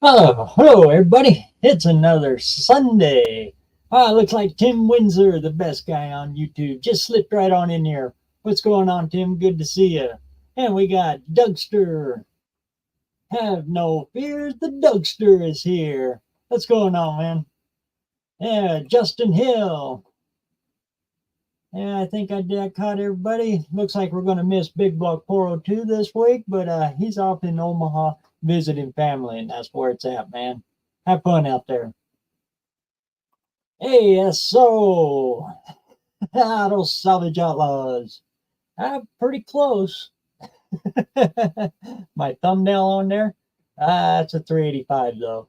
Hello everybody. It's another Sunday. Looks like Tim Windsor, the best guy on YouTube, just slipped right on in here. What's going on, Tim? Good to see you. And we got Dougster. Have no fears, the Dougster is here. What's going on, man? Yeah, Justin Hill. Yeah, I think I caught everybody. Looks like we're going to miss Big Block 402 this week, but he's off in Omaha visiting family, and that's where it's at, man. Have fun out there. ASO, Auto Salvage Outlaws. Pretty close. My thumbnail on there, it's a 385 though.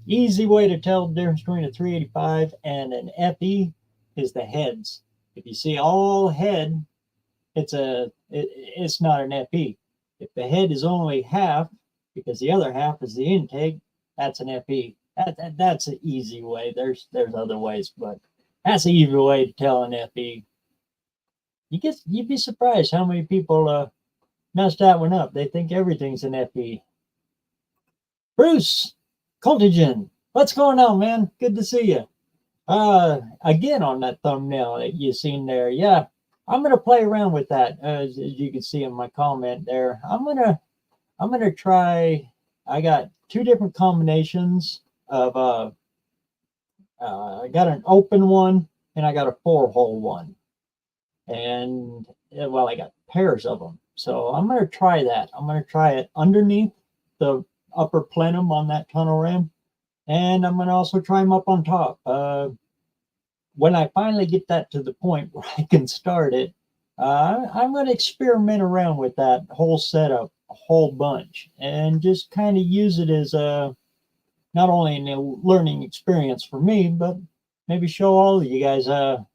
Easy way to tell the difference between a 385 and an FE is the heads. If you see all head, it's not an FE. If the head is only half, because the other half is the intake, that's an FE. That's an easy way. There's other ways, but that's an easy way to tell an FE. You'd be surprised how many people messed that one up. They think everything's an FE. Bruce Contagion, what's going on, man? Good to see you. Again on that thumbnail that you seen there, yeah. I'm gonna play around with that, as you can see in my comment there. I'm gonna try. I got two different combinations of I got an open one and I got a 4-hole one, and well, I got pairs of them. So I'm gonna try that. I'm gonna try it underneath the upper plenum on that tunnel ram, and I'm gonna also try them up on top. When I finally get that to the point where I can start it, I'm going to experiment around with that whole setup a whole bunch and just kind of use it as not only a learning experience for me, but maybe show all of you guys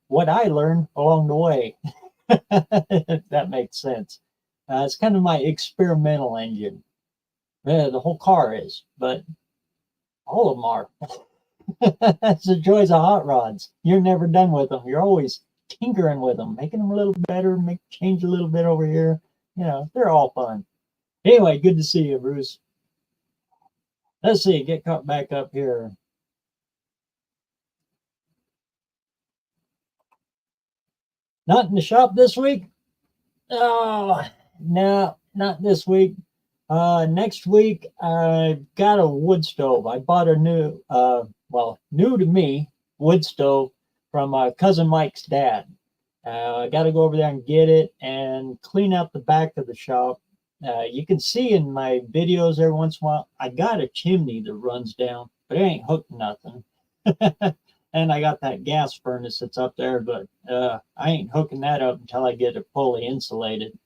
what I learned along the way, if that makes sense. It's kind of my experimental engine. The whole car is, but all of them are. That's the joys of hot rods. You're never done with them. You're always tinkering with them, making them a little better, change a little bit over here. You know, they're all fun. Anyway, good to see you, Bruce. Let's see, get caught back up here. Not in the shop this week? Oh, no, not this week. Next week, I've got a wood stove. I bought a new, new to me, wood stove from cousin Mike's dad. I got to go over there and get it and clean out the back of the shop. You can see in my videos every once in a while, I got a chimney that runs down, but it ain't hooked nothing. And I got that gas furnace that's up there, but I ain't hooking that up until I get it fully insulated.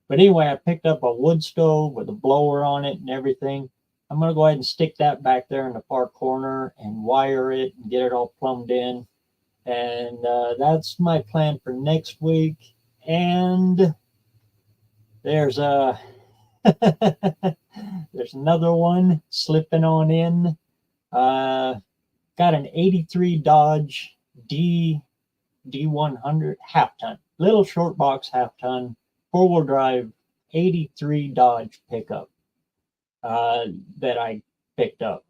But anyway, I picked up a wood stove with a blower on it and everything. I'm going to go ahead and stick that back there in the far corner and wire it and get it all plumbed in. And that's my plan for next week. And there's there's another one slipping on in. Got an 83 Dodge D100 half ton, little short box half ton, 4-wheel drive 83 Dodge pickup that I picked up,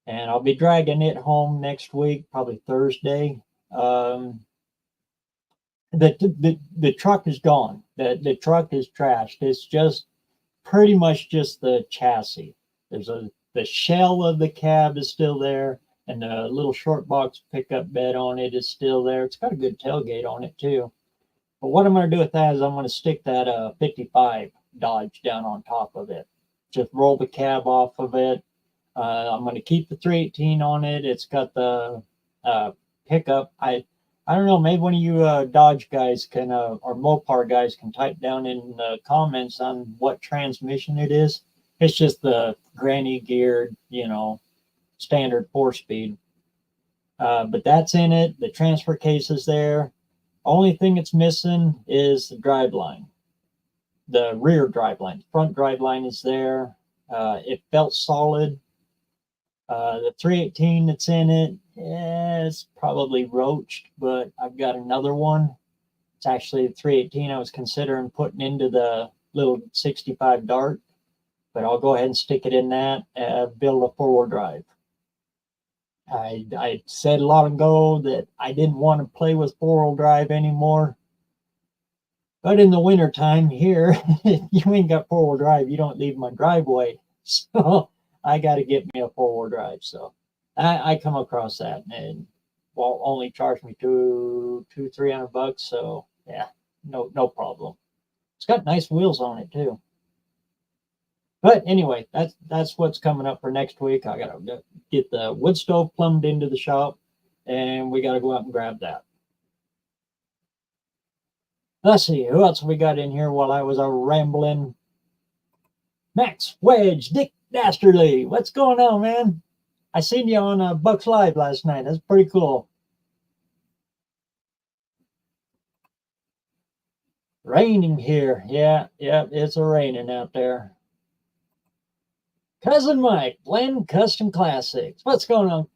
and I'll be dragging it home next week, probably Thursday. The truck is gone. The truck is trashed. It's just pretty much just the chassis. The shell of the cab is still there, and the little short box pickup bed on it is still there. It's got a good tailgate on it too. But what I'm going to do with that is I'm going to stick that 55 Dodge down on top of it. Just roll the cab off of it. I'm going to keep the 318 on it. It's got the pickup. I don't know, maybe one of you Dodge guys can, or Mopar guys can type down in the comments on what transmission it is. It's just the granny geared, standard 4-speed. But that's in it. The transfer case is there. Only thing it's missing is the drive line, the rear drive line. Front drive line is there. It felt solid. The 318 that's in it, it's probably roached, but I've got another one. It's actually the 318 I was considering putting into the little 65 Dart. but I'll go ahead and stick it in that, build a four-wheel drive. I said a lot ago that I didn't want to play with four-wheel drive anymore. But in the wintertime here, you ain't got four-wheel drive. You don't leave my driveway. So I got to get me a four-wheel drive. So I come across that and will only charge me $300. So yeah, no problem. It's got nice wheels on it too. But anyway, that's what's coming up for next week. I gotta get the wood stove plumbed into the shop, and we gotta go out and grab that. Let's see, who else we got in here while I was rambling? Max, Wedge, Dick Dastardly. What's going on, man? I seen you on Bucks Live last night. That's pretty cool. Raining here. Yeah, it's a raining out there. Cousin Mike, Blend Custom Classics. What's going on?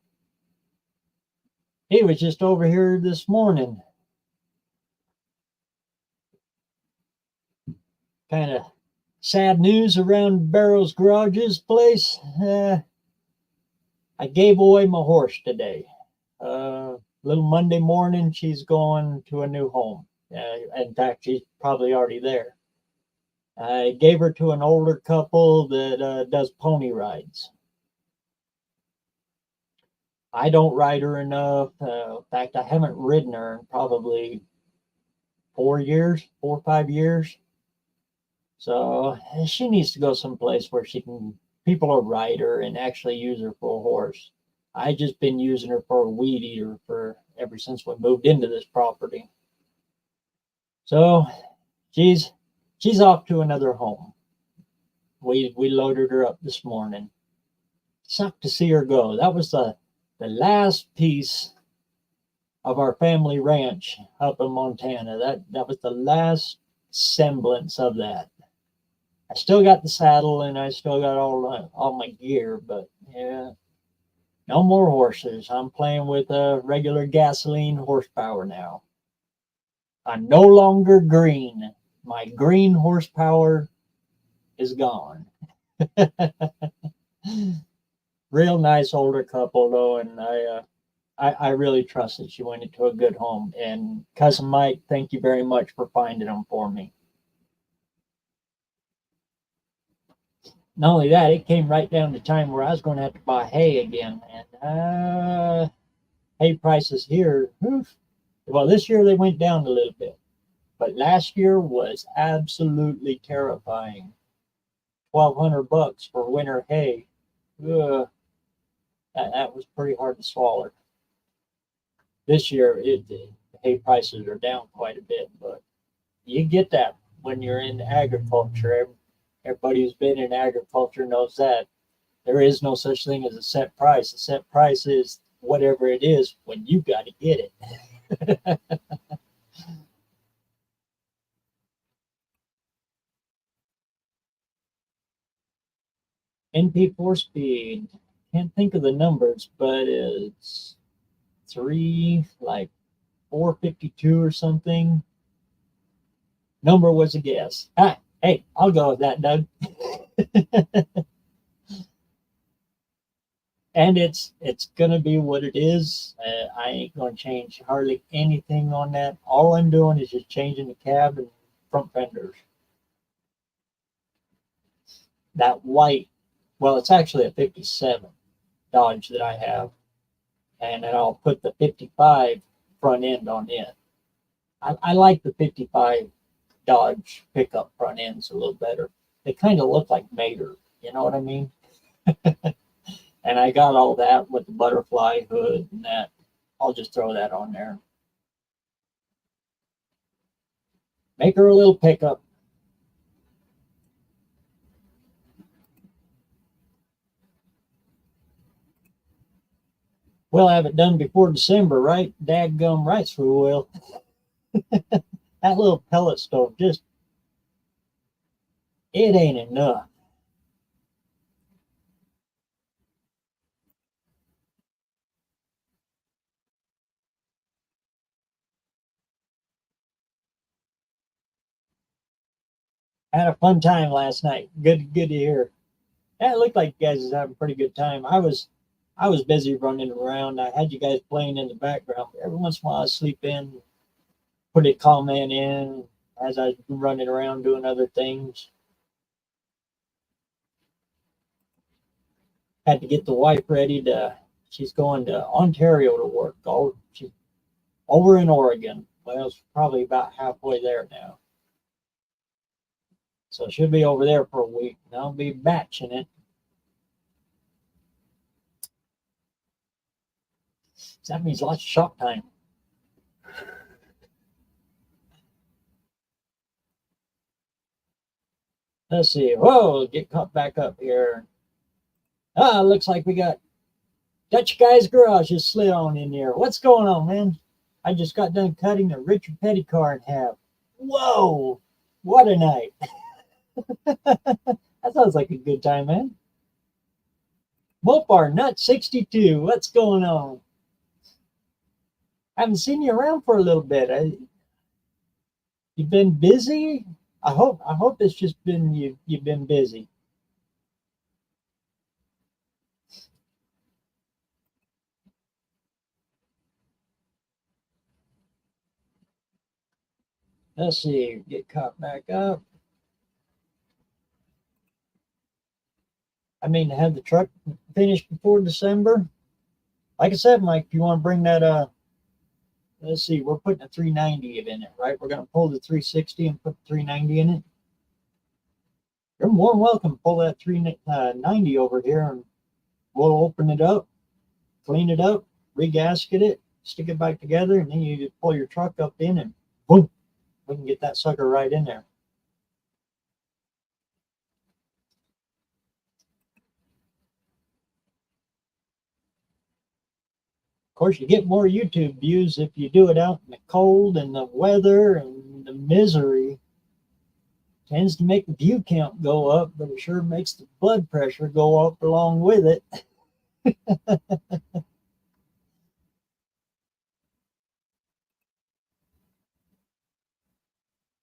He was just over here this morning. Kind of sad news around BareRose Garage's place. I gave away my horse today. Little Monday morning, she's going to a new home. In fact, she's probably already there. I gave her to an older couple that does pony rides. I don't ride her enough. In fact, I haven't ridden her in probably 4 or 5 years. So she needs to go someplace where people will ride her and actually use her for a horse. I just been using her for a weed eater ever since we moved into this property. So she's off to another home. We loaded her up this morning. Sucked to see her go. That was the last piece of our family ranch up in Montana. That was the last semblance of that. I still got the saddle and I still got all my gear, but yeah, no more horses. I'm playing with a regular gasoline horsepower now. I'm no longer green. My green horsepower is gone. Real nice older couple though, and I really trust that she went into a good home. And Cousin Mike, thank you very much for finding them for me. Not only that, it came right down to time where I was going to have to buy hay again, and hay prices here, oof. Well, this year they went down a little bit, but last year was absolutely terrifying. $1,200 for winter hay. Ugh, that was pretty hard to swallow. This year, the hay prices are down quite a bit, but you get that when you're in agriculture. Everybody who's been in agriculture knows that there is no such thing as a set price. A set price is whatever it is when you got to get it. NP4 speed, can't think of the numbers, but it's like 452 or something. Number was a guess. Hey, I'll go with that, Doug. And it's gonna be what it is. I ain't gonna change hardly anything on that. All I'm doing is just changing the cab and front fenders. That white, well, it's actually a 57 Dodge that I have, and then I'll put the 55 front end on it. I like the 55 Dodge pickup front ends a little better. They kind of look like Mater, you know what I mean? And I got all that with the butterfly hood and that. I'll just throw that on there. Make her a little pickup. We'll have it done before December, right? Dadgum rights we will. That little pellet stove it ain't enough. I had a fun time last night. Good to hear. Yeah, it looked like you guys was having a pretty good time. I was busy running around. I had you guys playing in the background. Every once in a while, I sleep in, put a comment in as I was running around doing other things. Had to get the wife ready to. She's going to Ontario to work. She's over in Oregon. Well, it's probably about halfway there now. So she'll be over there for a week, and I'll be batching it. So that means lots of shop time. Let's see. Whoa, get caught back up here. Looks like we got Dutch Guy's Garage just slid on in there. What's going on, man? I just got done cutting a Richard Petty car in half. Whoa, what a night. That sounds like a good time, man. Mopar Nut 62, what's going on? I haven't seen you around for a little bit. You've been busy? I hope it's just been you've been busy. Let's see, get caught back up. I mean, to have the truck finished before December. Like I said, Mike, if you want to bring that let's see, we're putting a 390 in it, right? We're gonna pull the 360 and put the 390 in it. You're more than welcome to pull that 390 over here, and we'll open it up, clean it up, regasket it, stick it back together, and then you just pull your truck up in and boom, we can get that sucker right in there. Of course, you get more YouTube views if you do it out in the cold and the weather and the misery. Tends to make the view count go up, but it sure makes the blood pressure go up along with it.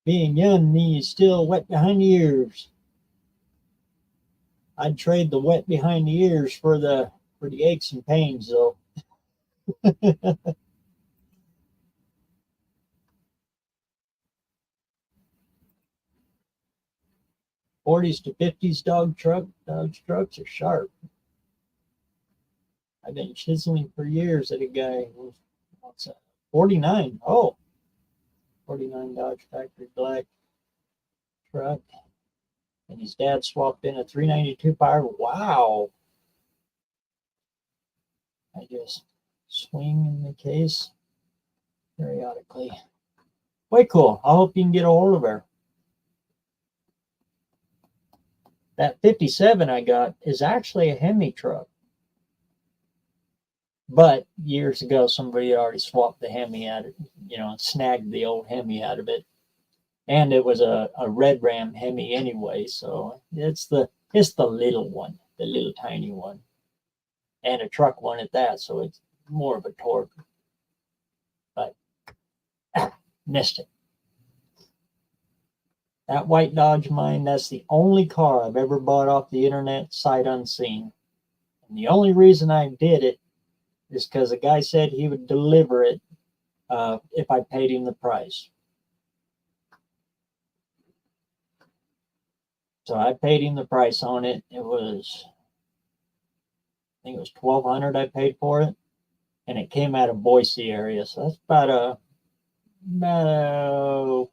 Being young means still wet behind the ears. I'd trade the wet behind the ears for the aches and pains, though. 40s to 50s Dodge trucks are sharp. I've been chiseling for years at a guy who's, what's that, 49. Oh, 49 Dodge Factory Black truck. And his dad swapped in a 392 power. Wow. I just swing in the case periodically. Way cool. I hope you can get a hold of her. That 57 I got is actually a Hemi truck. But years ago, somebody had already swapped the Hemi out of, snagged the old Hemi out of it. And it was a Red Ram Hemi anyway, so it's the little one, the little tiny one, and a truck one at that, so it's more of a torque. But missed it. That white Dodge mine, that's the only car I've ever bought off the internet sight unseen. And the only reason I did it is because a guy said he would deliver it if I paid him the price. So I paid him the price on it. I think it was 1,200 I paid for it, and it came out of Boise area. So that's about a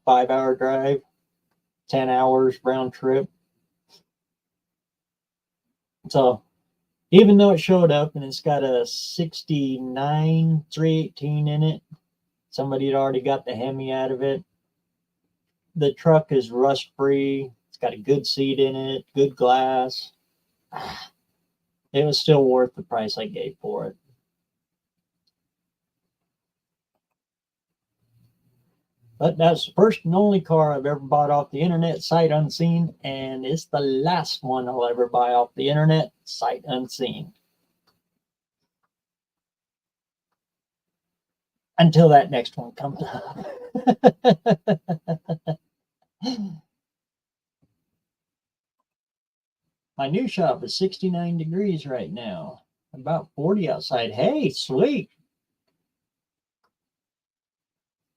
5-hour drive, 10 hours round trip. So even though it showed up and it's got a 69 318 in it, somebody had already got the Hemi out of it. The truck is rust free. It's got a good seat in it, good glass. It was still worth the price I gave for it. But that's the first and only car I've ever bought off the internet sight unseen, and it's the last one I'll ever buy off the internet sight unseen. Until that next one comes up. My new shop is 69 degrees right now. About 40 outside. Hey, sweet.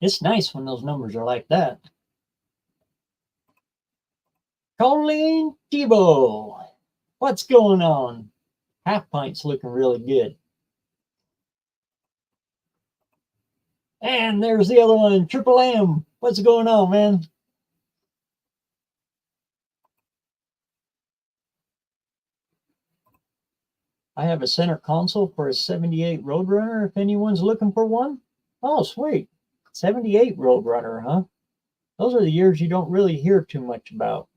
It's nice when those numbers are like that. Colleen Tebow. What's going on? Half pint's looking really good. And there's the other one, Triple M. What's going on, man? I have a center console for a 78 Roadrunner if anyone's looking for one. Oh, sweet. 78 Roadrunner, huh? Those are the years you don't really hear too much about.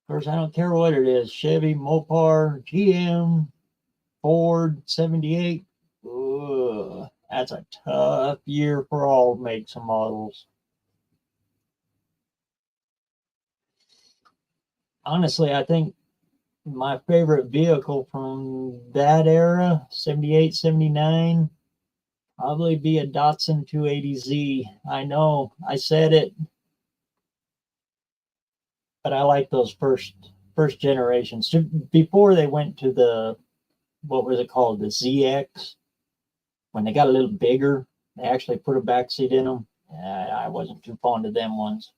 Of course, I don't care what it is. Chevy, Mopar, GM, Ford, 78. Ugh, that's a tough year for all makes and models. Honestly, I think my favorite vehicle from that era, 78, 79, probably be a Datsun 280Z. I know, I said it, but I like those first generations. Before they went to the, what was it called, the ZX, when they got a little bigger, they actually put a back seat in them. I wasn't too fond of them ones.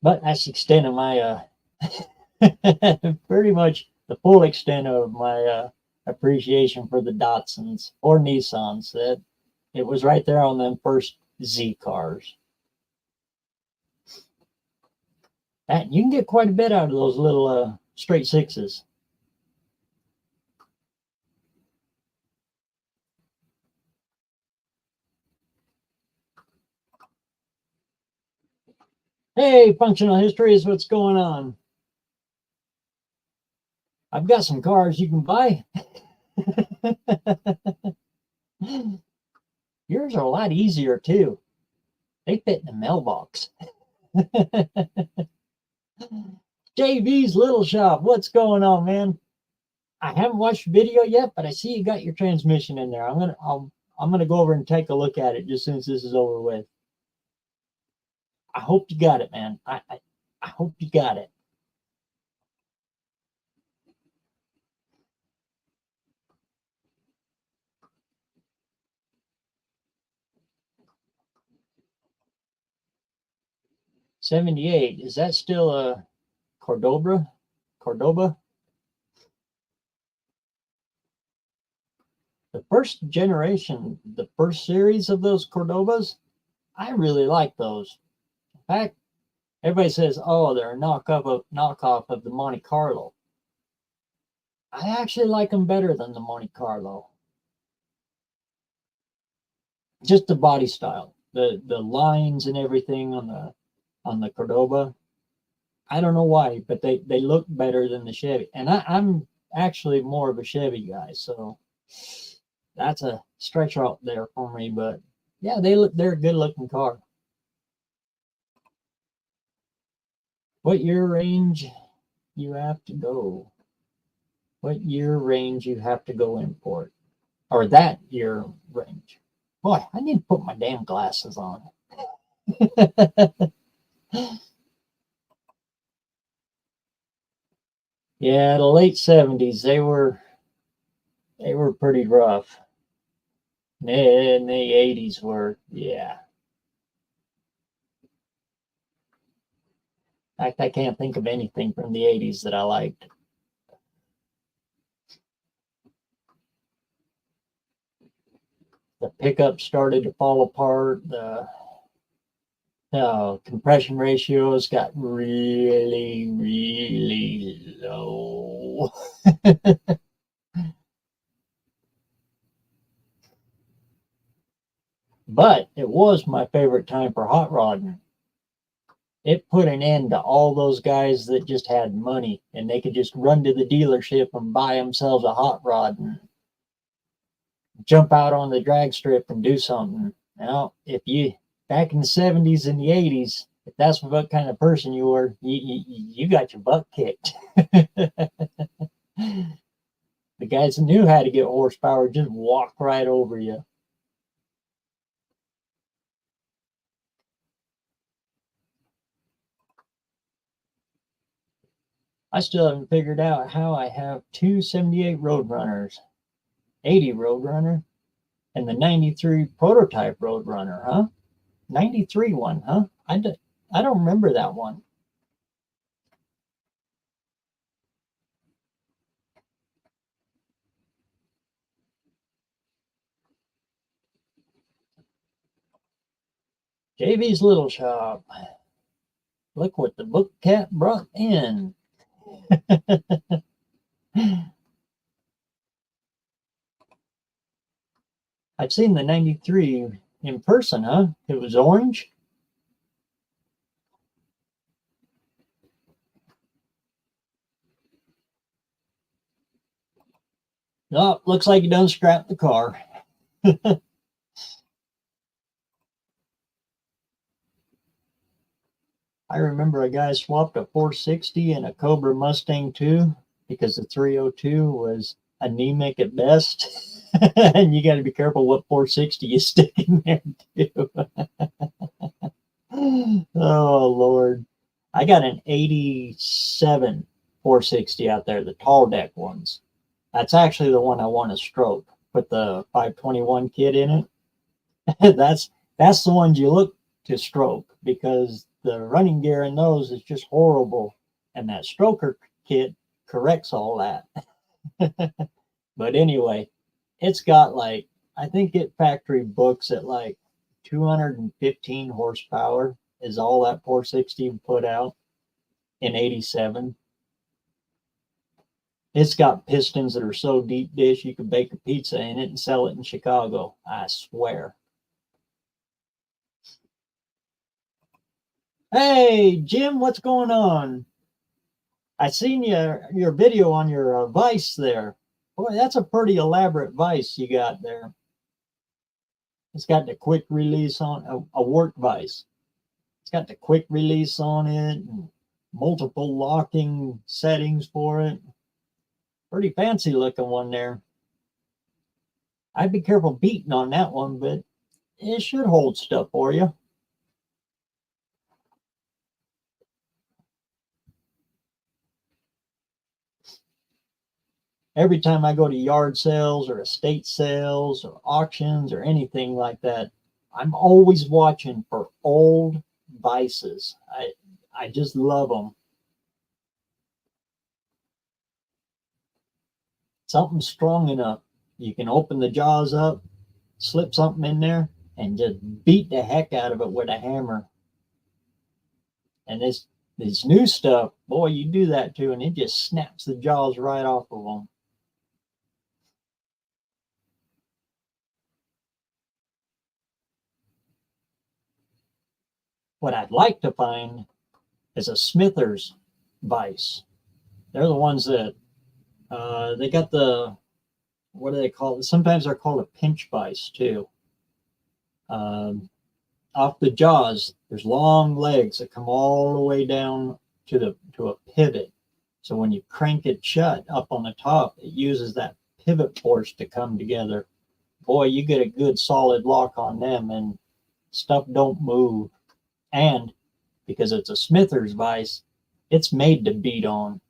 But that's the extent of my, pretty much the full extent of my appreciation for the Datsuns or Nissans. That it was right there on them first Z cars. That you can get quite a bit out of those little straight sixes. Hey, functional history is what's going on. I've got some cars you can buy. Yours are a lot easier too. They fit in the mailbox. JV's Little Shop, what's going on, man? I haven't watched the video yet, but I see you got your transmission in there. I'm gonna go over and take a look at it just since this is over with. I hope you got it, man. I hope you got it. '78. Is that still a Cordoba? Cordoba? The first generation, the first series of those Cordobas, I really like those. In fact, everybody says, "Oh, they're a knockoff of the Monte Carlo." I actually like them better than the Monte Carlo. Just the body style, the lines and everything on the Cordoba. I don't know why, but they look better than the Chevy. And I'm actually more of a Chevy guy, so that's a stretch out there for me. But yeah, they're a good looking car. What year range you have to go? What year range you have to go import? Or that year range? Boy, I need to put my damn glasses on. Yeah, the late 70s, they were pretty rough. And the 80s were, yeah. In fact, I can't think of anything from the 80s that I liked. The pickup started to fall apart. The compression ratios got really, really low. But it was my favorite time for hot rodding. It put an end to all those guys that just had money and they could just run to the dealership and buy themselves a hot rod and jump out on the drag strip and do something. Now, if you back in the 70s and the 80s, if that's what kind of person you were, you got your butt kicked. The guys that knew how to get horsepower just walk right over you. I still haven't figured out how I have two 78 Roadrunners, 80 Roadrunner, and the 93 prototype Roadrunner, huh? 93 one, huh? I don't remember that one. JV's Little Shop. Look what the book cat brought in. I've seen the 93 in person, huh? It was orange. Oh, looks like you done scrapped the car. I remember a guy swapped a 460 and a Cobra Mustang too because the 302 was anemic at best. And you got to be careful what 460 you stick in there too. Oh, Lord. I got an 87 460 out there, the tall deck ones. That's actually the one I want to stroke. Put the 521 kit in it. that's the ones you look to stroke because the running gear in those is just horrible. And that stroker kit corrects all that. But anyway, it's got like, I think it factory books at like 215 horsepower is all that 460 put out in 87. It's got pistons that are so deep dish you could bake a pizza in it and sell it in Chicago. I swear. Hey, Jim, what's going on? I seen your video on your vise there. Boy, that's a pretty elaborate vise you got there. It's got the quick release on a work vise. It's got the quick release on it and multiple locking settings for it. Pretty fancy looking one there. I'd be careful beating on that one, but it should hold stuff for you. Every time I go to yard sales or estate sales or auctions or anything like that, I'm always watching for old vices. I just love them. Something strong enough. You can open the jaws up, slip something in there, and just beat the heck out of it with a hammer. And this new stuff, boy, you do that too, and it just snaps the jaws right off of them. What I'd like to find is a Smithers vise. They're the ones that they got the, what do they call it? Sometimes they're called a pinch vise too. Um, Off the jaws, there's long legs that come all the way down to a pivot. So when you crank it shut up on the top, it uses that pivot force to come together. Boy, you get a good solid lock on them and stuff don't move. And because it's a Smithers vise, it's made to beat on.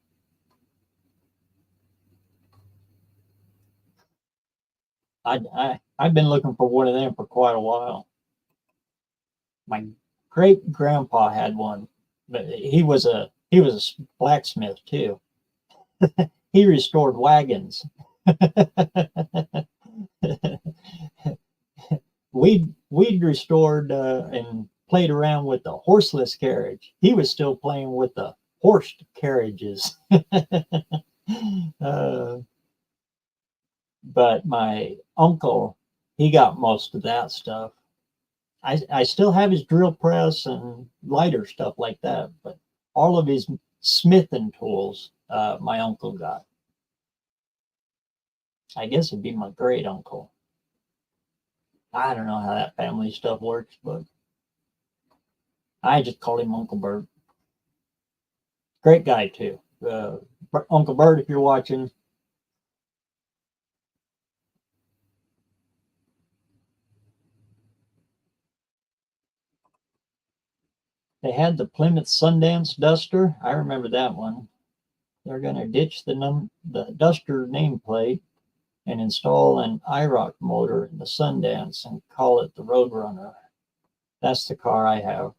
I've been looking for one of them for quite a while. My great grandpa had one, but he was a blacksmith too. He restored wagons. We'd restored and played around with the horseless carriage. He was still playing with the horsed carriages. uh, but my uncle, he got most of that stuff. I still have his drill press and lighter stuff like that, but all of his smithing tools, my uncle got. I guess it'd be my great uncle. I don't know how that family stuff works, but I just call him Uncle Bert. Great guy too. Uncle Bert, if you're watching, They had the Plymouth Sundance Duster. I remember that one. They're going to ditch the Duster nameplate and install an IROC motor in the Sundance and call it the Roadrunner. That's the car I have.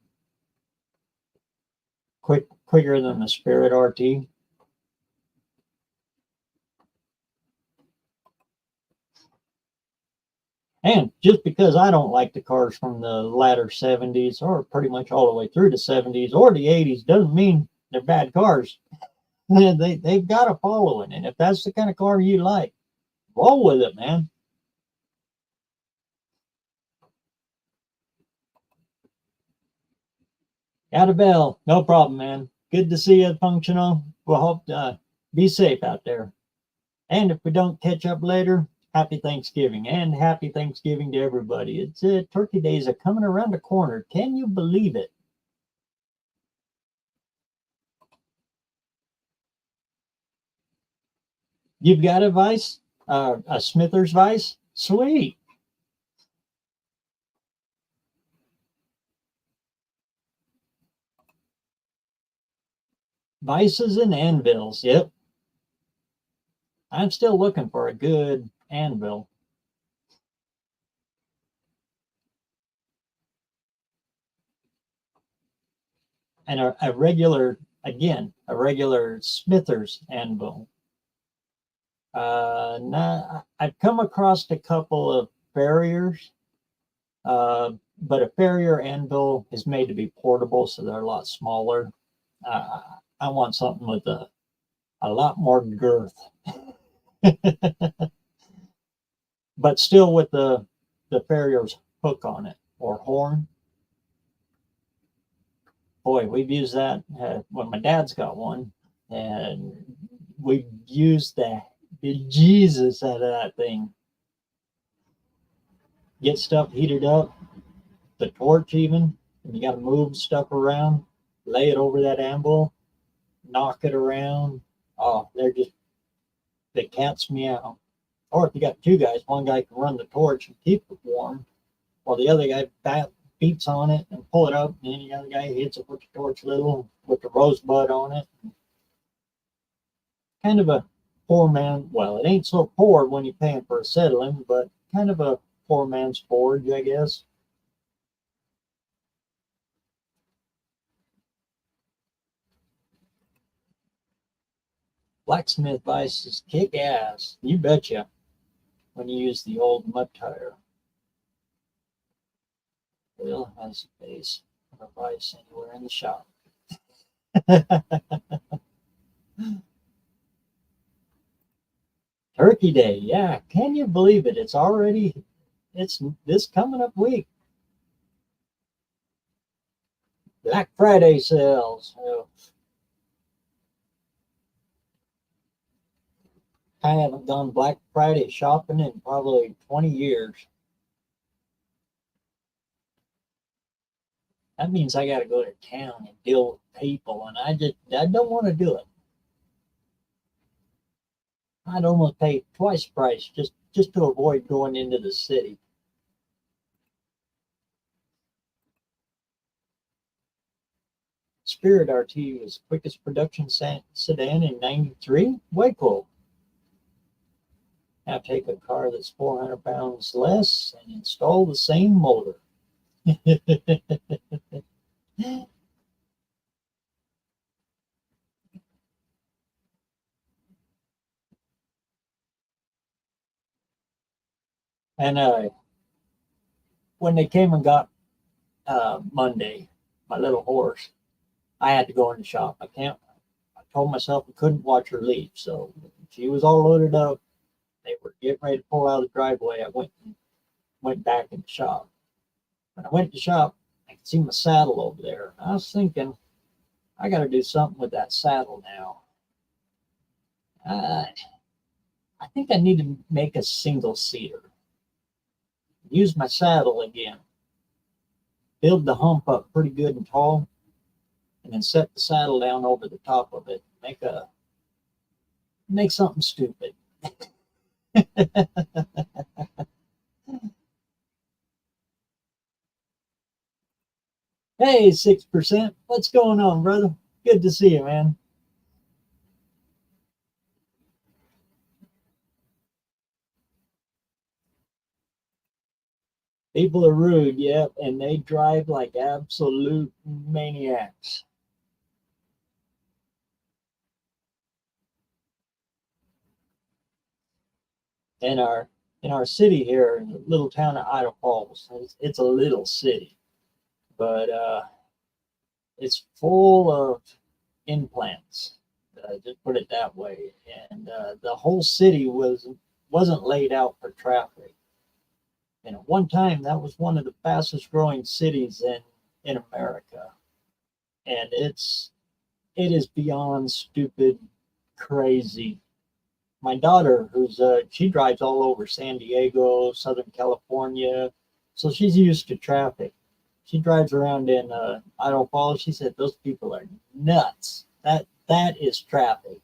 Quicker than the Spirit RT. And just because I don't like the cars from the latter 70s or pretty much all the way through the 70s or the 80s doesn't mean they're bad cars. They've got a following. And if that's the kind of car you like, roll with it, man. Got a bell. No problem, man. Good to see you functional. We'll hope be safe out there. And if we don't catch up later, happy Thanksgiving, and happy Thanksgiving to everybody. It's Turkey Days are coming around the corner. Can you believe it? You've got a vise, a Smithers vise? Sweet. Vices and anvils. Yep. I'm still looking for a good anvil. And a regular, again, a regular Smithers anvil. I've come across a couple of farriers, but a farrier anvil is made to be portable, so they're a lot smaller. I want something with a lot more girth, but still with the farrier's hook on it or horn. Boy, we've used that when my dad's got one, and we've used the Jesus out of that thing. Get stuff heated up, the torch even, and you got to move stuff around, lay it over that anvil, knock it around. Oh, they cat's meow. Or if you got two guys, one guy can run the torch and keep it warm, while the other guy beats on it and pull it up, and then the other guy hits it with the torch little with the rosebud on it. Kind of a poor man. Well, it ain't so poor when you're paying for a settling, but kind of a poor man's forge, I guess. Blacksmith vices kick ass. You betcha. When you use the old mud tire. Will has a base of a vice anywhere in the shop. Turkey Day, yeah. Can you believe it? It's this coming up week. Black Friday sales. I haven't done Black Friday shopping in probably 20 years. That means I got to go to town and deal with people, and I don't want to do it. I'd almost pay twice price just to avoid going into the city. Spirit RT was quickest production sedan in '93. Way cool. Now take a car that's 400 pounds less and install the same motor. And when they came and got Monday, my little horse, I had to go in the shop. I told myself I couldn't watch her leave. So she was all loaded up. They were getting ready to pull out of the driveway. I went back in the shop. When I went to the shop, I could see my saddle over there. I was thinking, I got to do something with that saddle now. I think I need to make a single seater. Use my saddle again. Build the hump up pretty good and tall, and then set the saddle down over the top of it. Make something stupid. Hey, 6%. What's going on, brother? Good to see you, man. People are rude, yep, and they drive like absolute maniacs. In our city here, in the little town of Idaho Falls, it's a little city, but it's full of implants. Just put it that way. And the whole city wasn't laid out for traffic. And at one time, that was one of the fastest growing cities in America. And it is beyond stupid, crazy. My daughter, who's she drives all over San Diego, Southern California, so she's used to traffic. She drives around in Idaho Falls. She said those people are nuts. That is traffic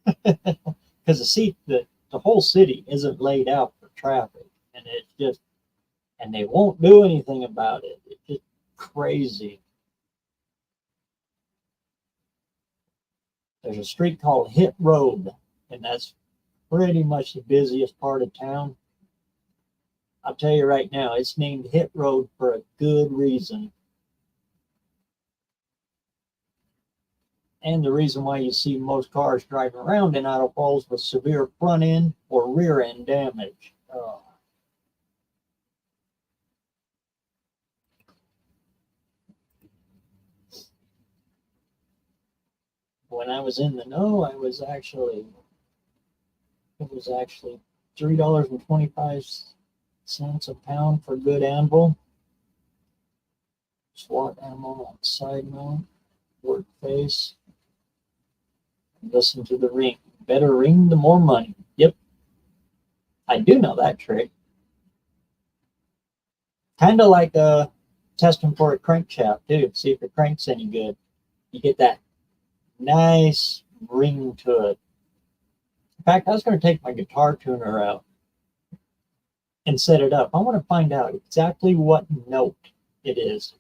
because the whole city isn't laid out for traffic, and it's just and they won't do anything about it. It's just crazy. There's a street called Hit Road, and that's pretty much the busiest part of town. I'll tell you right now, it's named Hit Road for a good reason. And the reason why you see most cars driving around in Idaho Falls with severe front end or rear end damage. When I was in the know, it was actually $3.25 a pound for good anvil. SWAT ammo on side mount, work face. Listen to the ring. Better ring, the more money. Yep, I do know that trick. Kind of like testing for a crankshaft too. See if the crank's any good. You get that nice ring to it. In fact, I was going to take my guitar tuner out and set it up. I want to find out exactly what note it is.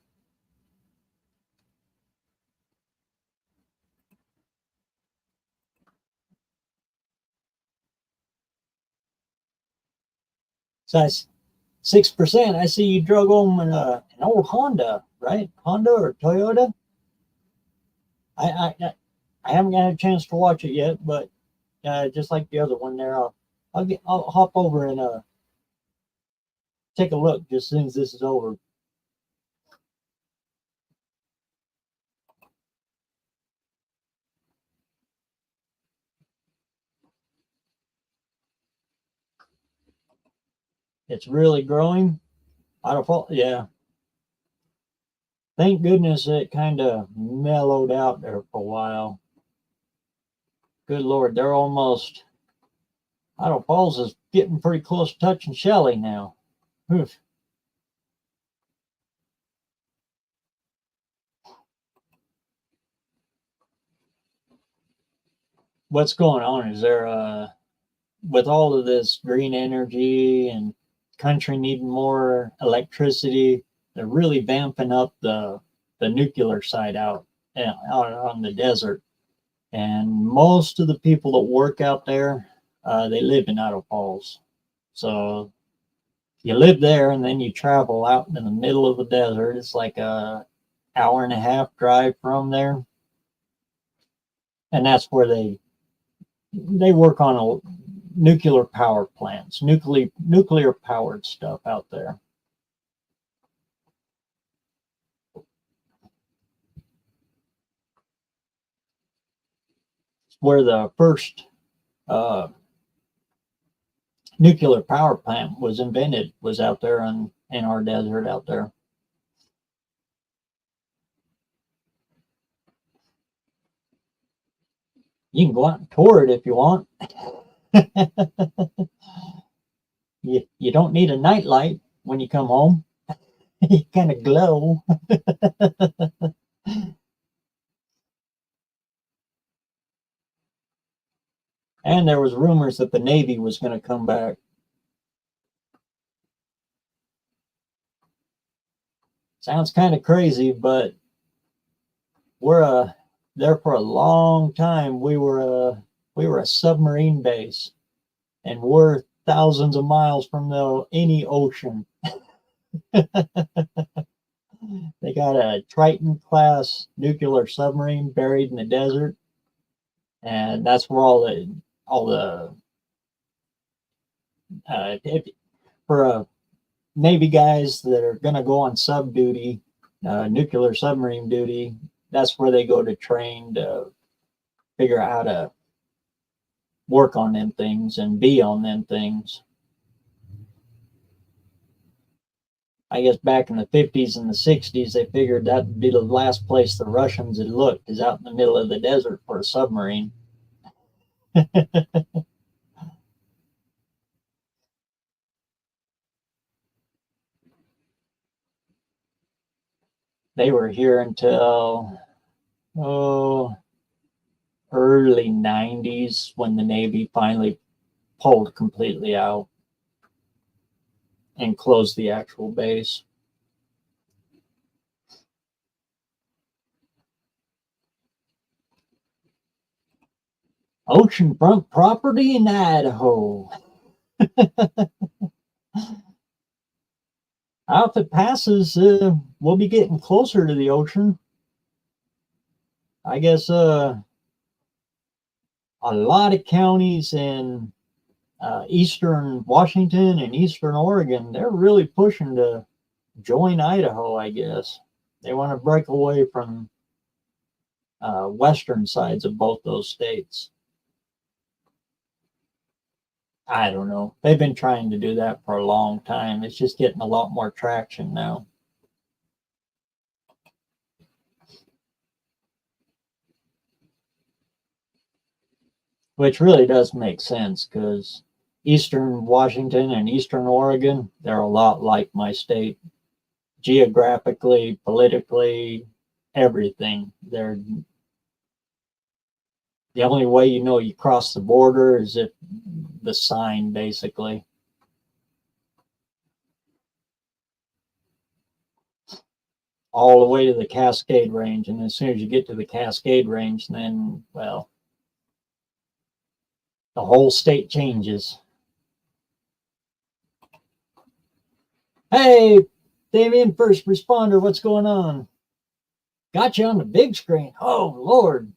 So that's 6%. I see you drug home an old Honda, right? Honda or Toyota. I haven't had a chance to watch it yet, but just like the other one there, I'll hop over and take a look just as soon as this is over. It's really growing. Out of fault, yeah. Thank goodness it kind of mellowed out there for a while. Good Lord, they're almost. Idaho Falls is getting pretty close to touching Shelley now. Oof. What's going on? Is there with all of this green energy and country needing more electricity, they're really vamping up the nuclear side out on the desert. And most of the people that work out there, they live in Idaho Falls. So you live there and then you travel out in the middle of the desert. It's like a hour and a half drive from there, and that's where they work on nuclear power plants, nuclear powered stuff out there. Where the first uh, nuclear power plant was invented was out there in our desert out there. You can go out and tour it if you want. You don't need a nightlight when you come home. You kind of glow. And there was rumors that the Navy was going to come back. Sounds kind of crazy, but we're there for a long time. We were a submarine base, and we're thousands of miles from any ocean. They got a Triton class nuclear submarine buried in the desert, and that's where all the for Navy guys that are going to go on sub duty, nuclear submarine duty. That's where they go to train to figure out how to work on them things and be on them things. I guess back in the 50s and the 60s, they figured that'd be the last place the Russians had looked, is out in the middle of the desert for a submarine. They were here until, oh, early 90s when the Navy finally pulled completely out and closed the actual base. Oceanfront property in Idaho. If it passes, we'll be getting closer to the ocean. I guess a lot of counties in eastern Washington and eastern Oregon, they're really pushing to join Idaho, I guess. They want to break away from western sides of both those states. I don't know. They've been trying to do that for a long time. It's just getting a lot more traction now. Which really does make sense because eastern Washington and eastern Oregon, they're a lot like my state. Geographically, politically, everything. They're the only way you know you cross the border is if the sign, basically. All the way to the Cascade Range. And as soon as you get to the Cascade Range, then, well, the whole state changes. Hey, Damien, first responder, what's going on? Got you on the big screen. Oh, Lord.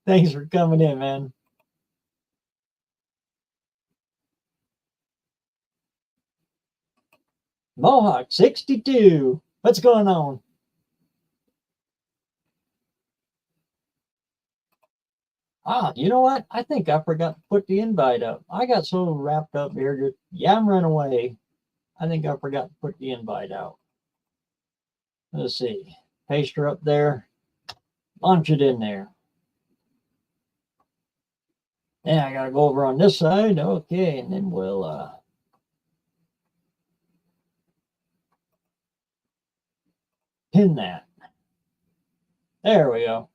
Thanks for coming in, man. Mohawk 62. What's going on? You know what? I think I forgot to put the invite up. I got so wrapped up here. Just, yeah, I'm running away. I think I forgot to put the invite out. Let's see. Paste her up there. Launch it in there. Yeah, I got to go over on this side. Okay, and then we'll pin that. There we go.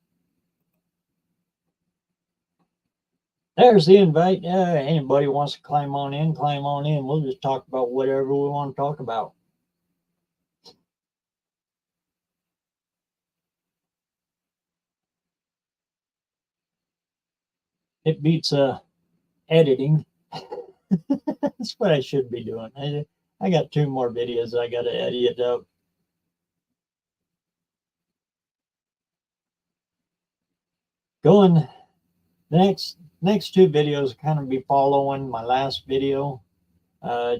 There's the invite. Anybody wants to climb on in, climb on in. We'll just talk about whatever we want to talk about. It beats editing. That's what I should be doing. I got 2 more videos I got to edit up. Going the next 2 videos kind of be following my last video,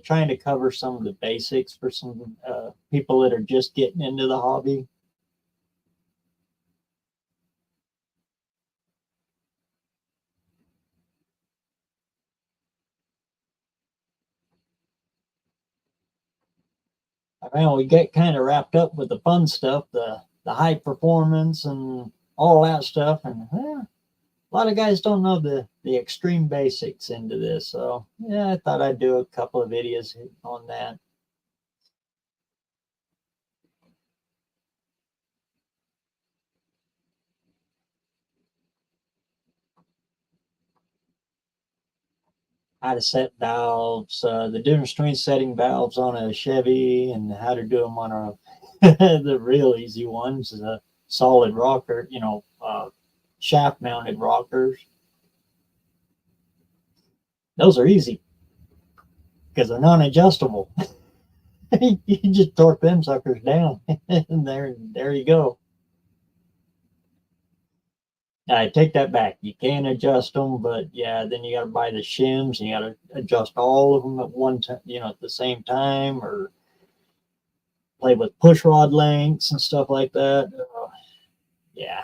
trying to cover some of the basics for some people that are just getting into the hobby. Well, we get kind of wrapped up with the fun stuff, the high performance and all that stuff, and a lot of guys don't know the extreme basics into this. So yeah, I thought I'd do a couple of videos on that. how to set valves, the difference between setting valves on a Chevy and how to do them on a the real easy ones, the solid rocker, shaft mounted rockers. Those are easy because they're non-adjustable. You just torque them suckers down, and there you go. I take that back. You can adjust them, but yeah, then you got to buy the shims, and you got to adjust all of them at one time, at the same time, or play with push rod lengths and stuff like that. Yeah,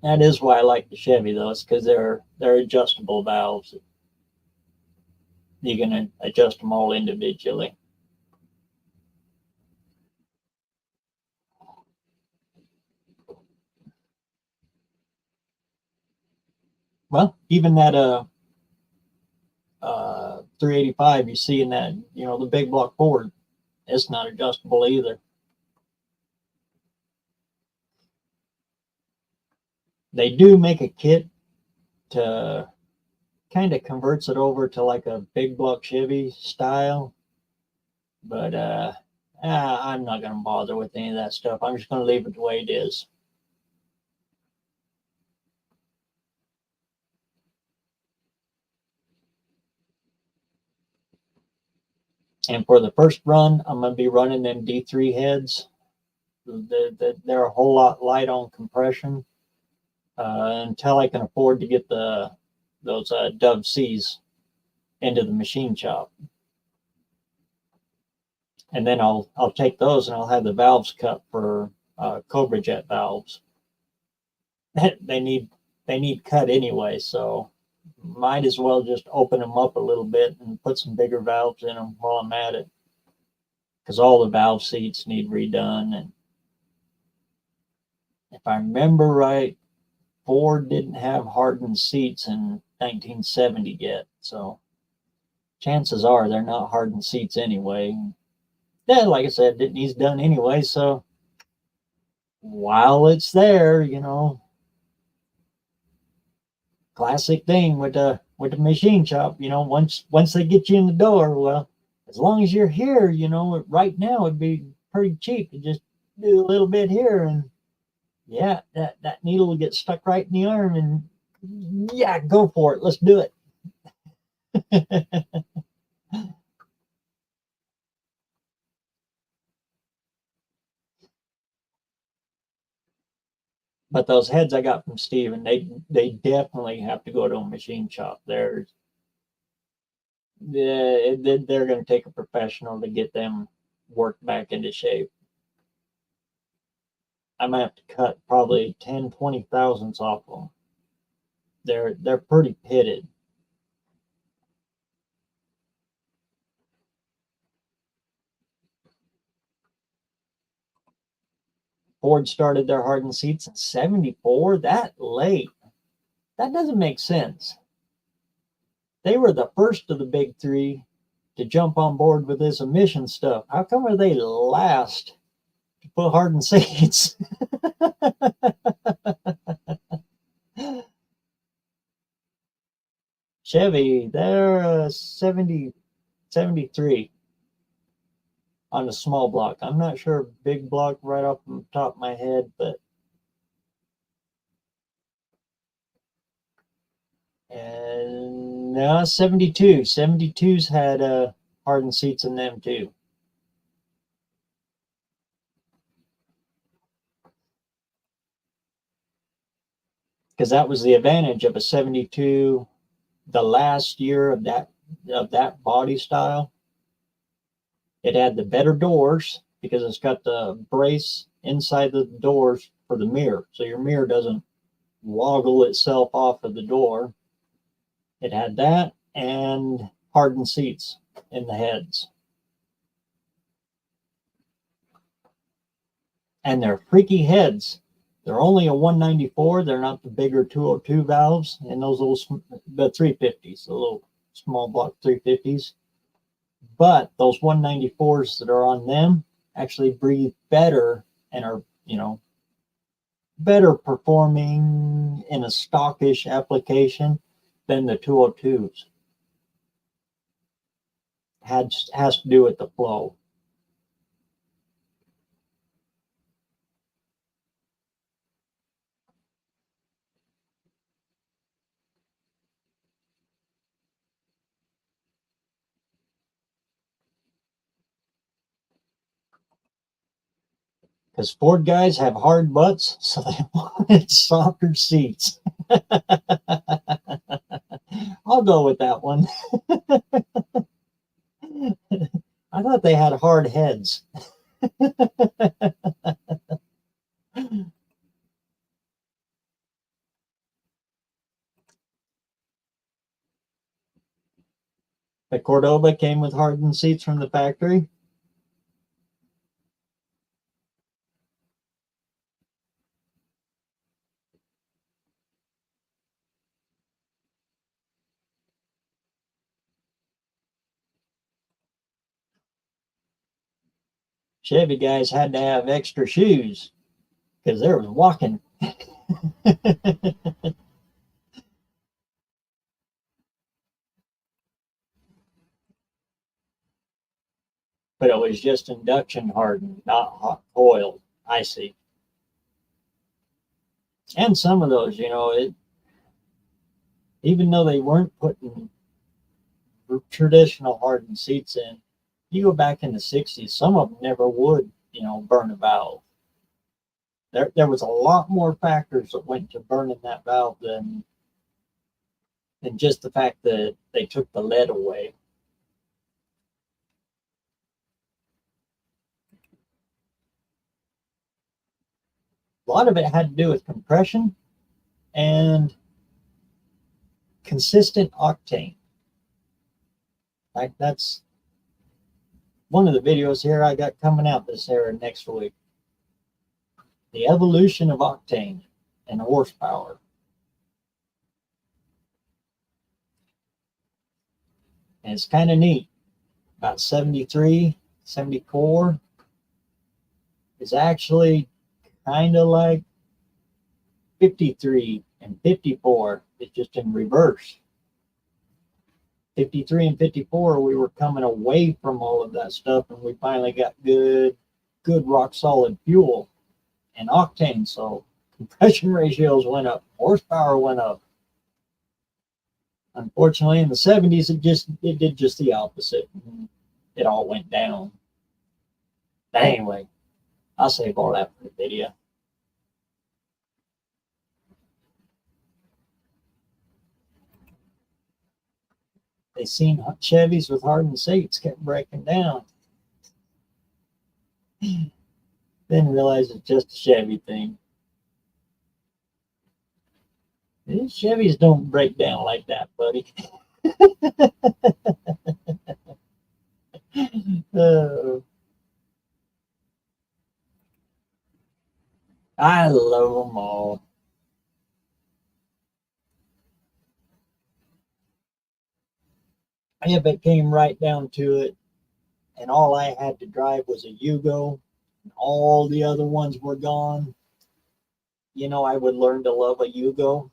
that is why I like the Chevy though. It's because they're adjustable valves. You can adjust them all individually. Well, even that 385 you see in that, the big block Ford, it's not adjustable either. They do make a kit to kind of converts it over to like a big block Chevy style, but I'm not going to bother with any of that stuff. I'm just going to leave it the way it is. And for the first run, I'm going to be running them D3 heads. They're a whole lot light on compression until I can afford to get those Dove C's into the machine shop. And then I'll take those and I'll have the valves cut for Cobra Jet valves. they need cut anyway, so might as well just open them up a little bit and put some bigger valves in them while I'm at it, because all the valve seats need redone. And if I remember right, Ford didn't have hardened seats in 1970 yet, so chances are they're not hardened seats anyway. Yeah, like I said, it needs done anyway, so while it's there, classic thing with the machine shop, once they get you in the door, well, as long as you're here, right now it'd be pretty cheap to just do a little bit here, and yeah, that needle will get stuck right in the arm, and yeah, go for it. Let's do it. But those heads I got from Steven, they definitely have to go to a machine shop. They're going to take a professional to get them worked back into shape. I'm gonna have to cut probably 10, 20 thousandths off them. They're pretty pitted. Ford started their hardened seats in 74, that late. That doesn't make sense. They were the first of the big three to jump on board with this emission stuff. How come are they last to put hardened seats? Chevy, they're 73 on a small block. I'm not sure big block right off the top of my head, but and no, 72. 72's had hardened seats in them too. Because that was the advantage of a 72, the last year of that body style. It had the better doors because it's got the brace inside the doors for the mirror, so your mirror doesn't woggle itself off of the door. It had that and hardened seats in the heads. And they're freaky heads. They're only a 194. They're not the bigger 202 valves in those the 350s, the little small block 350s. But those 194s that are on them actually breathe better and are, better performing in a stockish application than the 202s. Has to do with the flow. Because Ford guys have hard butts, so they wanted softer seats. I'll go with that one. I thought they had hard heads. The Cordoba came with hardened seats from the factory. Chevy guys had to have extra shoes because there was walking. But it was just induction hardened, not hot coiled. I see. And some of those, even though they weren't putting traditional hardened seats in, you go back in the 60s, some of them never would, burn a valve. There was a lot more factors that went to burning that valve than just the fact that they took the lead away. A lot of it had to do with compression and consistent octane. Like that's one of the videos here I got coming out this era next week. The evolution of octane and horsepower. And it's kind of neat. About 73, 74 is actually kind of like 53 and 54. It's just in reverse. 53 and 54, we were coming away from all of that stuff, and we finally got good rock solid fuel and octane. So compression ratios went up, horsepower went up. Unfortunately, in the 70s, it did just the opposite. It all went down. But anyway, I'll save all that for the video. They seen Chevys with hardened seats kept breaking down. Then realized it's just a Chevy thing. These Chevys don't break down like that, buddy. I love them all. If it came right down to it, and all I had to drive was a Yugo, and all the other ones were gone, I would learn to love a Yugo.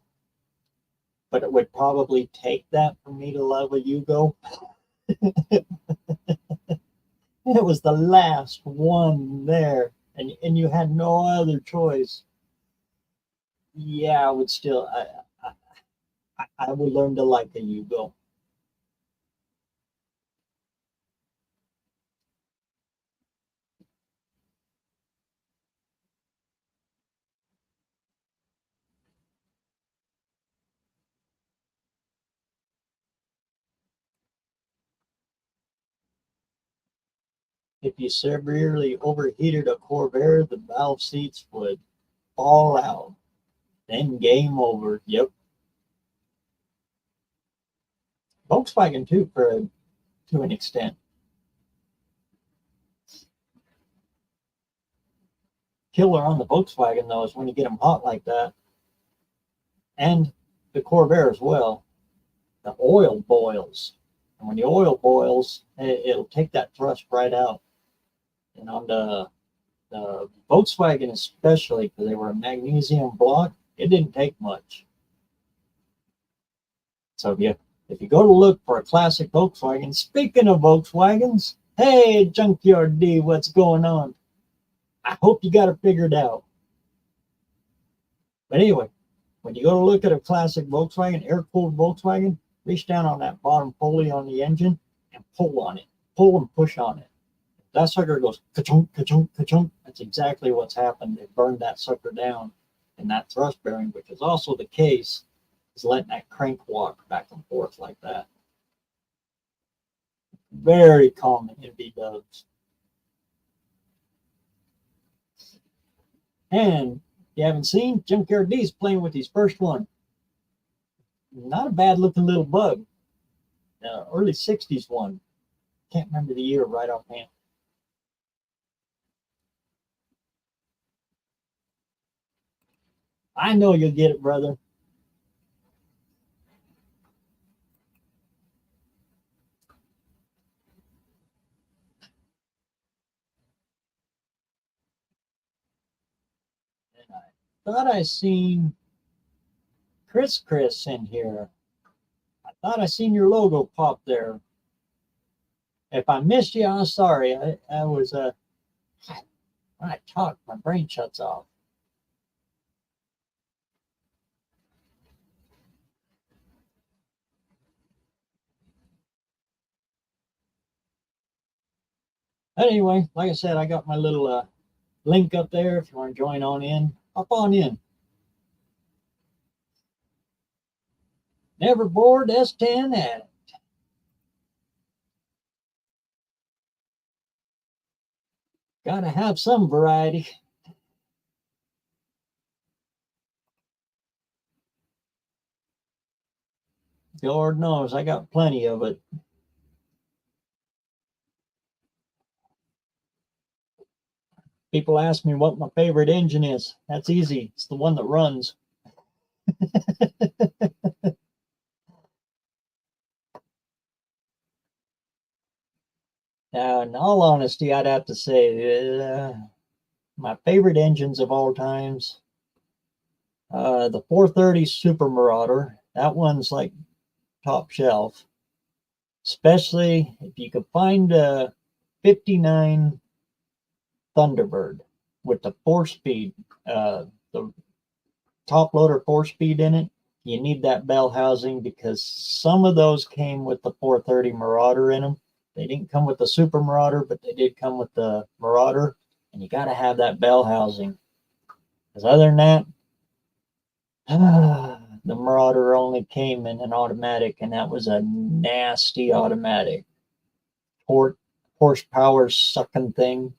But it would probably take that for me to love a Yugo. It was the last one there, and you had no other choice. Yeah, I would still, I would learn to like a Yugo. If you severely overheated a Corvair, the valve seats would fall out. Then game over. Yep. Volkswagen too, to an extent. Killer on the Volkswagen though is when you get them hot like that, and the Corvair as well. The oil boils, and when the oil boils, it'll take that thrust right out. And on the Volkswagen especially, because they were a magnesium block, it didn't take much. So if you go to look for a classic Volkswagen, speaking of Volkswagens, hey, Junkyard D, what's going on? I hope you got it figured out. But anyway, when you go to look at a classic Volkswagen, air-cooled Volkswagen, reach down on that bottom pulley on the engine and pull on it. Pull and push on it. That sucker goes ka-chunk, ka-chunk, ka-chunk. That's exactly what's happened. They burned that sucker down. And that thrust bearing, which is also the case, is letting that crank walk back and forth like that. Very common in V-dubs. And if you haven't seen, Junkyard D's playing with his first one. Not a bad looking little bug. Early 60s one. Can't remember the year right offhand. I know you'll get it, brother. And I thought I seen Chris in here. I thought I seen your logo pop there. If I missed you, I'm sorry. I was when I talk, my brain shuts off. Anyway, like I said, I got my little link up there. If you want to join on in, hop on in. Never bored S10 at it. Gotta have some variety. Lord knows I got plenty of it. People ask me what my favorite engine is. That's easy. It's the one that runs. Now, in all honesty, I'd have to say my favorite engines of all times, the 430 Super Marauder. That one's like top shelf. Especially if you could find a 59 Thunderbird with the 4-speed, the top loader 4-speed in it. You need that bell housing because some of those came with the 430 Marauder in them. They didn't come with the Super Marauder, but they did come with the Marauder, and you got to have that bell housing. Because other than that, the Marauder only came in an automatic, and that was a nasty automatic. Horsepower sucking thing.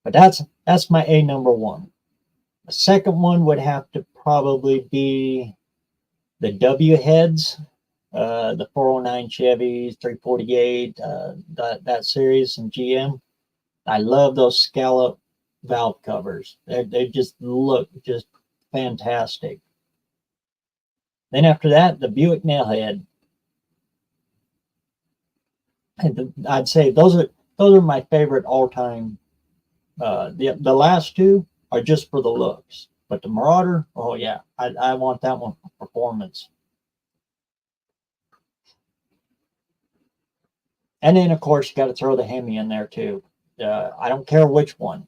But that's my A number one. The second one would have to probably be the W heads, the 409 Chevys, 348, that series and GM. I love those scallop valve covers. They just look just fantastic. Then after that, the Buick Nailhead. And I'd say those are my favorite all time. The last two are just for the looks, but the Marauder, oh yeah, I want that one for performance. And then of course you got to throw the Hemi in there too. I don't care which one,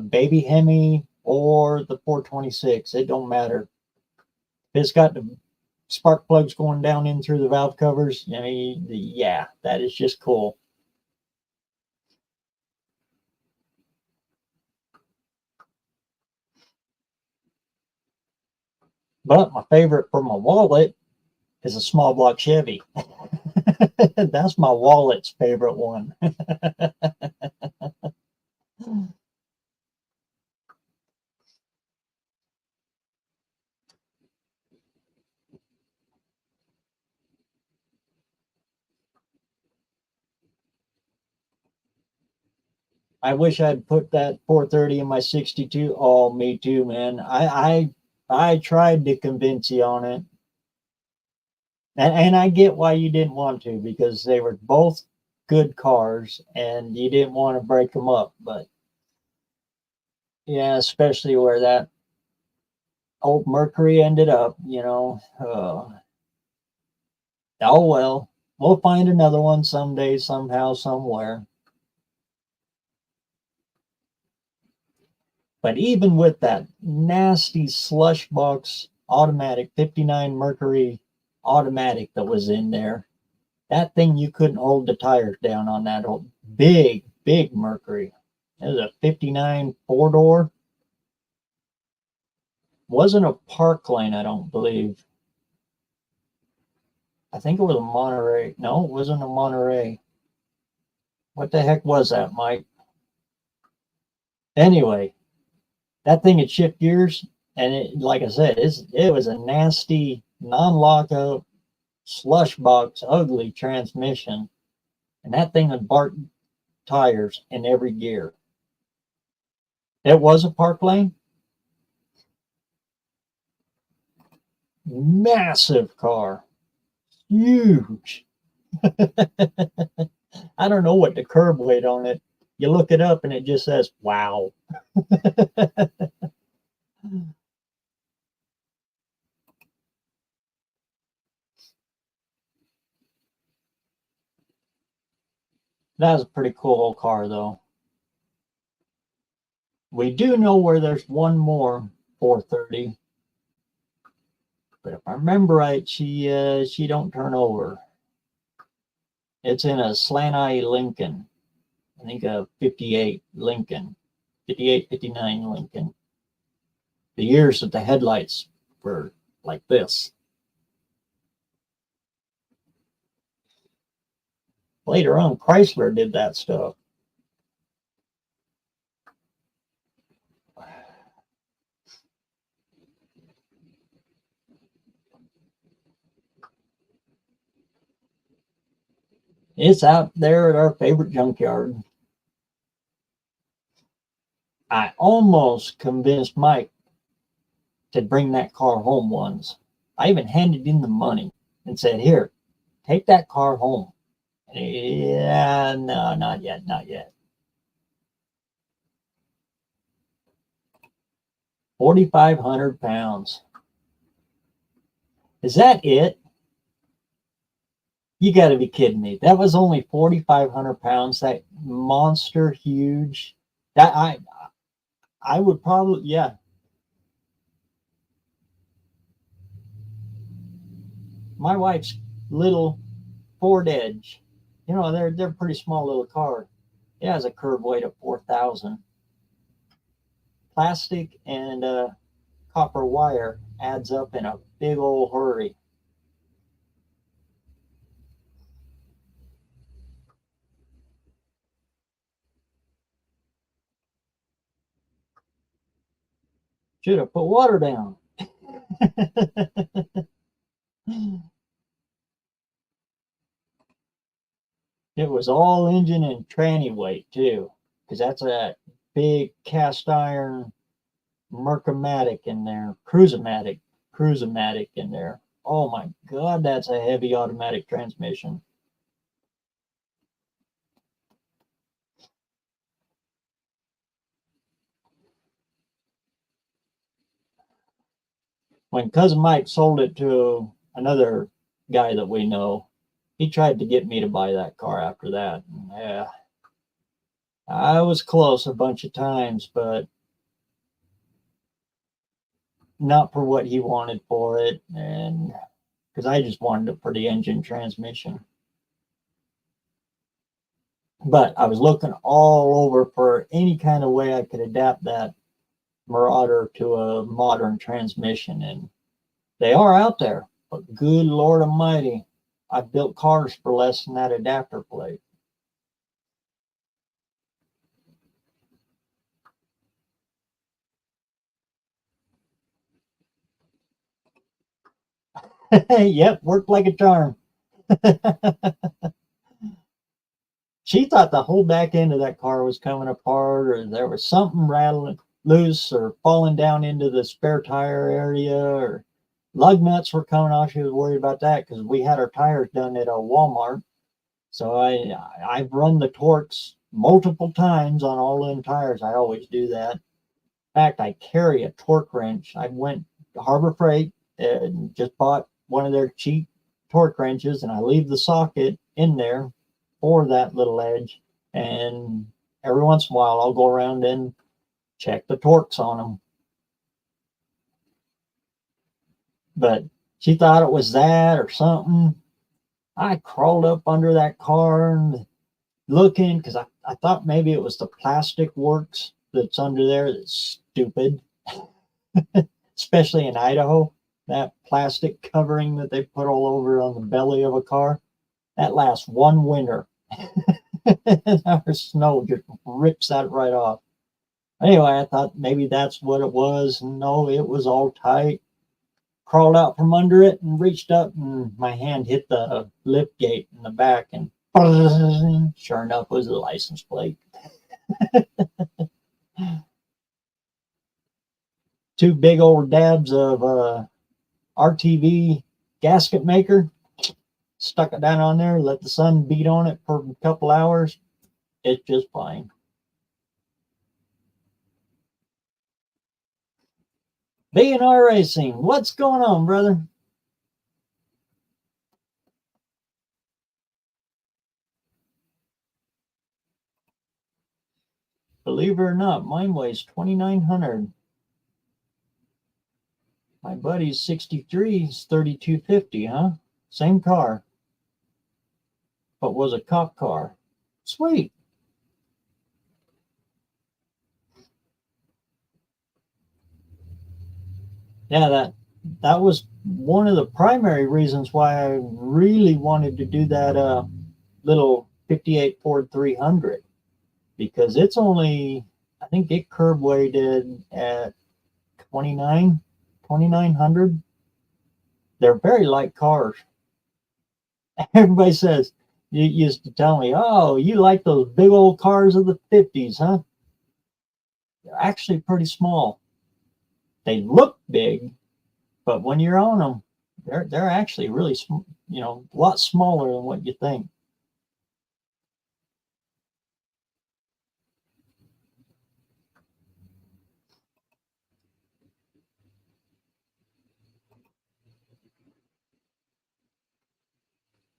baby Hemi or the 426, it don't matter. If it's got the spark plugs going down in through the valve covers, I mean, yeah, that is just cool. But my favorite for my wallet is a small block Chevy. That's my wallet's favorite one. I wish I'd put that 430 in my 62. Oh, me too, man. I tried to convince you on it. And I get why you didn't want to, because they were both good cars, and you didn't want to break them up. But yeah, especially where that old Mercury ended up, oh well, we'll find another one someday, somehow, somewhere. But even with that nasty slush box automatic 59 Mercury automatic that was in there, that thing, you couldn't hold the tires down on that old big Mercury. It was a 59 four-door. Wasn't a Park Lane, I don't believe. I think it was a Monterey. No, it wasn't a Monterey. What the heck was that, Mike? Anyway, that thing had shift gears, and like I said, it was a nasty non-lockout slush box, ugly transmission, and that thing would bark tires in every gear. It was a Park Lane. Massive car, huge. I don't know what the curb weight on it. You look it up and it just says, wow. That was a pretty cool car, though. We do know where there's one more 430, but if I remember right, she don't turn over. It's in a slant eye Lincoln. I think a 58 Lincoln, 58, 59 Lincoln. The years that the headlights were like this. Later on, Chrysler did that stuff. It's out there at our favorite junkyard. I almost convinced Mike to bring that car home once. I even handed him the money and said, here, take that car home. And yeah, no, not yet, not yet. 4,500 pounds. Is that it? You got to be kidding me. That was only 4,500 pounds. That monster huge. That I would probably, yeah. My wife's little Ford Edge, they're a pretty small little car. It has a curb weight of 4,000. Plastic and copper wire adds up in a big old hurry. Should have put water down. It was all engine and tranny weight too, because that's a big cast iron Mercomatic in there, Cruisomatic in there. Oh my God, that's a heavy automatic transmission. When Cousin Mike sold it to another guy that we know, he tried to get me to buy that car after that. And yeah, I was close a bunch of times, but not for what he wanted for it, and because I just wanted it for the engine transmission. But I was looking all over for any kind of way I could adapt that Marauder to a modern transmission, and they are out there. But good Lord Almighty, I built cars for less than that adapter plate. Yep, worked like a charm. She thought the whole back end of that car was coming apart, or there was something rattling loose or falling down into the spare tire area, or lug nuts were coming off. She was worried about that because we had our tires done at a Walmart. So I've run the Torx multiple times on all them tires. I always do that. In fact, I carry a torque wrench. I went to Harbor Freight and just bought one of their cheap torque wrenches, and I leave the socket in there for that little edge. And every once in a while, I'll go around and check the torques on them. But she thought it was that or something. I crawled up under that car and looking because I thought maybe it was the plastic works that's under there. That's stupid, especially in Idaho. That plastic covering that they put all over on the belly of a car, that lasts one winter. Our snow just rips that right off. Anyway, I thought maybe that's what it was. No, it was all tight. Crawled out from under it and reached up, and my hand hit the lift gate in the back, and sure enough, it was the license plate. Two big old dabs of RTV gasket maker. Stuck it down on there, let the sun beat on it for a couple hours. It's just fine. B&R Racing, what's going on, brother? Believe it or not, mine weighs 2,900. My buddy's 63 is 3,250, huh? Same car, but was a cop car. Sweet. Yeah, that was one of the primary reasons why I really wanted to do that little 58 Ford 300, because it's only, I think it curb weighted at 2,900. They're very light cars. Everybody says, you used to tell me, oh, you like those big old cars of the 50s, huh? They're actually pretty small. They look big, but when you're on them, they're actually really, a lot smaller than what you think.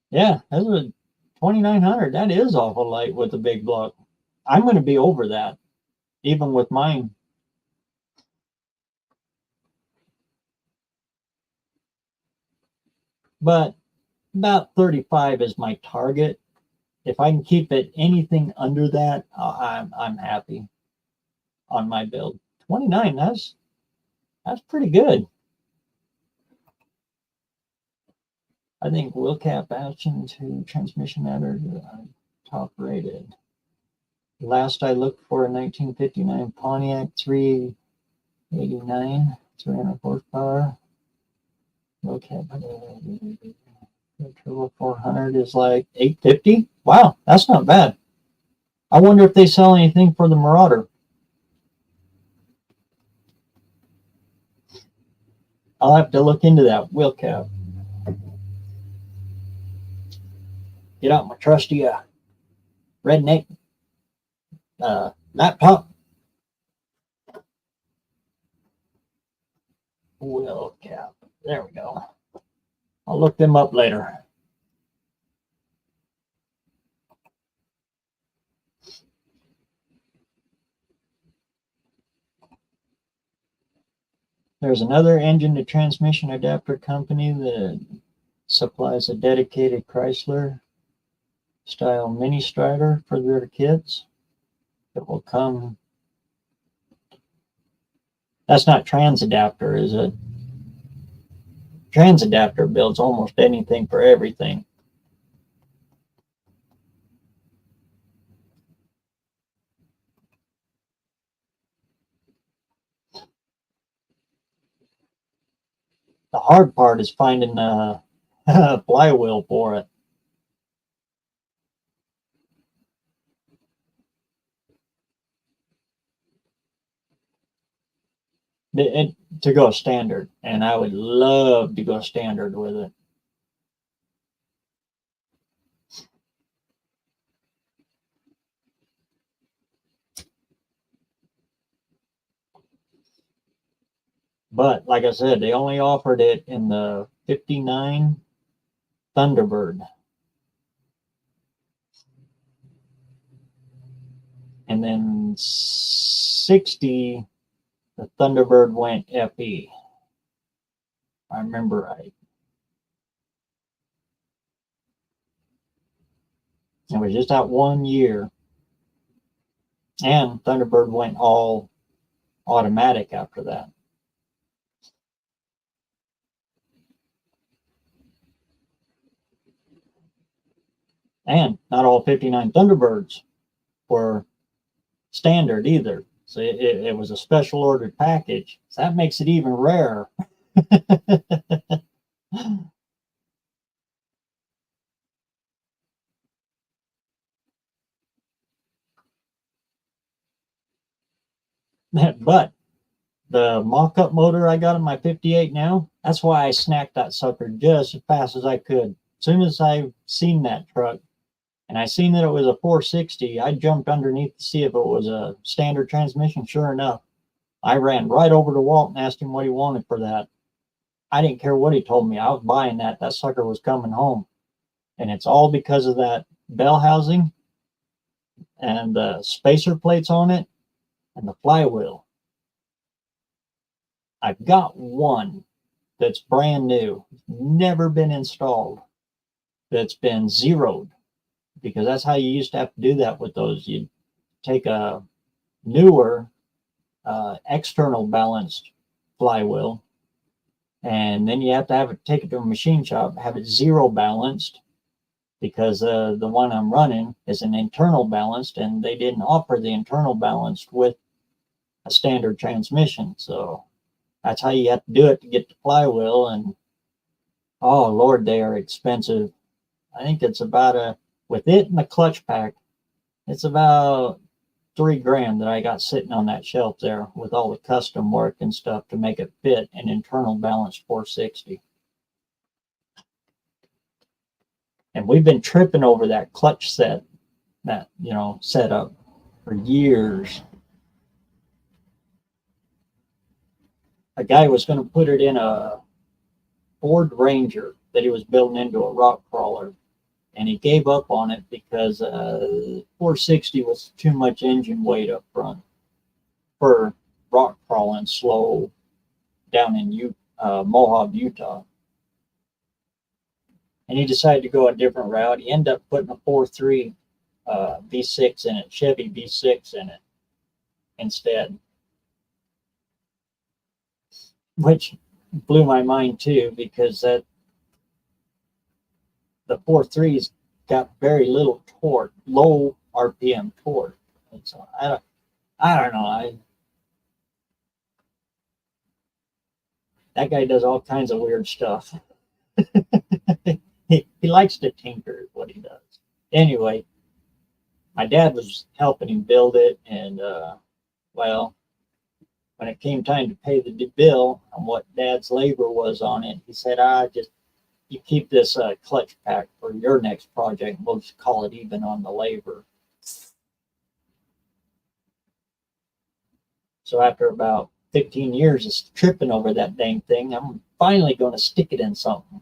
Yeah, that's a 2,900. That is awful light with the big block. I'm going to be over that, even with mine. But about 35 is my target. If I can keep it anything under that, I'm happy on my build. 29, that's pretty good. I think wheel cap action to transmission adder top rated. Last I looked for a 1959 Pontiac 389, 300 horsepower. Wheel cap turbo 400 is like 850. Wow, that's not bad. I wonder if they sell anything for the Marauder. I'll have to look into that wheel cap. Get out my trusty redneck laptop. Wheel cap. There we go. I'll look them up later. There's another engine to transmission adapter company that supplies a dedicated Chrysler style mini strider for their kits. It will come. That's not Transadapter, is it? Transadapter builds almost anything for everything. The hard part is finding a flywheel for it. To go standard, and I would love to go standard with it. But like I said, they only offered it in the 59 Thunderbird. And then 60, the Thunderbird went FE. I remember right. It was just that 1 year. And Thunderbird went all automatic after that. And not all 59 Thunderbirds were standard either. So it was a special ordered package. So that makes it even rarer. But the mock-up motor I got in my 58 now, that's why I snacked that sucker just as fast as I could. As soon as I seen that truck and I seen that it was a 460, I jumped underneath to see if it was a standard transmission. Sure enough, I ran right over to Walt and asked him what he wanted for that. I didn't care what he told me. I was buying that. That sucker was coming home. And it's all because of that bell housing and the spacer plates on it and the flywheel. I've got one that's brand new, never been installed, that's been zeroed, because that's how you used to have to do that with those. You'd take a newer external balanced flywheel, and then you have to have it, take it to a machine shop, have it zero balanced, because the one I'm running is an internal balanced, and they didn't offer the internal balanced with a standard transmission. So that's how you have to do it to get the flywheel. And oh Lord, they are expensive. I think it's about with it and the clutch pack, it's about $3,000 that I got sitting on that shelf there with all the custom work and stuff to make it fit an internal balanced 460. And we've been tripping over that clutch set, that, setup for years. A guy was going to put it in a Ford Ranger that he was building into a rock crawler, and he gave up on it because 460 was too much engine weight up front for rock crawling slow down in Mohawk, Utah. And he decided to go a different route. He ended up putting a 4.3 V6 in it, Chevy V6 in it instead, which blew my mind too, because the 4.3's got very little torque, low RPM torque. And so I don't know. That guy does all kinds of weird stuff. he likes to tinker, is what he does. Anyway, my dad was helping him build it, and well, when it came time to pay the bill on what Dad's labor was on it, he said, just you keep this clutch pack for your next project. We'll just call it even on the labor. So after about 15 years of tripping over that dang thing, I'm finally going to stick it in something.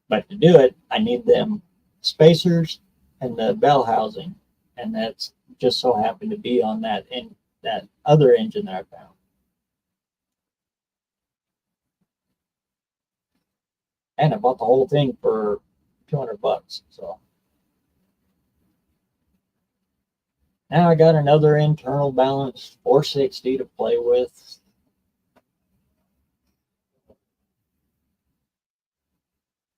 But to do it, I need them spacers and the bell housing, and that's just so happened to be on that other engine that I found. And I bought the whole thing for $200. So now I got another internal balance 460 to play with.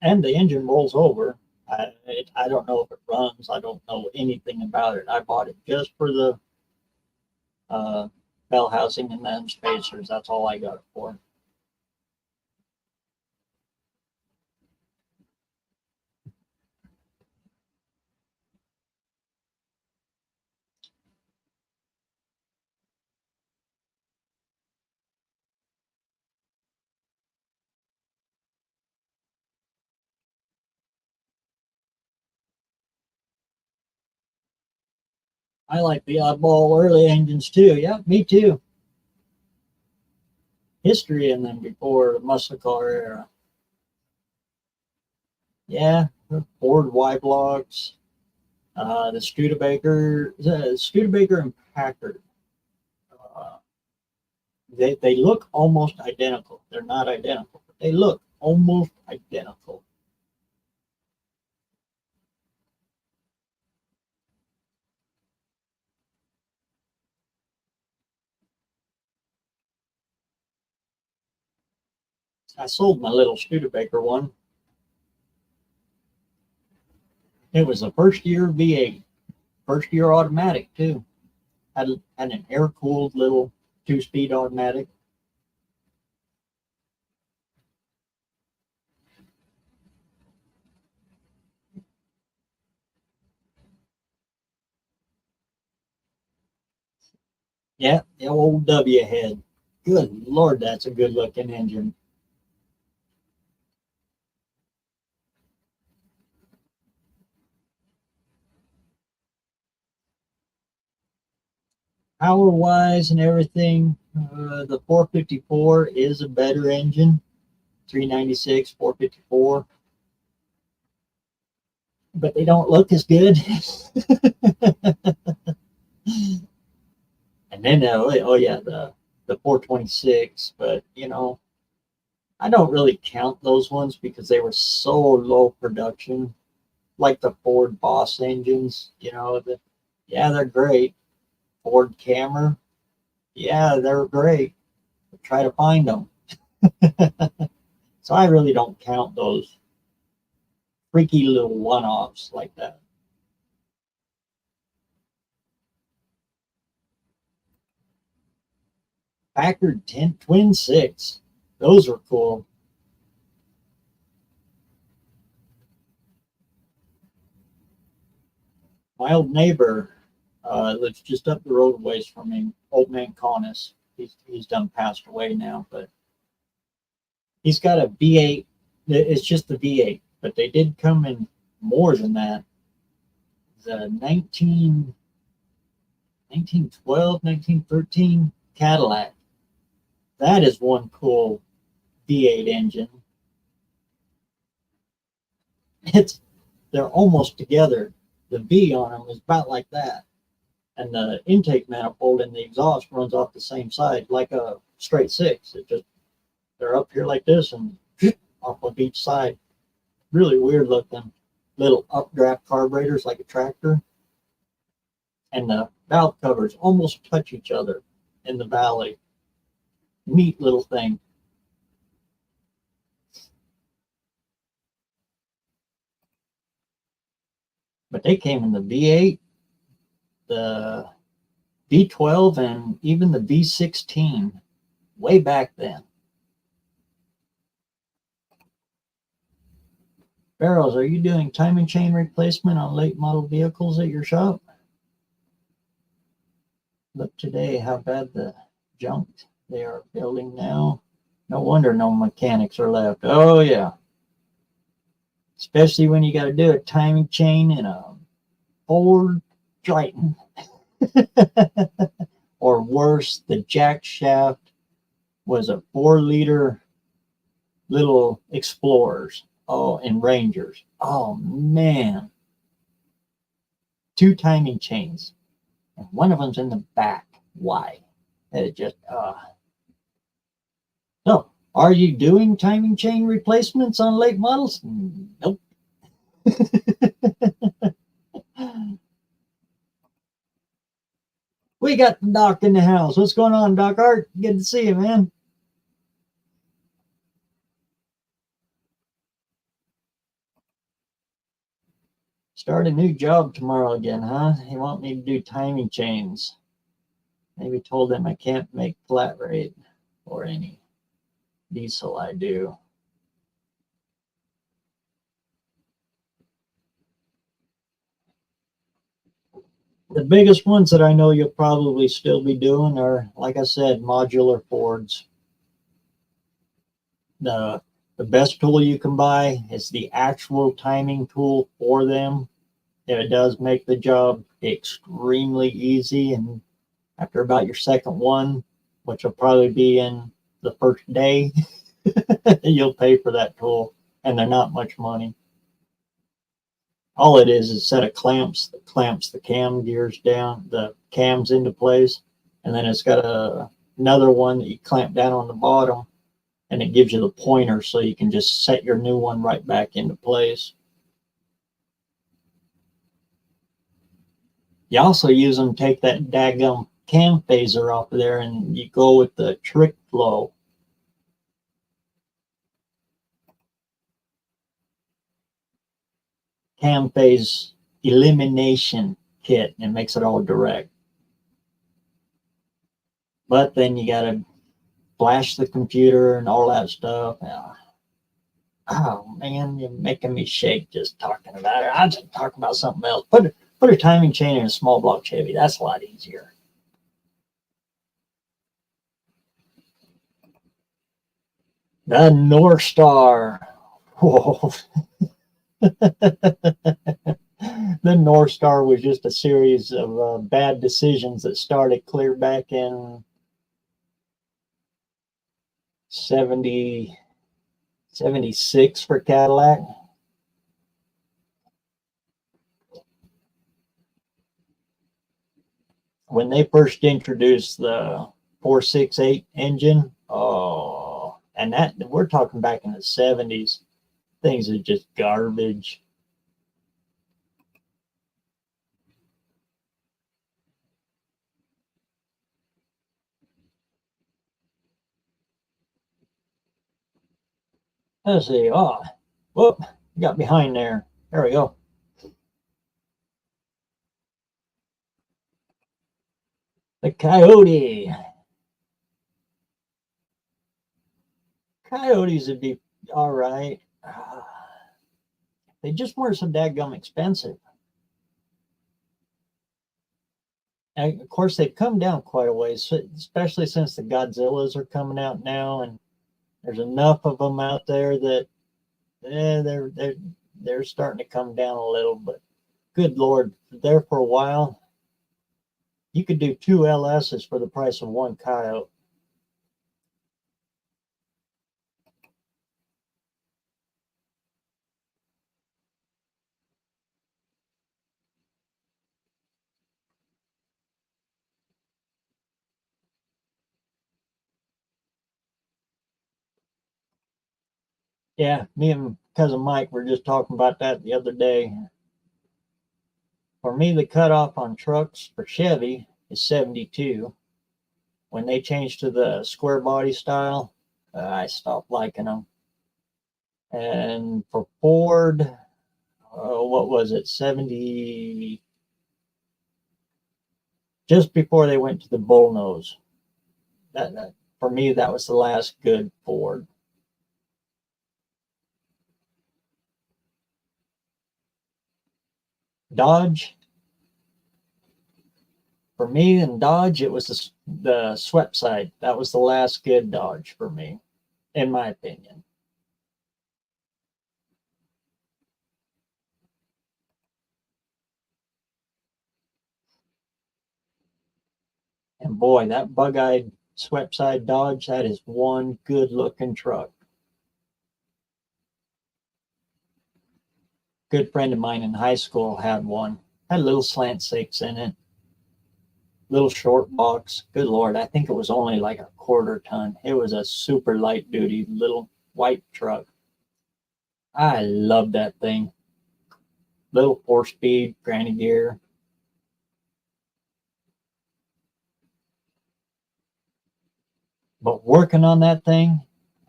And the engine rolls over. I don't know if it runs. I don't know anything about it. I bought it just for the bell housing and then spacers. That's all I got it for. I like the oddball early engines too. Yeah, me too. History in them before the muscle car era. Yeah, the Ford Y blocks, the Studebaker and Packard. Uh, they look almost identical. They're not identical, but they look almost identical. I sold my little Studebaker one. It was the first year V8, first year automatic too. Had an air cooled little 2-speed automatic. Yeah, the old W head. Good Lord, that's a good looking engine. Power wise and everything, the 454 is a better engine. 396, 454, but they don't look as good. And then, oh yeah, the 426, but I don't really count those ones because they were so low production, like the Ford Boss engines. Yeah, they're great. Ford Camry, yeah, they're great. Try to find them. So I really don't count those freaky little one-offs like that. Packard 10 Twin 6, those are cool. My old neighbor lives just up the road ways from me, old man Connis. He's done passed away now, but he's got a V8. It's just the V8, but they did come in more than that. The 1912, 1913 Cadillac. That is one cool V8 engine. It's they're almost together. The V on them is about like that, and the intake manifold and the exhaust runs off the same side, like a straight six. It just they're up here like this and off of each side. Really weird looking. Little updraft carburetors like a tractor, and the valve covers almost touch each other in the valley. Neat little thing. But they came in the V8, the V12, and even the V16 way back then. BareRose, are you doing timing chain replacement on late model vehicles at your shop? Look today how bad the junk they are building now. No wonder no mechanics are left. Oh yeah. Especially when you got to do a timing chain in a Ford Triton. Or worse, the jack shaft was a 4-liter little Explorers. Oh, and Rangers. Oh man. 2 timing chains. And one of them's in the back. Why? It just So, are you doing timing chain replacements on late models? Nope. We got Doc in the house. What's going on, Doc Art? Good to see you, man. Start a new job tomorrow again, huh? They want me to do timing chains. Maybe told them I can't make flat rate or any diesel I do. The biggest ones that I know you'll probably still be doing are, like I said, modular Fords. The best tool you can buy is the actual timing tool for them. It does make the job extremely easy. And after about your second one, which will probably be in the first day, you'll pay for that tool, and they're not much money. All it is a set of clamps that clamps the cam gears down, the cams into place, and then it's got another one that you clamp down on the bottom, and it gives you the pointer so you can just set your new one right back into place. You also use them to take that daggum cam phaser off of there, and you go with the trick flow. Cam phase elimination kit, and it makes it all direct. But then you got to flash the computer and all that stuff. Oh man, you're making me shake just talking about it. I'll just talk about something else. Put a timing chain in a small block Chevy. That's a lot easier. The North Star. Whoa. The North Star was just a series of bad decisions that started clear back in 76 for Cadillac. When they first introduced the 468 engine, oh, and that we're talking back in the 70s, things are just garbage. Let's see. Oh, whoop, got behind there. There we go. The Coyote. Coyotes would be all right. They just weren't so dadgum expensive. And of course, they've come down quite a ways, especially since the Godzillas are coming out now, and there's enough of them out there that they're starting to come down a little. But good Lord, there for a while, you could do 2 LSs for the price of 1 Coyote. Yeah, me and cousin Mike were just talking about that the other day. For me, the cutoff on trucks for Chevy is 72. When they changed to the square body style, I stopped liking them. And for Ford, what was it, 70? Just before they went to the bullnose. That for me, that was the last good Ford. Dodge. For me and Dodge, it was the swept side. That was the last good Dodge for me, in my opinion. And boy, that bug-eyed swept side Dodge, that is one good looking truck. Good friend of mine in high school had one. Had a little slant six in it. Little short box. Good Lord, I think it was only like a quarter ton. It was a super light duty little white truck. I love that thing. Little 4-speed, granny gear. But working on that thing,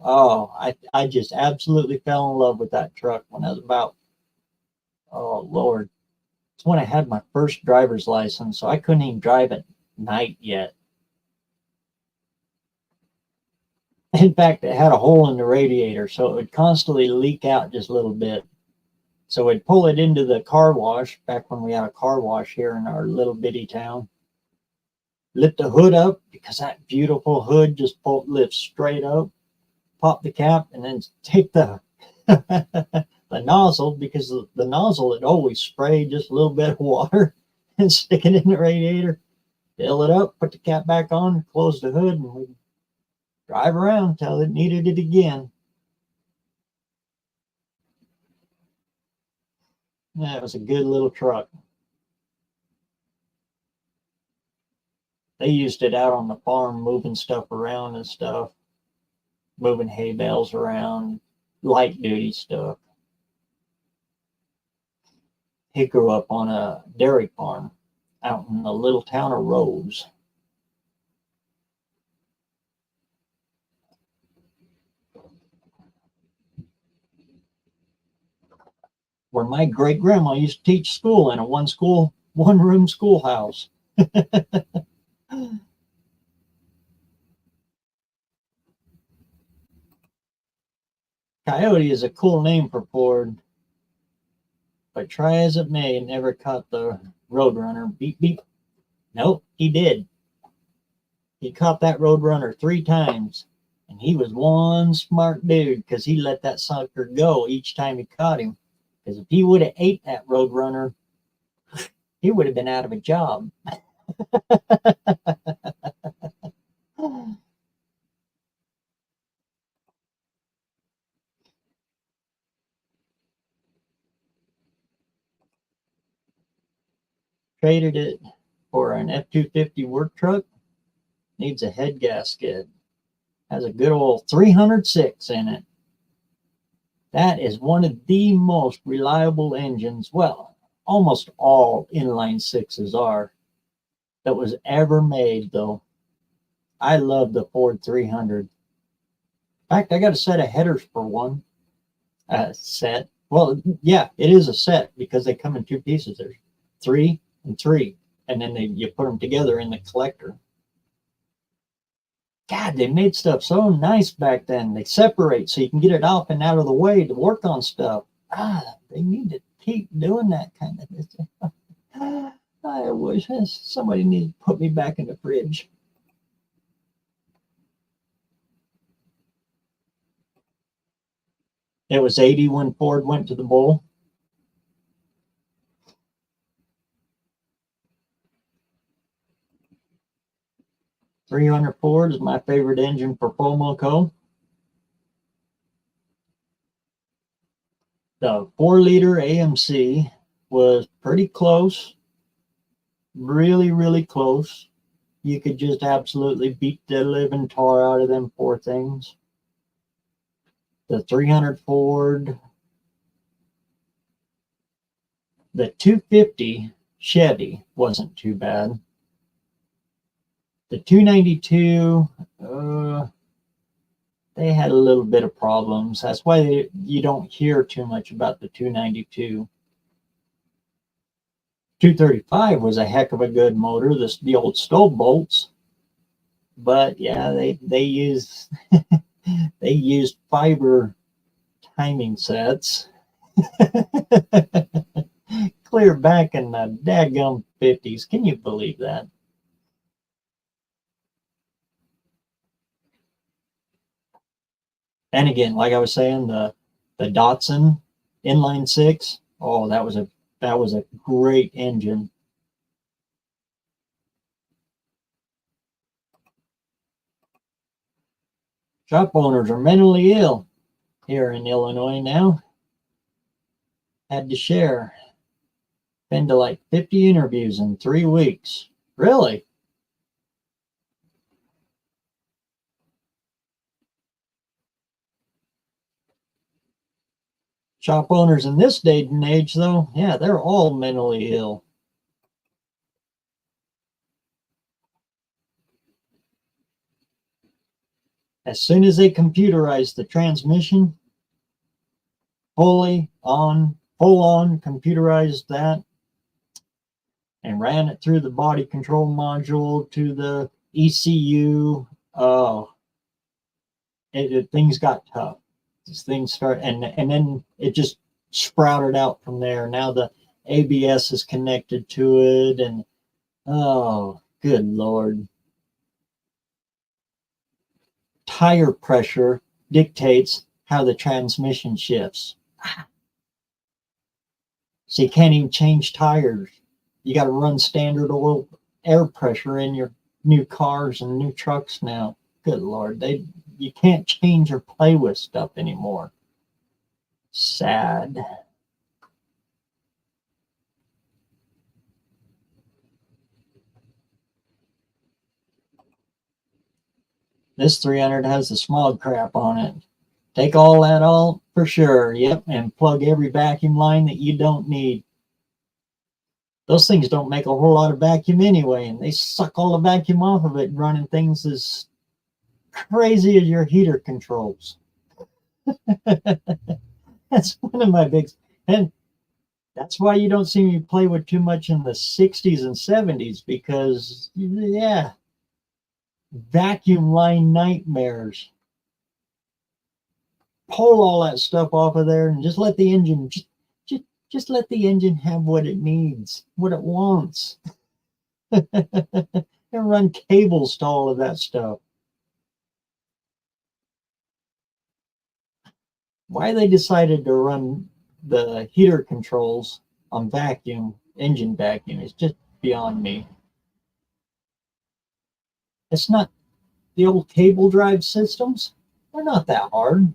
oh, I just absolutely fell in love with that truck when I was about, oh Lord. It's when I had my first driver's license, so I couldn't even drive at night yet. In fact, it had a hole in the radiator, so it would constantly leak out just a little bit. So we'd pull it into the car wash, back when we had a car wash here in our little bitty town. Lift the hood up, because that beautiful hood just lifts straight up. Pop the cap, and then take the the nozzle, because the nozzle would always spray just a little bit of water and stick it in the radiator, fill it up, put the cap back on, close the hood, and we'd drive around until it needed it again. Yeah, it was a good little truck. They used it out on the farm, moving stuff around and stuff, moving hay bales around, light duty stuff. He grew up on a dairy farm out in the little town of Rose. Where my great grandma used to teach school in a one room schoolhouse. Coyote is a cool name for Ford, but try as it may, it never caught the Roadrunner. Beep, beep. Nope, he did. He caught that Roadrunner 3 times, and he was one smart dude because he let that sucker go each time he caught him. Because if he would have ate that Roadrunner, he would have been out of a job. Traded it for an F-250 work truck. Needs a head gasket. Has a good old 306 in it. That is one of the most reliable engines, well, almost all inline sixes are, that was ever made, though. I love the Ford 300. In fact, I got a set of headers for one. Set. Well, yeah, it is a set because they come in 2 pieces. There's 3 and 3, and then you put them together in the collector. God, they made stuff so nice back then. They separate so you can get it off and out of the way to work on stuff. They need to keep doing that kind of thing. I wish somebody needed to put me back in the fridge. It was 80 when Ford went to the bowl. .300 Ford is my favorite engine for Fomoco. The 4-liter AMC was pretty close. Really, really close. You could just absolutely beat the living tar out of them 4 things. The 300 Ford, the 250 Chevy wasn't too bad. The 292, they had a little bit of problems. That's why you don't hear too much about the 292. 235 was a heck of a good motor, the old stove bolts. But yeah, they used they used fiber timing sets. Clear back in the daggum 50s. Can you believe that? And again, like I was saying, the Datsun inline 6, oh, that was a great engine. Shop owners are mentally ill here in Illinois now. Had to share. Been to like 50 interviews in 3 weeks. Really? Shop owners in this day and age, though, yeah, they're all mentally ill. As soon as they computerized the transmission, full on computerized that, and ran it through the body control module to the ECU, things got tough. Things start, and then it just sprouted out from there. Now the ABS is connected to it, and oh, good Lord. Tire pressure dictates how the transmission shifts. So you can't even change tires. You got to run standard oil air pressure in your new cars and new trucks now. Good Lord, you can't change or play with stuff anymore. Sad. This 300 has the smog crap on it. Take all that all for sure. Yep, and plug every vacuum line that you don't need. Those things don't make a whole lot of vacuum anyway, and they suck all the vacuum off of it, running things as crazy as your heater controls. That's one of my big, and that's why you don't see me play with too much in the 60s and 70s, because yeah, vacuum line nightmares. Pull all that stuff off of there and just let the engine just let the engine have what it needs, what it wants. And run cables to all of that stuff. Why they decided to run the heater controls on vacuum, engine vacuum, is just beyond me. It's not the old cable drive systems. They're not that hard.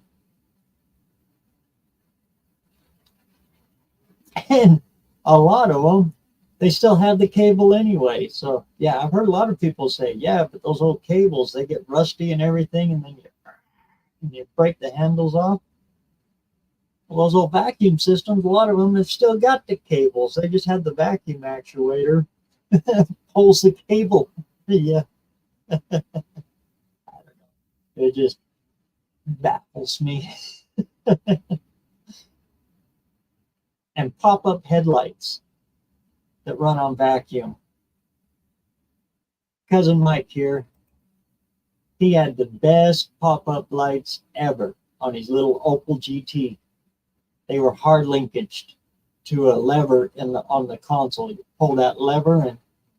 And a lot of them, they still have the cable anyway. So yeah, I've heard a lot of people say, yeah, but those old cables, they get rusty and everything, and then you break the handles off. Well, those old vacuum systems, a lot of them have still got the cables. They just have the vacuum actuator pulls the cable. Yeah, I don't know. It just baffles me. And pop-up headlights that run on vacuum. Cousin Mike here, he had the best pop-up lights ever on his little Opel GT. They were hard linkaged to a lever on the console. You pull that lever and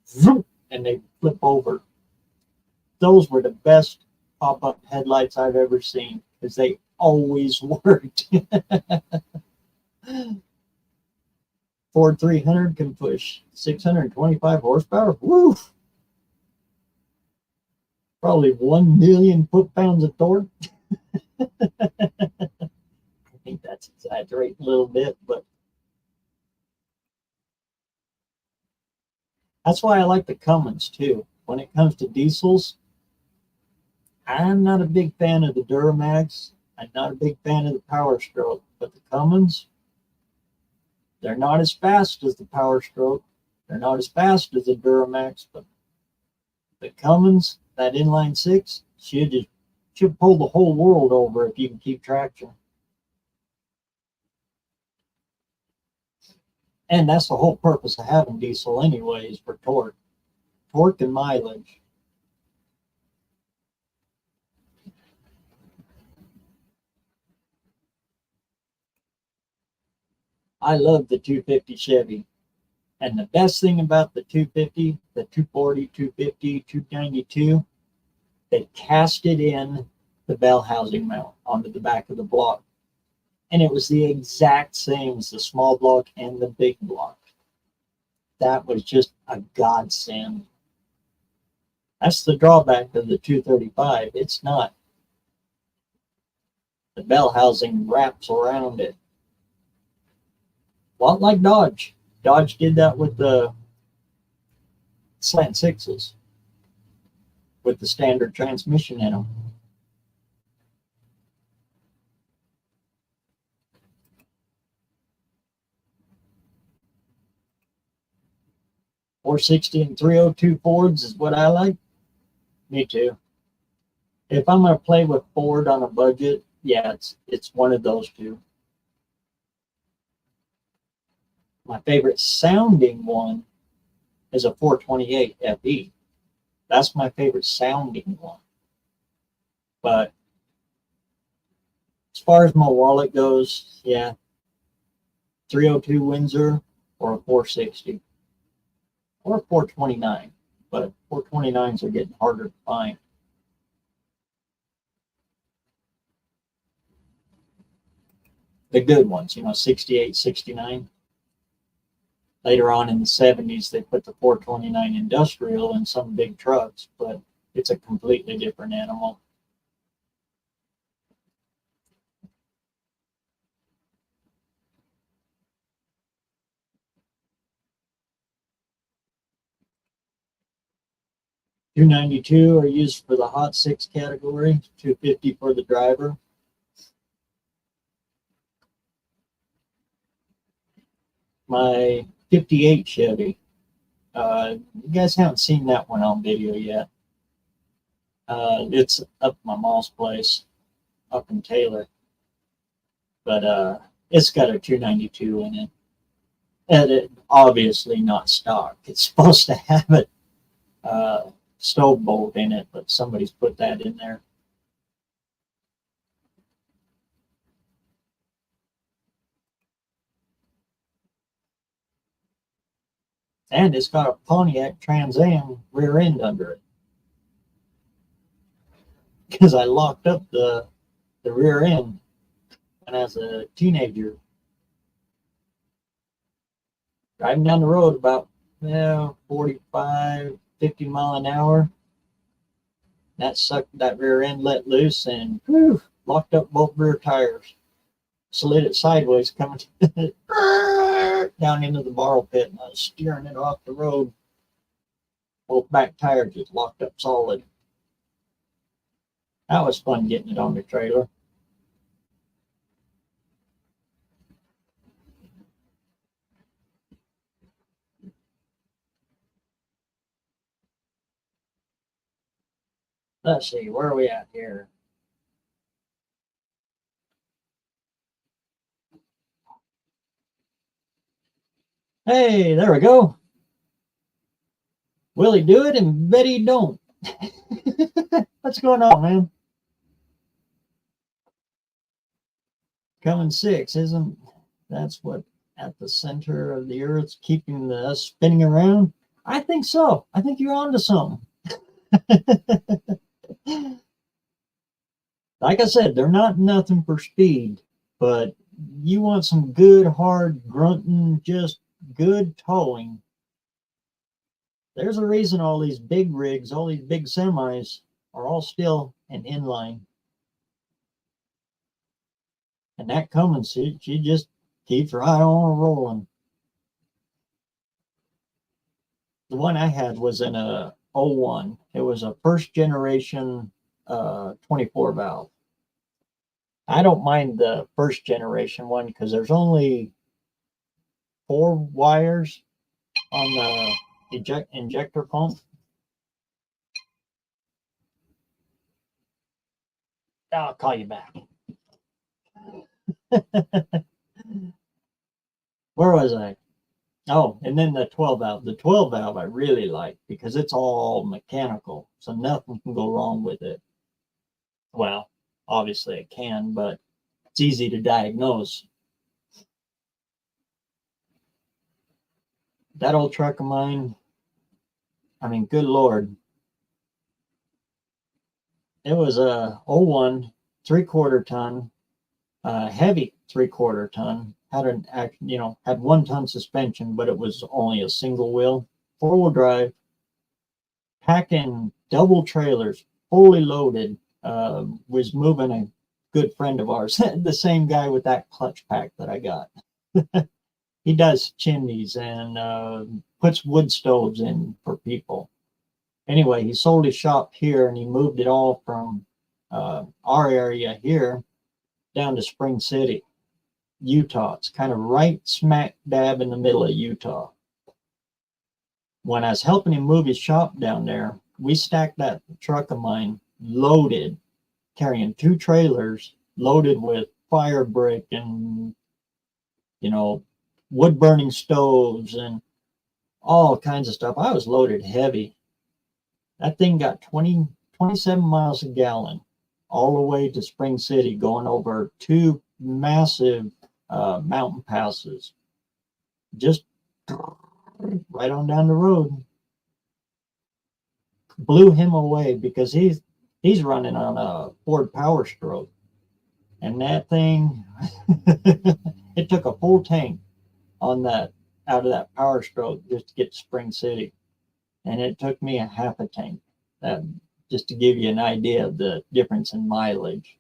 zoom, and they flip over. Those were the best pop-up headlights I've ever seen, because they always worked. Ford 300 can push 625 horsepower. Woo! Probably 1 million foot-pounds of torque. I think that's exaggerating a little bit, but that's why I like the Cummins too. When it comes to diesels, I'm not a big fan of the Duramax. I'm not a big fan of the Power Stroke, but the Cummins, they're not as fast as the Power Stroke. They're not as fast as the Duramax, but the Cummins, that inline six, should pull the whole world over if you can keep traction. And that's the whole purpose of having diesel anyways, for torque and mileage. I love the 250 Chevy. And the best thing about the 250, the 240, 250, 292, they casted in the bell housing mount onto the back of the block. And it was the exact same as the small block and the big block. That was just a godsend. That's the drawback of the 235. It's not. The bell housing wraps around it. A lot like Dodge. Dodge did that with the slant sixes, with the standard transmission in them. .460 and 302 Fords is what I like. Me too. If I'm going to play with Ford on a budget, yeah, it's one of those two. My favorite sounding one is a 428 FE. That's my favorite sounding one. But as far as my wallet goes, yeah, 302 Windsor or a 460 or a 429. But 429s are getting harder to find. The good ones, 68, 69. Later on in the 70s, they put the 429 industrial in some big trucks, but it's a completely different animal. $292 are used for the Hot 6 category, $250 for the driver. My 58 Chevy. You guys haven't seen that one on video yet. It's up my mom's place up in Taylor. But it's got a 292 in it. And it obviously not stock. It's supposed to have it stove bolt in it, but somebody's put that in there. And it's got a Pontiac Trans Am rear end under it. Because I locked up the rear end when I was a teenager. Driving down the road about 45, 50 mile an hour. That sucked that rear end, let loose, and whew, locked up both rear tires. Slid it sideways, coming down into the borrow pit, and I was steering it off the road. Both back tires just locked up solid. That was fun getting it on the trailer. Let's see, where are we at here? Hey, there we go. Will he do it? And bet he don't. What's going on, man? Coming 6, isn't that's what at the center of the earth keeping us spinning around? I think so. I think you're onto something. Like I said, they're not nothing for speed, but you want some good, hard, grunting, just good towing. There's a reason all these big rigs, all these big semis are all still an inline. And that Cummins, she just keeps right on rolling. The one I had was in a 01. It was a first generation 24 valve. I don't mind the first generation one because there's only 4 wires on the injector pump. I'll call you back. Where was I? Oh, and then the 12 valve. The 12 valve I really like because it's all mechanical, so nothing can go wrong with it. Well, obviously it can, but it's easy to diagnose. That old truck of mine, I mean, good Lord. It was a 01 3/4 ton, heavy 3/4 ton. Had an had 1 ton suspension, but it was only a single wheel, 4-wheel drive, packing double trailers, fully loaded. Was moving a good friend of ours, the same guy with that clutch pack that I got. He does chimneys and puts wood stoves in for people. Anyway, he sold his shop here and he moved it all from our area here down to Spring City, Utah. It's kind of right smack dab in the middle of Utah. When I was helping him move his shop down there, we stacked that truck of mine loaded, carrying 2 trailers loaded with fire brick and, wood burning stoves and all kinds of stuff. I was loaded heavy. That thing got 27 miles a gallon all the way to Spring City, going over 2 massive mountain passes. Just right on down the road. Blew him away because he's running on a Ford Power Stroke. And that thing, it took a full tank on that out of that Power Stroke just to get to Spring City. And it took me a half a tank. Just to give you an idea of the difference in mileage.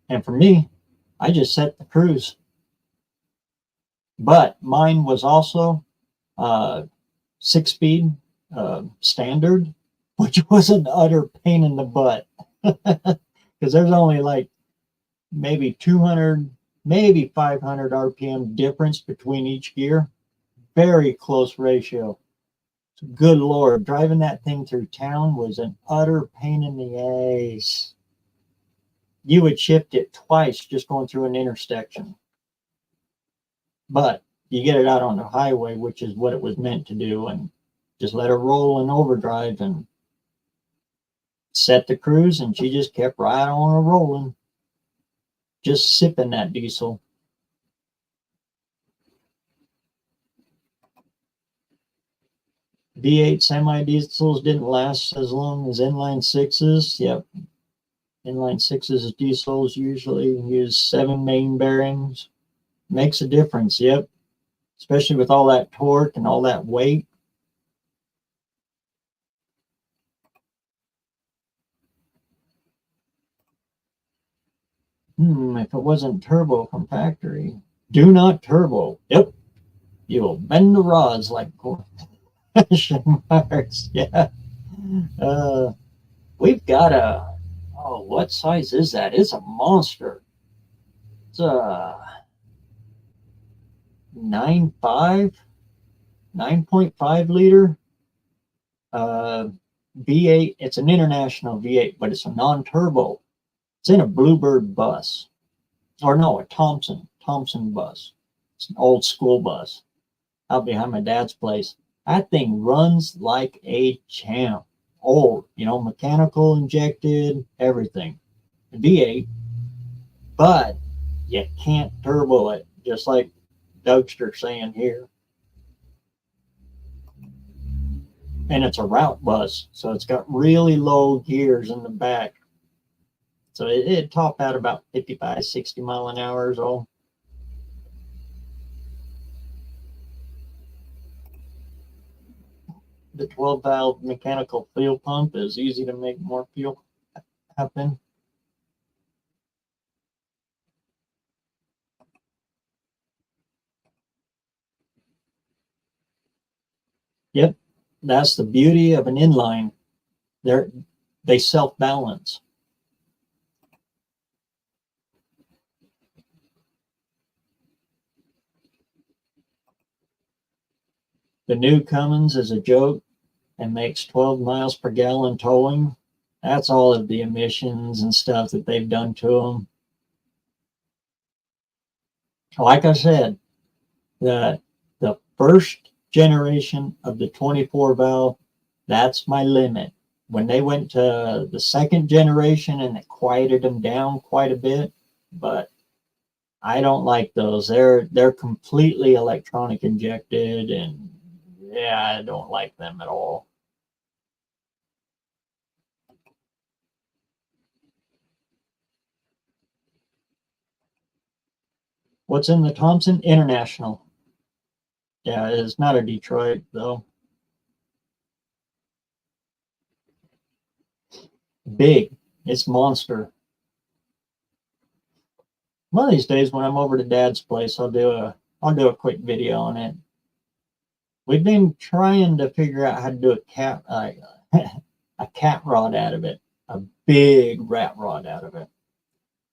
And for me, I just set the cruise. But mine was also 6-speed standard, which was an utter pain in the butt. Because there's only like maybe 200, maybe 500 RPM difference between each gear. Very close ratio. Good Lord, driving that thing through town was an utter pain in the ass. You would shift it twice just going through an intersection. But you get it out on the highway, which is what it was meant to do, and just let her roll in overdrive and set the cruise, and she just kept right on rolling, just sipping that diesel. V8 semi-diesels didn't last as long as inline sixes. Yep. Inline sixes diesels usually use 7 main bearings. Makes a difference, yep. Especially with all that torque and all that weight. If it wasn't turbo from factory. Do not turbo. Yep. You'll bend the rods like question marks. Yeah. We've got a, oh, what size is that? It's a monster. It's a 9.5 liter V8. It's an international V8, but it's a non-turbo. It's in a Bluebird bus, or no, a Thompson bus. It's an old school bus out behind my dad's place. That thing runs like a champ. Old, mechanical injected, everything. V8, but you can't turbo it, just like Dougster's saying here. And it's a route bus, so it's got really low gears in the back. So it'd top out about 55, 60 mile an hour or so. The 12-valve mechanical fuel pump is easy to make more fuel happen. Yep, that's the beauty of an inline. They self-balance. The new Cummins is a joke and makes 12 miles per gallon towing. That's all of the emissions and stuff that they've done to them. Like I said, the first generation of the 24 valve, that's my limit. When they went to the second generation and it quieted them down quite a bit, but I don't like those. They're completely electronic injected, and yeah, I don't like them at all. What's in the Thompson? International. Yeah, it's not a Detroit though. Big. It's monster. One of these days when I'm over to Dad's place, I'll do a quick video on it. We've been trying to figure out how to do a cat rod out of it, a big rat rod out of it.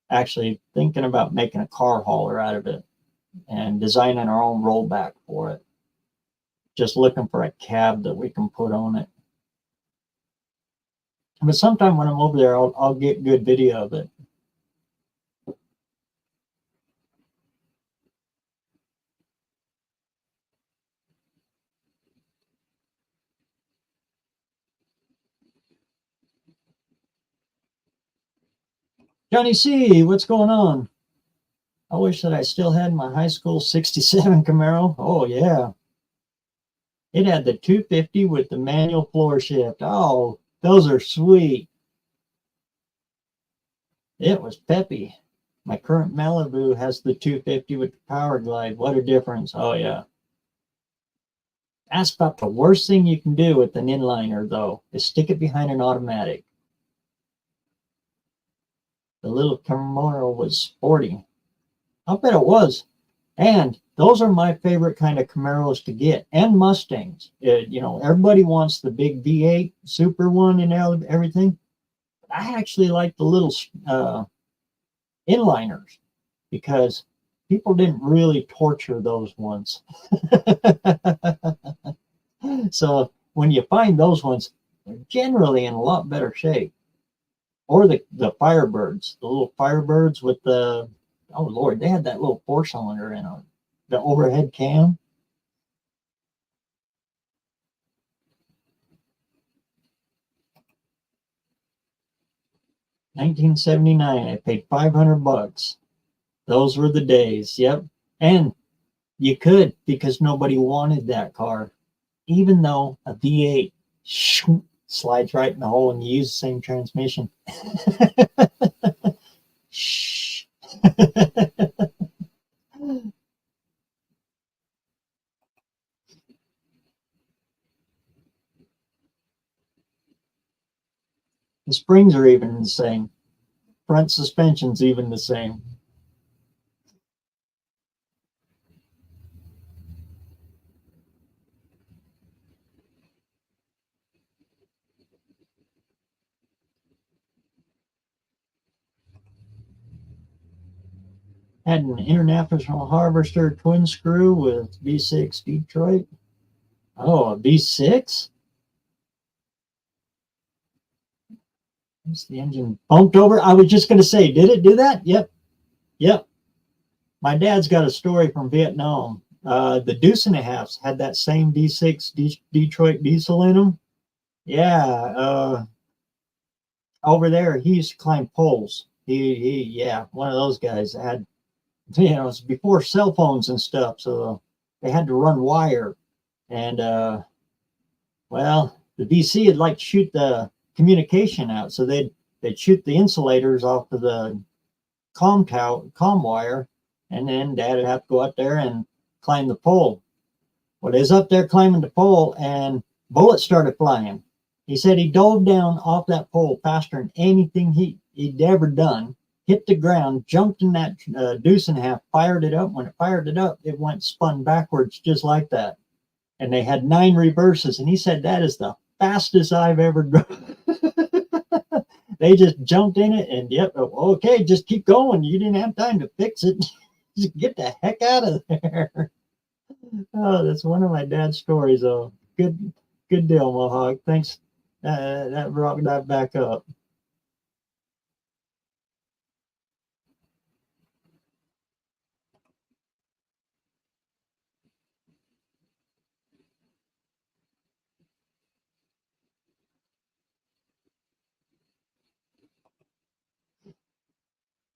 Actually thinking about making a car hauler out of it and designing our own rollback for it. Just looking for a cab that we can put on it. But sometime when I'm over there, I'll get good video of it. Johnny C, what's going on? I wish that I still had my high school 67 Camaro. Oh, yeah. It had the 250 with the manual floor shift. Oh, those are sweet. It was peppy. My current Malibu has the 250 with the power glide. What a difference. Oh, yeah. That's about the worst thing you can do with an inliner, though, is stick it behind an automatic. The little Camaro was sporty. I'll bet it was. And those are my favorite kind of Camaros to get, and Mustangs. Everybody wants the big V8 super one and everything. But I actually like the little inliners because people didn't really torture those ones. So when you find those ones, they're generally in a lot better shape. Or the Firebirds, the little Firebirds with the, oh Lord, they had that little 4-cylinder in them, the overhead cam. $1979, I paid $500. Those were the days. Yep. And you could, because nobody wanted that car, even though a V8 slides right in the hole and you use the same transmission. Shh. The springs are even the same. Front suspension's even the same. Had an International Harvester twin screw with V6 Detroit. Oh, a V6? What's the engine bumped over? I was just going to say, did it do that? Yep. Yep. My dad's got a story from Vietnam. The Deuce and a Halfs had that same V6 Detroit diesel in them. Yeah. Over there, he used to climb poles. Yeah, one of those guys had, it was before cell phones and stuff, so they had to run wire. And, well, the VC would like to shoot the communication out, so they'd shoot the insulators off of the comm wire, and then Dad would have to go up there and climb the pole. Well, he was up there climbing the pole, and bullets started flying. He said he dove down off that pole faster than anything he'd ever done, hit the ground, jumped in that Deuce and a Half, fired it up. When it fired it up, it went spun backwards just like that. And they had 9 reverses, and he said that is the fastest I've ever gone. They just jumped in it, and yep, okay, just keep going. You didn't have time to fix it. Just get the heck out of there. Oh, that's one of my dad's stories, though. Good deal, Mohawk. Thanks. That brought that back up.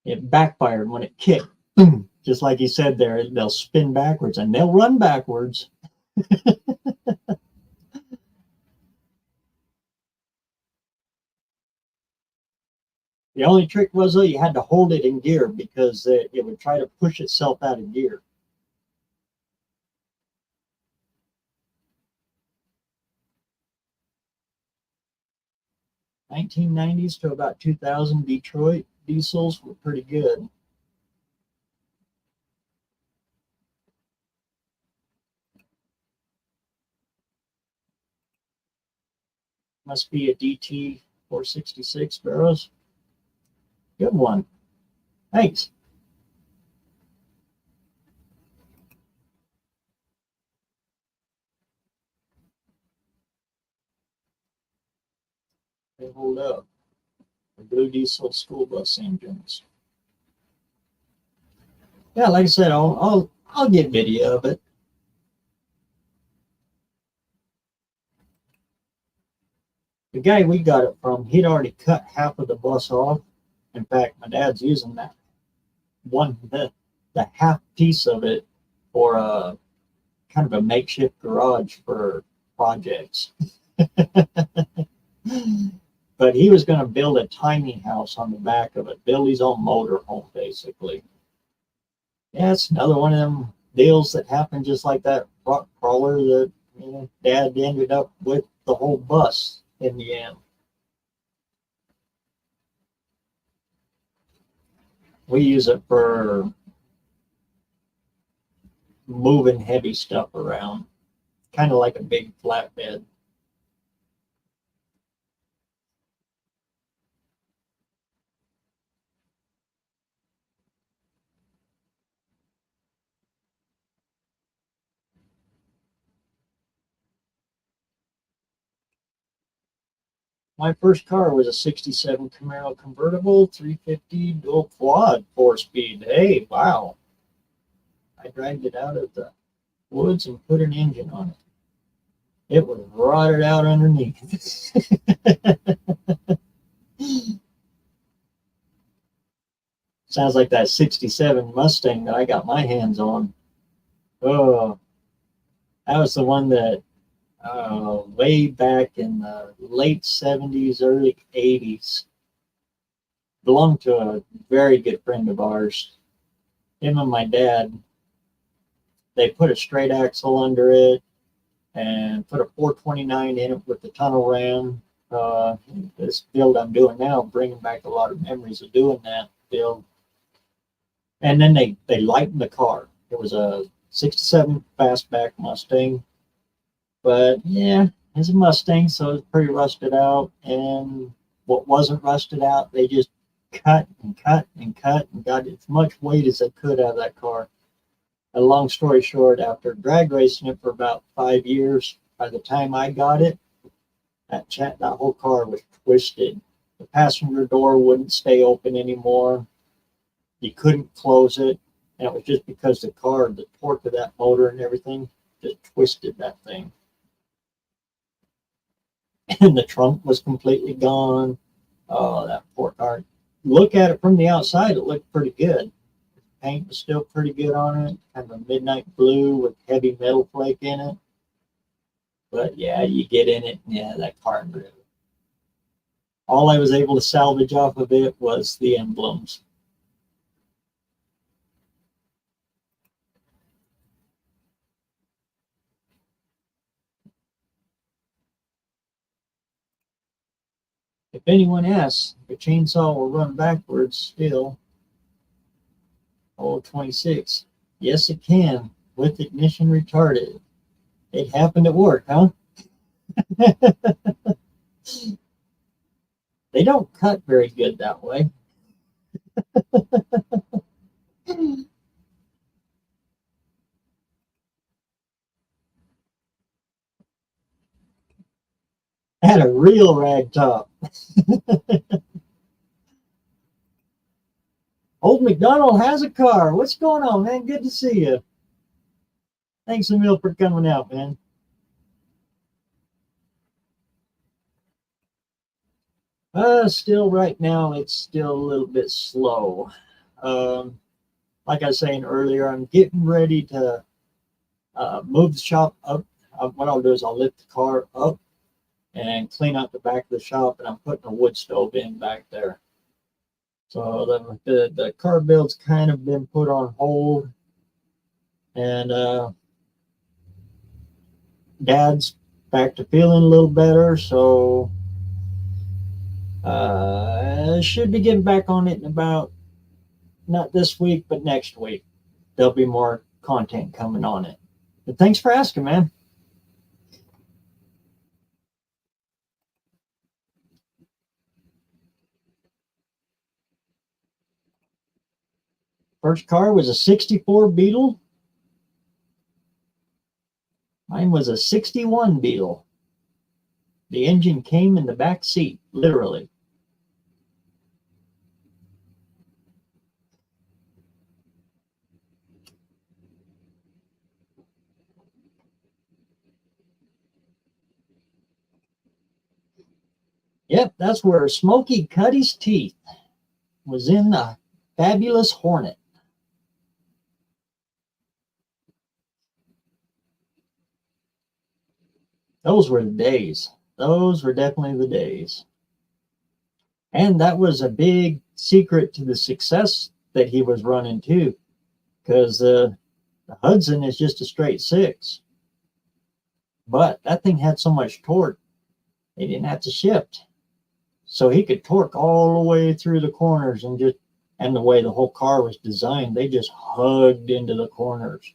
It backfired when it kicked. Boom. Just like he said there, they'll spin backwards and they'll run backwards. The only trick was, though, you had to hold it in gear because it would try to push itself out of gear. '90s to about 2000, Detroit diesels were pretty good. Must be a DT 466 BareRose. Good one. Thanks. They hold up. The blue diesel school bus engines. Yeah, like I said, I'll get video of it. The guy we got it from, he'd already cut half of the bus off. In fact, my dad's using that the half piece of it for a kind of a makeshift garage for projects. But but he was going to build a tiny house on the back of it, build his own motor home, basically. Yeah, it's another one of them deals that happened just like that rock crawler that Dad ended up with the whole bus in the end. We use it for moving heavy stuff around, kind of like a big flatbed. My first car was a 67 Camaro convertible, 350 dual quad, 4-speed. Hey, wow. I dragged it out of the woods and put an engine on it. It was rotted out underneath. Sounds like that 67 Mustang that I got my hands on. Oh, that was the one that way back in the late 70s, early 80s. Belonged to a very good friend of ours. Him and my dad, they put a straight axle under it and put a 429 in it with the tunnel ram. This build I'm doing now, bringing back a lot of memories of doing that build. And then they lightened the car. It was a 67 fastback Mustang, but yeah, it's a Mustang, so it's pretty rusted out. And what wasn't rusted out, they just cut and cut and cut and got as much weight as they could out of that car. A long story short, after drag racing it for about 5 years, by the time I got it, that whole car was twisted. The passenger door wouldn't stay open anymore. You couldn't close it, and it was just because the torque of that motor and everything just twisted that thing. And the trunk was completely gone. Oh, that poor car. Look at it from the outside, it looked pretty good. Paint was still pretty good on it, kind of a midnight blue with heavy metal flake in it. But yeah, you get in it, and yeah, that car grew. All I was able to salvage off of it was the emblems. If anyone asks, the chainsaw will run backwards still. Oh, 26. Yes, it can, with ignition retarded. It happened at work, huh? They don't cut very good that way. Had a real rag top. Old McDonald has a car. What's going on, man? Good to see you. Thanks, Emil, for coming out, man. Still right now, it's still a little bit slow. Like I was saying earlier, I'm getting ready to move the shop up. What I'll do is I'll lift the car up and clean out the back of the shop, and I'm putting a wood stove in back there. So the car build's kind of been put on hold, and Dad's back to feeling a little better, so should be getting back on it in about, not this week, but next week. There'll be more content coming on it. But thanks for asking, man. First car was a 64 Beetle. Mine was a 61 Beetle. The engine came in the back seat, literally. Yep, that's where Smokey cut his teeth, was in the fabulous Hornet. Those were the days. Those were definitely the days. And that was a big secret to the success that he was running too, because the Hudson is just a straight six. But that thing had so much torque, he didn't have to shift. So he could torque all the way through the corners and the way the whole car was designed, they just hugged into the corners.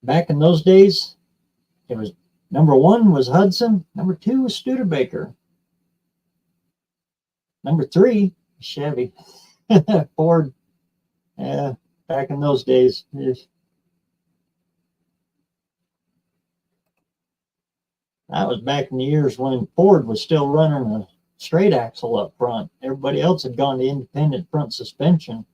Back in those days, it was number one was Hudson, number two was Studebaker, number three Chevy, Ford. Yeah, back in those days. That was back in the years when Ford was still running a straight axle up front. Everybody else had gone to independent front suspension.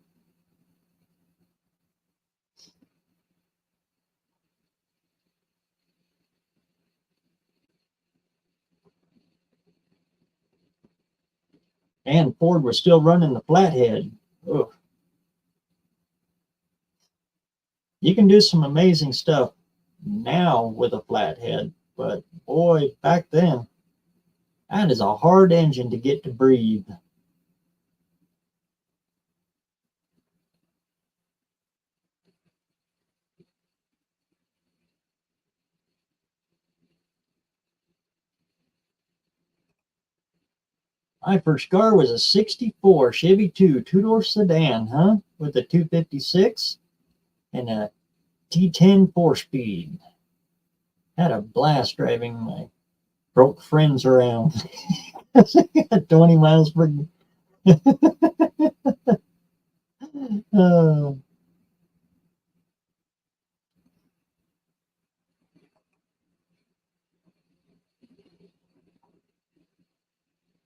And Ford was still running the flathead. Ugh. You can do some amazing stuff now with a flathead, but boy, back then, that is a hard engine to get to breathe. My first car was a 64 Chevy 2-door sedan, huh? With a 256 and a T10 4-speed. Had a blast driving my broke friends around. 20 miles per. uh,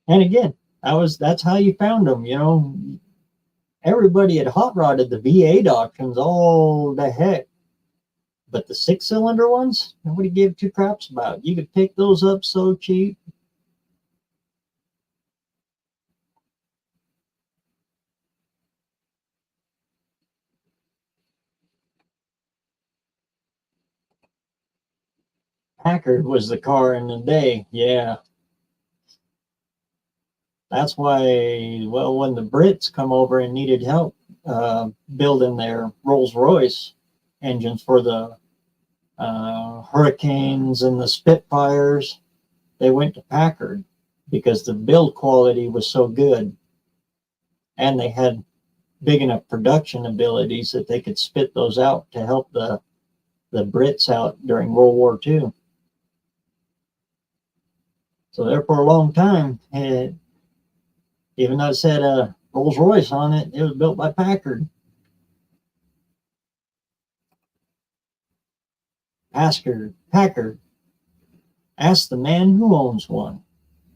and again, that's how you found them, you know. Everybody had hot rodded the V8 auctions all the heck. But the 6-cylinder ones, nobody gave two craps about. You could pick those up so cheap. Packard was the car in the day. Yeah. That's why, well, when the Brits come over and needed help building their Rolls Royce engines for the Hurricanes and the Spitfires, they went to Packard because the build quality was so good. And they had big enough production abilities that they could spit those out to help the Brits out during World War II. So there for a long time, even though it said Rolls Royce on it, it was built by Packard. Packard. Ask the man who owns one.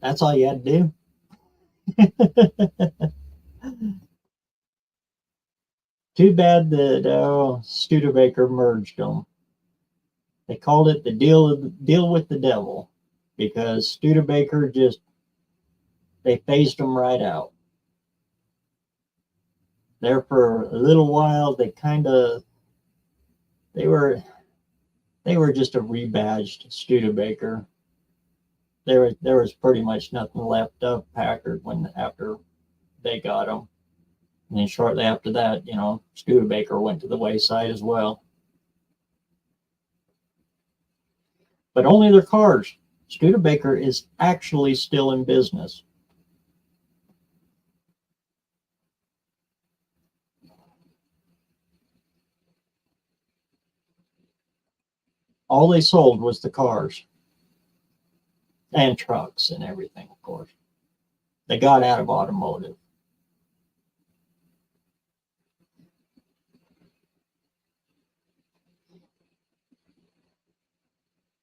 That's all you had to do. Too bad that Studebaker merged them. They called it the deal with the devil because Studebaker they phased them right out. There for a little while, they were just a rebadged Studebaker. There was pretty much nothing left of Packard after they got them. And then shortly after that, you know, Studebaker went to the wayside as well. But only their cars. Studebaker is actually still in business. All they sold was the cars and trucks and everything, of course. They got out of automotive.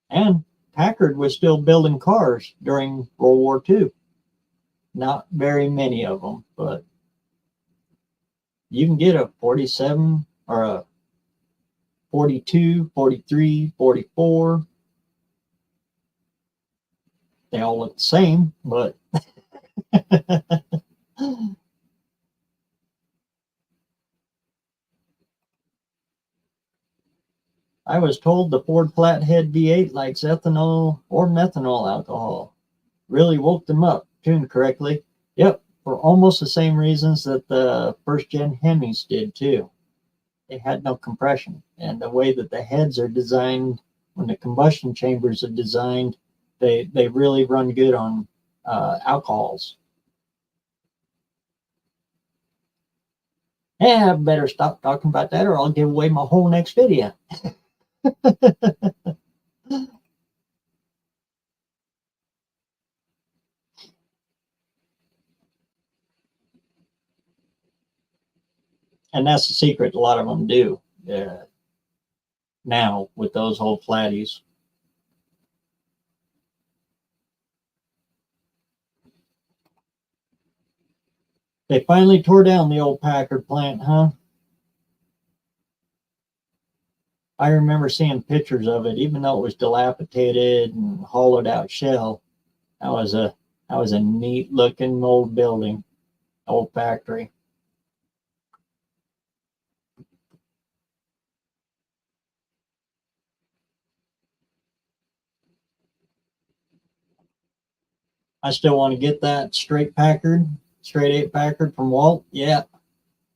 And Packard was still building cars during World War II. Not very many of them, but you can get a 47 or a 42, 43, 44. They all look the same, but I was told the Ford Flathead V8 likes ethanol or methanol alcohol. really woke them up, tuned correctly. Yep, for almost the same reasons that the first gen Hemis did too. They had no compression, and the way that the heads are designed, when the combustion chambers are designed, they really run good on alcohols. Yeah, I better stop talking about that, or I'll give away my whole next video. And that's the secret. A lot of them do now with those old flatties. They finally tore down the old Packard plant, huh? I remember seeing pictures of it, even though it was dilapidated and hollowed out shell. That was a neat looking old building, old factory. I still want to get that straight eight Packard from Walt. Yeah,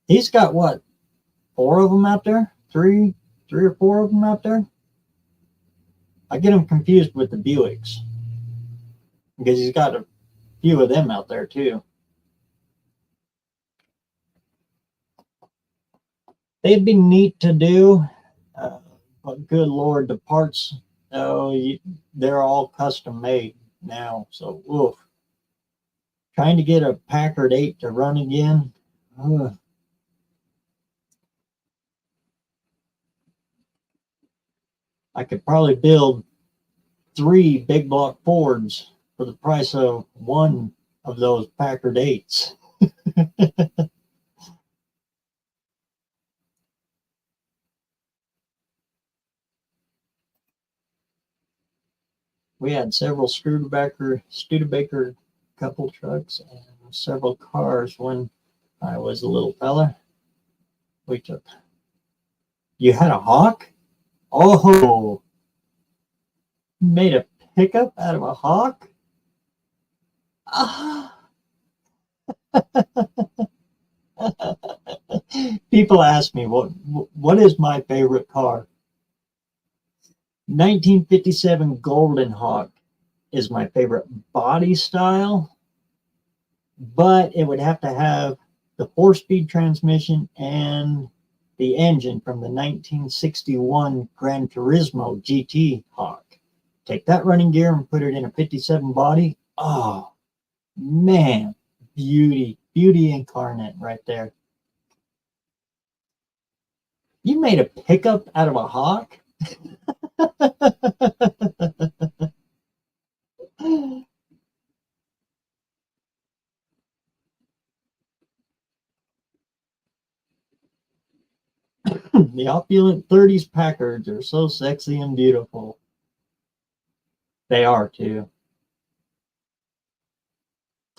he's got what, four of them out there? Three or four of them out there. I get him confused with the Buicks because he's got a few of them out there too. They'd be neat to do, but good Lord, the parts, they're all custom made now. So, oof. Trying to get a Packard 8 to run again. Ugh. I could probably build 3 big block Fords for the price of one of those Packard 8s. We had several Studebaker couple trucks and several cars when I was a little fella. We took. You had a Hawk? Oh, made a pickup out of a Hawk? Ah. People ask me what is my favorite car. 1957 Golden Hawk is my favorite body style, but it would have to have the 4-speed transmission and the engine from the 1961 Gran Turismo GT Hawk. Take that running gear and put it in a 57 body. Oh, man, beauty incarnate right there. You made a pickup out of a Hawk? The opulent 30s Packards are so sexy and beautiful. They are too.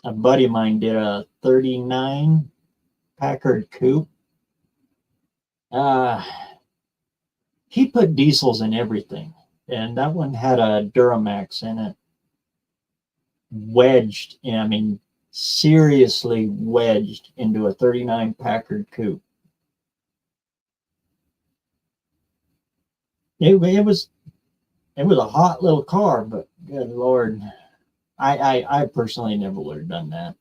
A buddy of mine did a 39 Packard coupe. He put diesels in everything, and that one had a Duramax in it. Wedged, I mean, seriously wedged into a 39 Packard coupe. It was a hot little car, but good Lord, I personally never would have done that.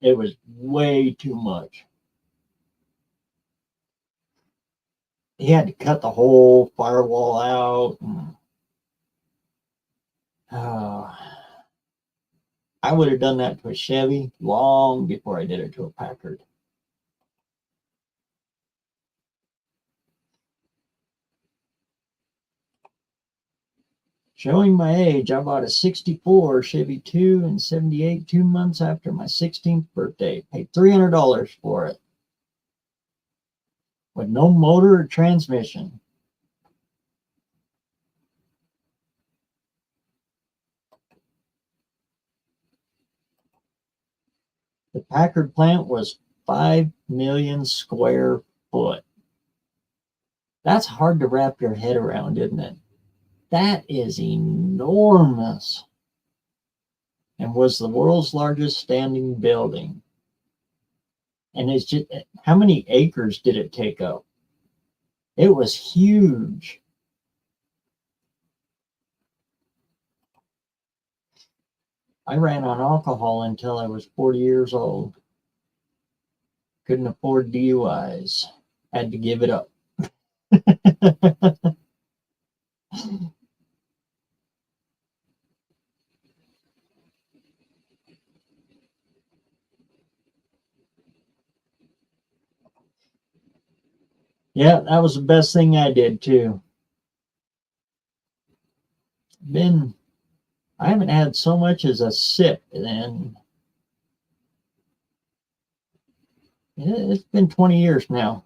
It was way too much. He had to cut the whole firewall out. And, I would have done that to a Chevy long before I did it to a Packard. Showing my age, I bought a 64 Chevy 2 in 78 2 months after my 16th birthday. Paid $300 for it. With no motor or transmission. The Packard plant was 5 million square foot. That's hard to wrap your head around, isn't it? That is enormous. and was the world's largest standing building. And it's just, how many acres did it take up? It was huge. I ran on alcohol until I was 40 years old. Couldn't afford DUIs. Had to give it up. Yeah, that was the best thing I did too. I haven't had so much as a sip, and it's been 20 years now.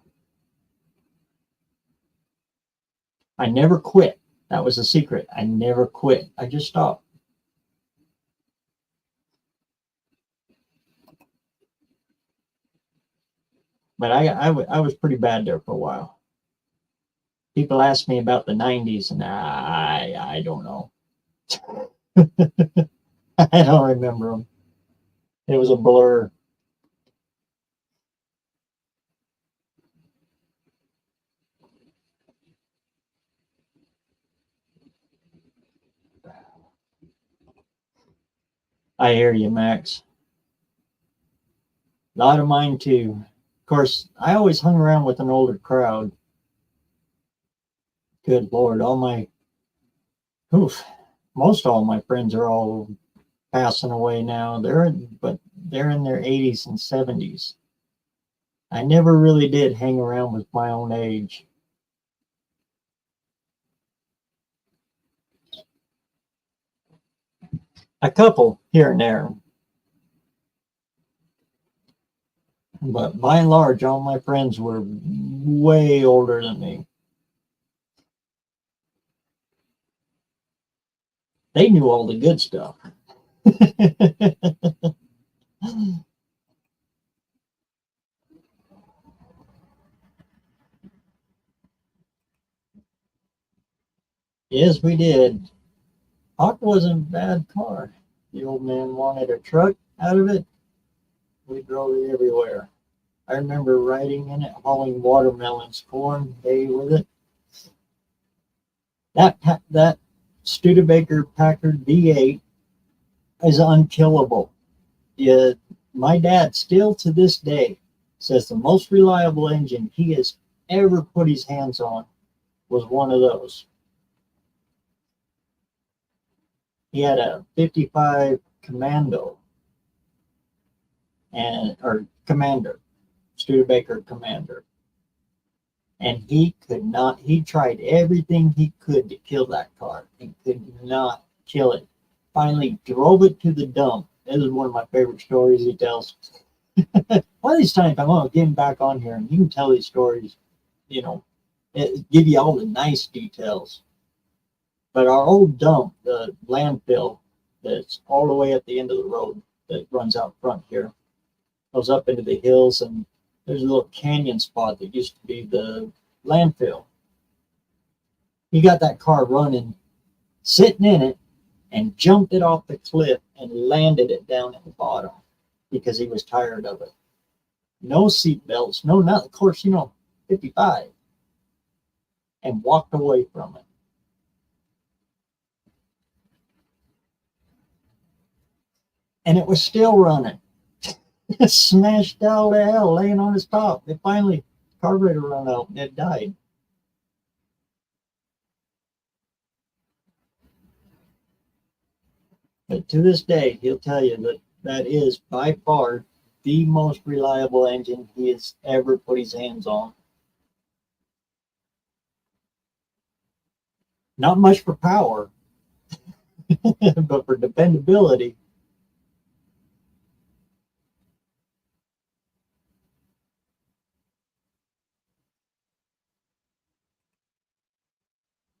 I never quit. That was the secret. I never quit. I just stopped. But I was pretty bad there for a while. People ask me about the 90s, and I don't know. I don't remember them. It was a blur. I hear you, Max. A lot of mine too. Of course, I always hung around with an older crowd. Good Lord, oof, most all my friends are all passing away now. But they're in their 80s and 70s. I never really did hang around with my own age. A couple here and there, but by and large, all my friends were way older than me. They knew all the good stuff. Yes, we did. Hawk wasn't a bad car. The old man wanted a truck out of it. We drove it everywhere. I remember riding in it, hauling watermelons, corn, hay with it. That Studebaker Packard V8 is unkillable. Yeah, my dad still to this day says the most reliable engine he has ever put his hands on was one of those. He had a 55 Commando or Commander, Studebaker Commander. And he tried everything he could to kill that car and could not kill it. Finally drove it to the dump. This is one of my favorite stories he tells. One of these times I'm going to get him back on here and you can tell these stories, give you all the nice details. But our old dump, the landfill that's all the way at the end of the road that runs out front here, goes up into the hills, and there's a little canyon spot that used to be the landfill. He got that car running, sitting in it, and jumped it off the cliff and landed it down at the bottom because he was tired of it. No seat belts, no nothing. Of course, 55. And walked away from it. And it was still running. It smashed all to hell, laying on his top. It finally, carburetor run out and it died. But to this day, he'll tell you that that is by far the most reliable engine he has ever put his hands on. Not much for power, but for dependability.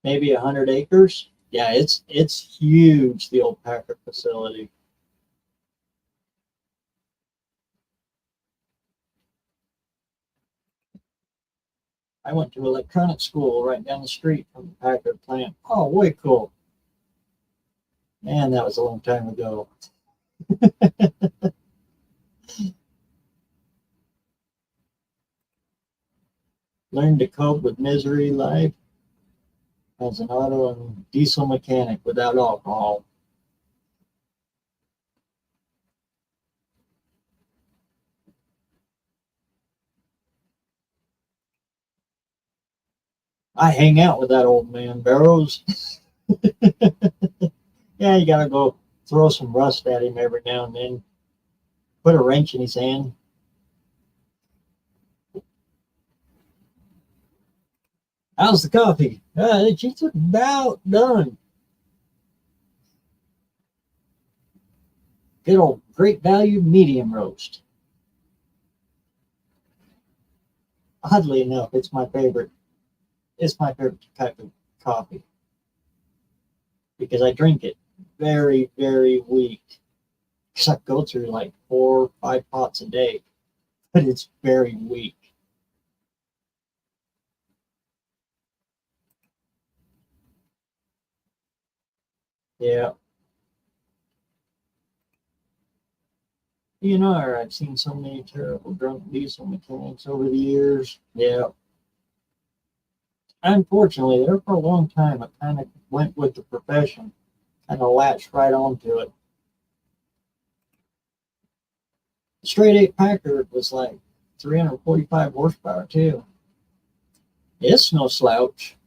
Maybe 100 acres. Yeah, it's huge, the old Packard facility. I went to electronic school right down the street from the Packard plant. Oh, way cool. Man, that was a long time ago. Learn to cope with misery life as an auto and diesel mechanic without alcohol. I hang out with that old man, BareRose. Yeah, you gotta go throw some rust at him every now and then. Put a wrench in his hand. How's the coffee? It's about done. Good old great value medium roast. Oddly enough, it's my favorite. It's my favorite type of coffee because I drink it very, very weak. Because I go through like 4 or 5 pots a day, but it's very weak. Yeah. I've seen so many terrible drunk diesel mechanics over the years. Yeah. Unfortunately, there for a long time, I kind of went with the profession, kind of latched right onto it. The straight eight Packard was like 345 horsepower too. It's no slouch.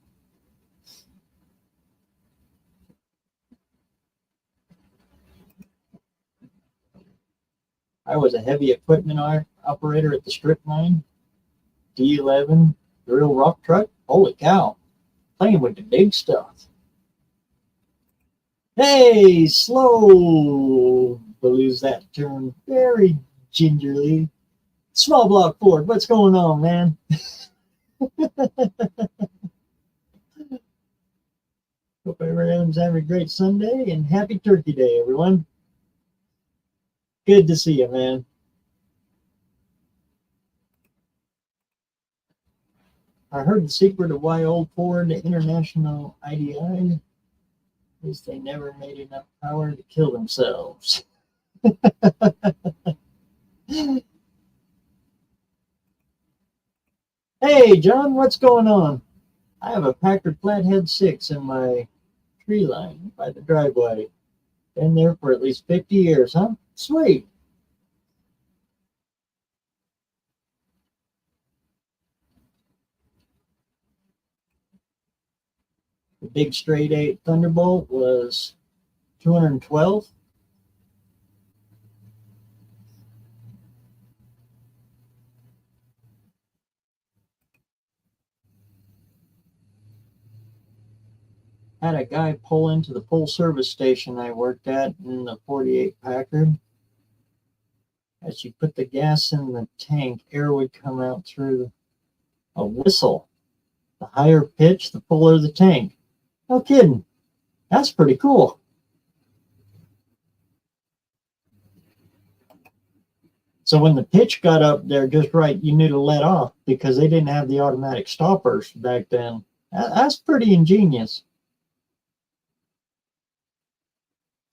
I was a heavy equipment operator at the strip mine. D11 drill rock truck. Holy cow! Playing with the big stuff. Hey, slow. Lose that turn very gingerly. Small block Ford, what's going on, man? Hope everyone's having a great Sunday and happy Turkey Day, everyone. Good to see you, man. I heard the secret of why old Ford International IDI is they never made enough power to kill themselves. Hey, John, what's going on? I have a Packard Flathead 6 in my tree line by the driveway. Been there for at least 50 years, huh? Sweet. The big straight 8 Thunderbolt was 212. Had a guy pull into the full service station I worked at in the 48 Packard. As you put the gas in the tank, air would come out through a whistle. The higher pitch, the fuller the tank. No kidding. That's pretty cool. So when the pitch got up there just right, you knew to let off because they didn't have the automatic stoppers back then. That's pretty ingenious.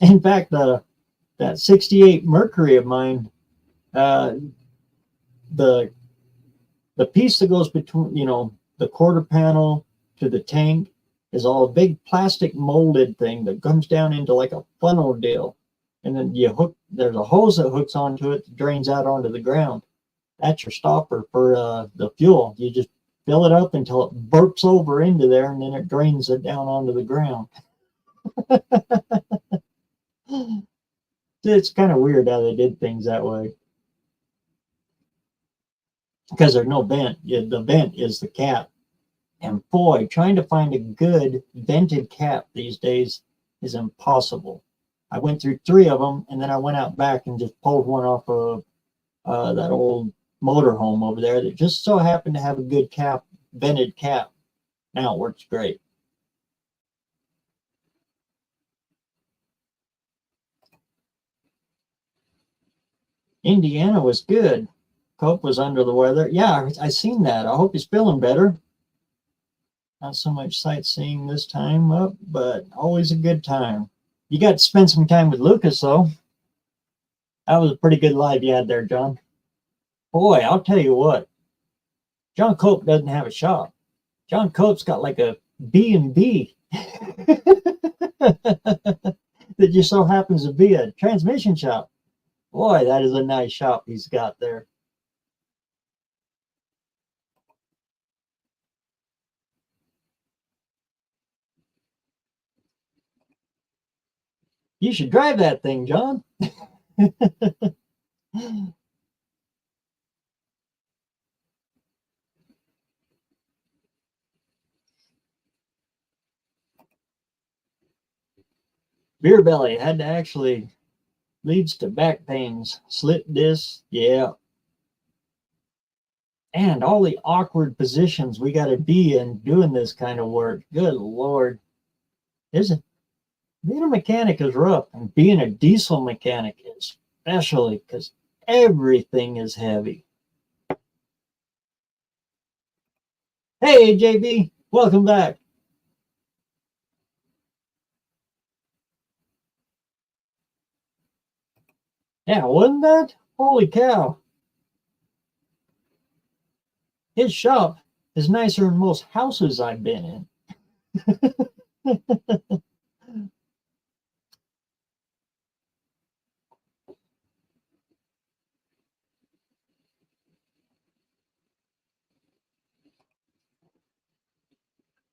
In fact, that 68 Mercury of mine, uh, the piece that goes between, the quarter panel to the tank is all a big plastic molded thing that comes down into like a funnel deal. And then there's a hose that hooks onto it that drains out onto the ground. That's your stopper for the fuel. You just fill it up until it burps over into there and then it drains it down onto the ground. It's kind of weird how they did things that way. Because there's no vent. The vent is the cap. And boy, trying to find a good vented cap these days is impossible. I went through 3 of them, and then I went out back and just pulled one off of that old motorhome over there that just so happened to have a good vented cap. Now it works great. Indiana was good. Cope was under the weather. Yeah, I seen that. I hope he's feeling better. Not so much sightseeing this time up, but always a good time. You got to spend some time with Lucas, though. That was a pretty good live you had there, John. Boy, I'll tell you what. John Cope doesn't have a shop. John Cope's got like a B&B that just so happens to be a transmission shop. Boy, that is a nice shop he's got there. You should drive that thing, John. Beer belly had to actually leads to back pains, slip discs, yeah. And all the awkward positions we got to be in doing this kind of work. Good Lord. Being a mechanic is rough, and being a diesel mechanic especially, because everything is heavy. Hey, JB, welcome back. Yeah, wasn't that? Holy cow. His shop is nicer than most houses I've been in.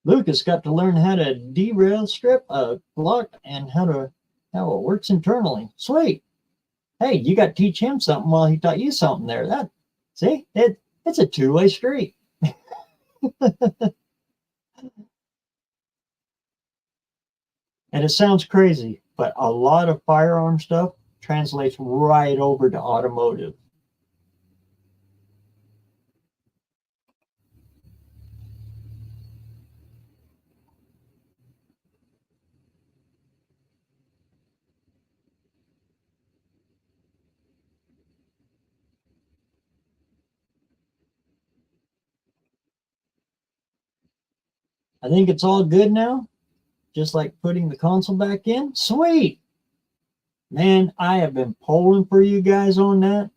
Lucas got to learn how to derail strip a block and how it works internally. Sweet. Hey, you got to teach him something while he taught you something there. It's a two-way street. And it sounds crazy, but a lot of firearm stuff translates right over to automotive. I think it's all good now, just like putting the console back in. Sweet. Man, I have been polling for you guys on that.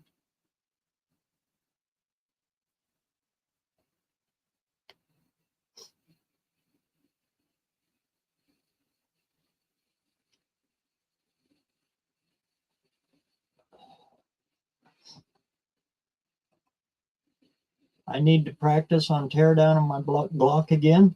I need to practice on teardown on my Glock again.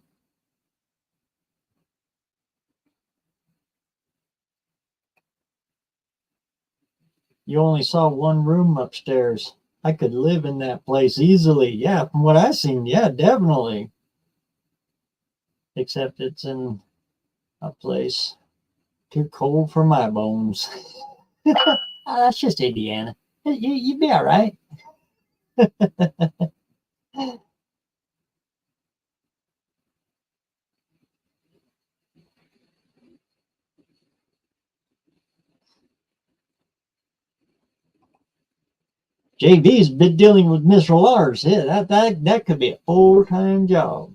You only saw one room upstairs. I could live in that place easily. Yeah, from what I've seen, yeah, definitely. Except it's in a place too cold for my bones. Oh, that's just Indiana. You'd be all right. JB's been dealing with Mr. Lars. Yeah, that could be a full-time job.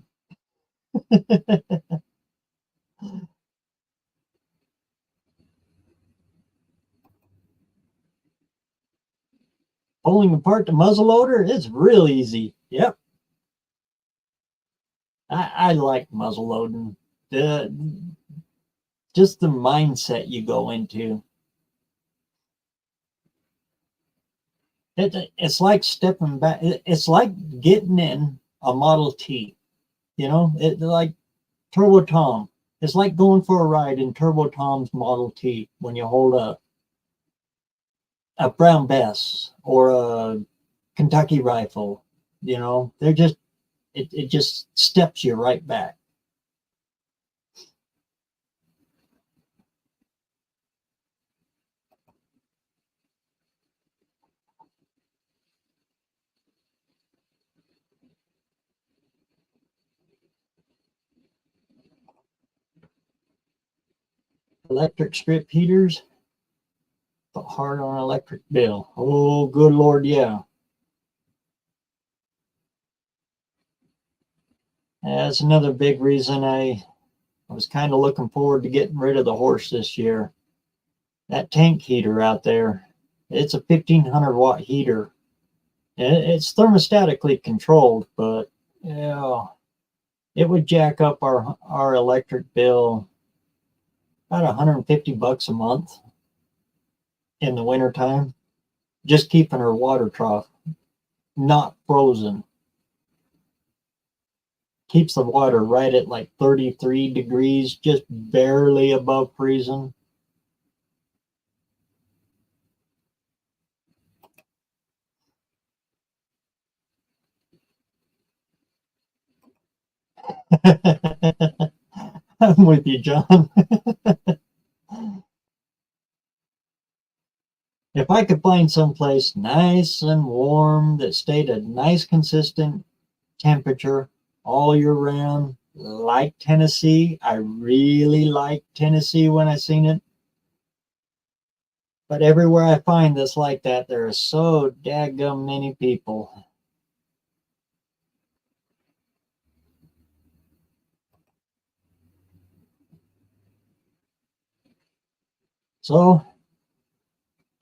Pulling apart the muzzle loader, it's real easy. Yep. I like muzzle loading. Just the mindset you go into. It's like stepping back. It's like getting in a Model T. You know, like Turbo Tom. It's like going for a ride in Turbo Tom's Model T when you hold a Brown Bess or a Kentucky rifle. You know, it just steps you right back. Electric strip heaters, but hard on electric bill. Oh, good Lord, yeah. That's another big reason I was kind of looking forward to getting rid of the horse this year. That tank heater out there, It's a 1500-watt heater. It's thermostatically controlled, but yeah, it would jack up our electric bill about $150 a month in the wintertime, just keeping her water trough not frozen. Keeps the water right at like 33 degrees, just barely above freezing. I'm with you, John. If I could find someplace nice and warm that stayed a nice consistent temperature all year round, like Tennessee, I really like Tennessee when I seen it. But everywhere I find that's like that, there are so daggum many people. So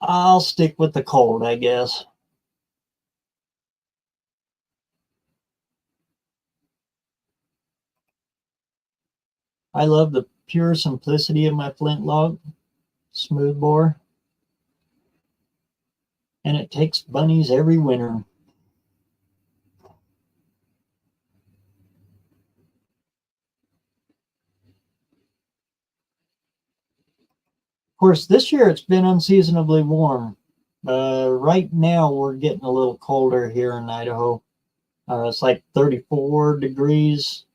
I'll stick with the cold, I guess. I love the pure simplicity of my flintlock smoothbore, and it takes bunnies every winter. Of course, this year it's been unseasonably warm. Right now we're getting a little colder here in Idaho. It's like 34 degrees.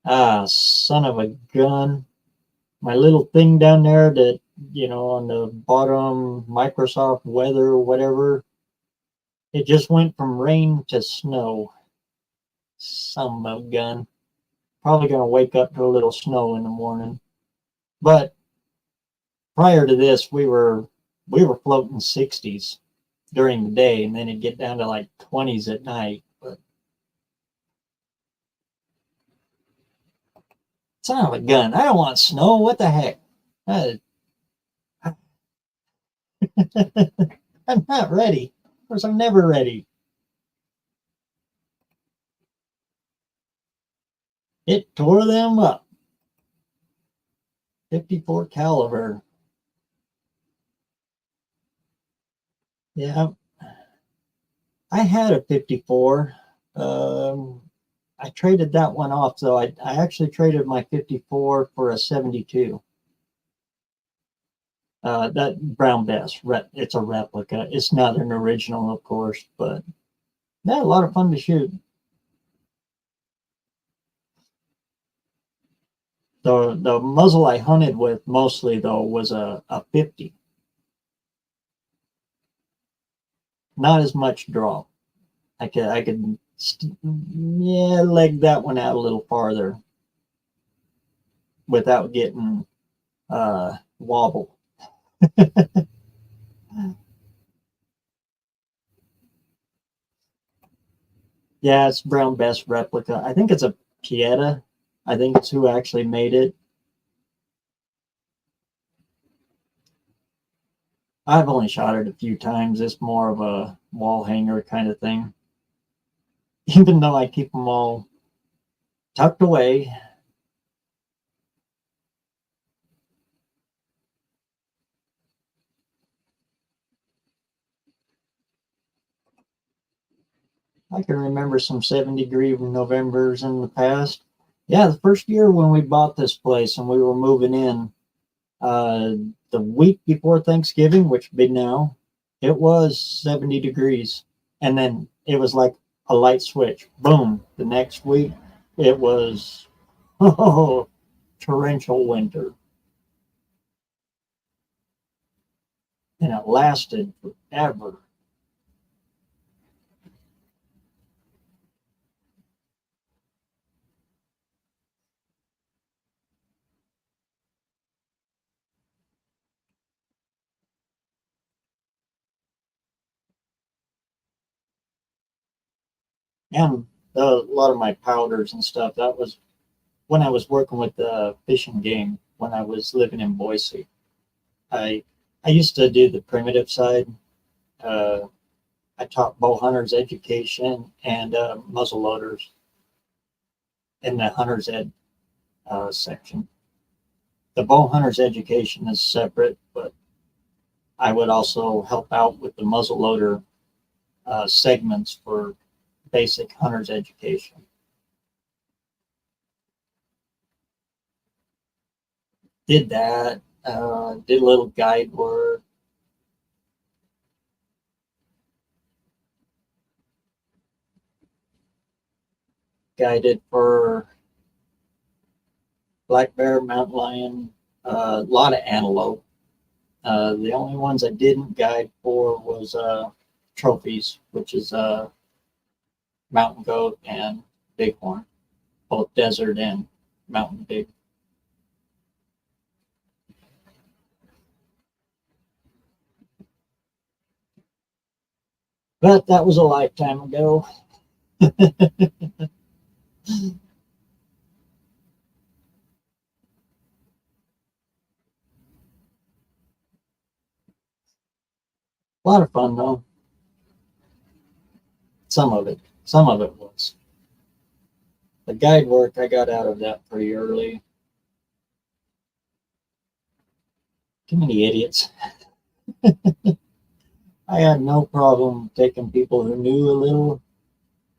Ah, son of a gun. My little thing down there that, on the bottom, Microsoft weather, whatever, it just went from rain to snow. Son of a gun. Probably going to wake up to a little snow in the morning. But prior to this, we were floating 60s during the day, and then it'd get down to like 20s at night. But son of a gun, I don't want snow. What the heck? Uh, I'm not ready. Of course, I'm never ready. It tore them up. 54 caliber. Yeah, I had a 54. I traded that one off, though. I actually traded my 54 for a 72. That Brown Bess, it's a replica. It's not an original, of course, but yeah, a lot of fun to shoot. The muzzle I hunted with mostly, though, was a 50. Not as much draw. I could yeah, leg that one out a little farther without getting wobble. Yeah, it's Brown Bess replica. I think it's a Pieta. I think it's who actually made it. I've only shot it a few times. It's more of a wall hanger kind of thing. Even though I keep them all tucked away. I can remember some 70-degree Novembers in the past. Yeah, the first year when we bought this place and we were moving in, uh, the week before Thanksgiving, which would be now, it was 70 degrees. And then it was like a light switch. Boom. The next week, it was oh, torrential winter. And it lasted forever. And a lot of my powders and stuff, that was when I was working with the Fish and Game when I was living in Boise. I I used to do the primitive side. Uh, I taught bow hunters education and muzzle loaders in the hunters ed section. The bow hunters education is separate, but I would also help out with the muzzle loader segments for basic hunters education. Did that, did a little guide work. Guided for black bear, mountain lion, a lot of antelope. The only ones I didn't guide for was trophies, which is mountain goat and bighorn, both desert and mountain big. But that was a lifetime ago. A lot of fun though. Some of it was. The guide work I got out of that pretty early. Too many idiots. I had no problem taking people who knew a little,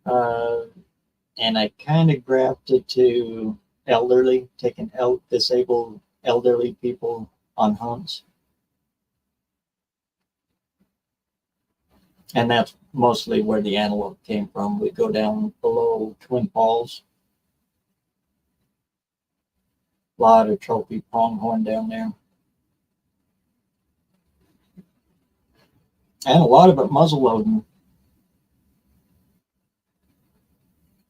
uh, and I kind of grafted to elderly, taking disabled elderly people on hunts, and that's mostly where the antelope came from. We go down below Twin Falls, a lot of trophy pronghorn down there, and a lot of it muzzle loading.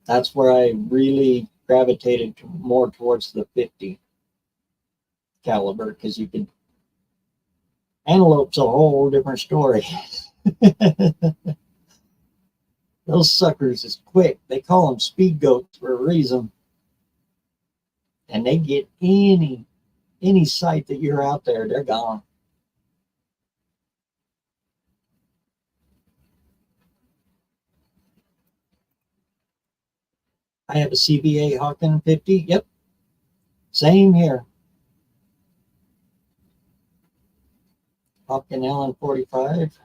That's where I really gravitated more towards the 50 caliber because you could antelope's a whole different story. Those suckers is quick. They call them speed goats for a reason, and they get any sight that you're out there, they're gone. I have a CBA Hawken 50. Yep, same here. Hawken Allen 45,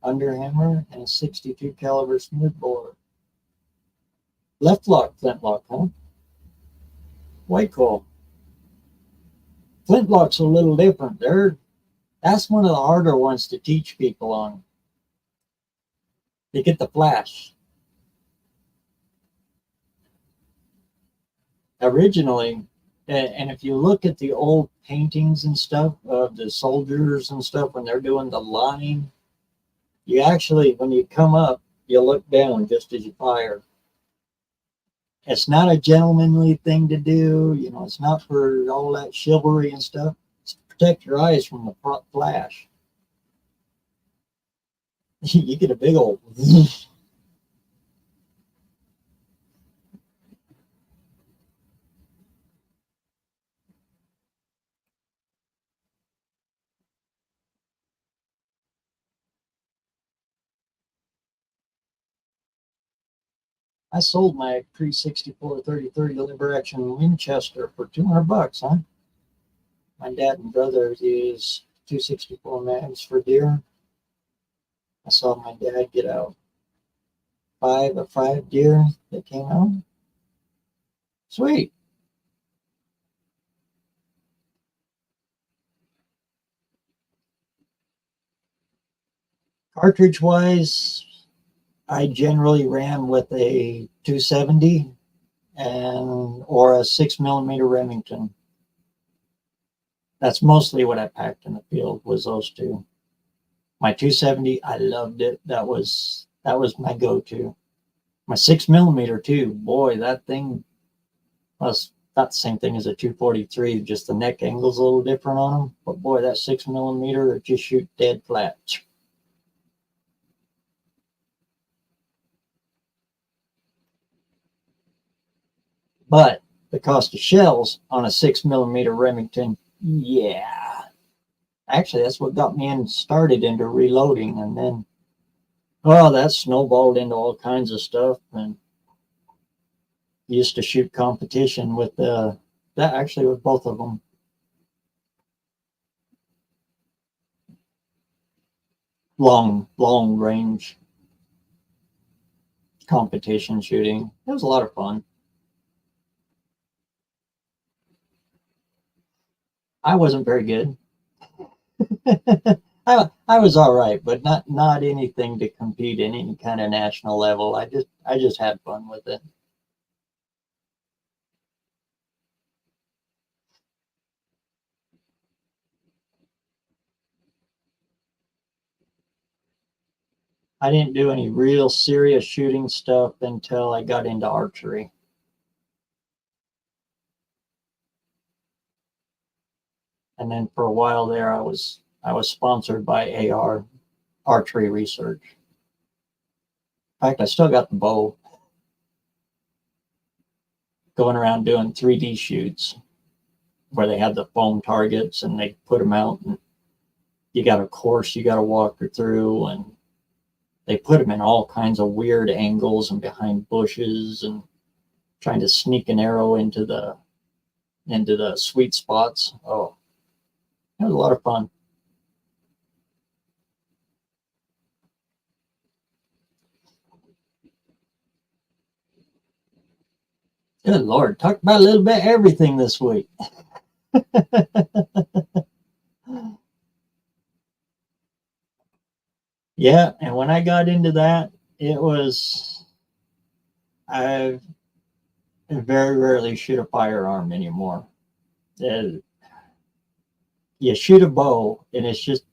underhammer, and a 62 caliber smoothbore. Left lock flintlock, huh? Way cool. Flintlock's a little different. That's one of the harder ones to teach people on. You get the flash. Originally, and if you look at the old paintings and stuff of the soldiers and stuff when they're doing the line, you actually, when you come up, you look down just as you fire. It's not a gentlemanly thing to do. You know, it's not for all that chivalry and stuff. It's to protect your eyes from the flash. You get a big old. I sold my 364 30 liver action Winchester for $200, huh? My dad and brother use 264 mags for deer. I saw my dad get out five deer that came out. Sweet. Cartridge wise, I generally ran with a 270 and or a 6 millimeter Remington. That's mostly what I packed in the field was those two. My 270, I loved it. That was my go-to. My 6 millimeter too. Boy, that thing was not the same thing as a 243. Just the neck angle's a little different on them. But boy, that 6 millimeter, it just shoot dead flat. But the cost of shells on a 6 millimeter Remington, yeah. Actually, that's what got me started into reloading, and then well, that snowballed into all kinds of stuff. And used to shoot competition with that actually with both of them. Long range competition shooting. It was a lot of fun. I wasn't very good. I was all right, but not anything to compete in any kind of national level. I just had fun with it. I didn't do any real serious shooting stuff until I got into archery. And then for a while there I was sponsored by AR Archery Research. In fact, I still got the bow, going around doing 3D shoots where they have the foam targets and they put them out, and you got a course you got to walk through, and they put them in all kinds of weird angles and behind bushes and trying to sneak an arrow into the sweet spots. Oh, it was a lot of fun. Good Lord, talked about a little bit everything this week. Yeah, and when I got into that, it was I very rarely shoot a firearm anymore. Uh, you shoot a bow, and it's just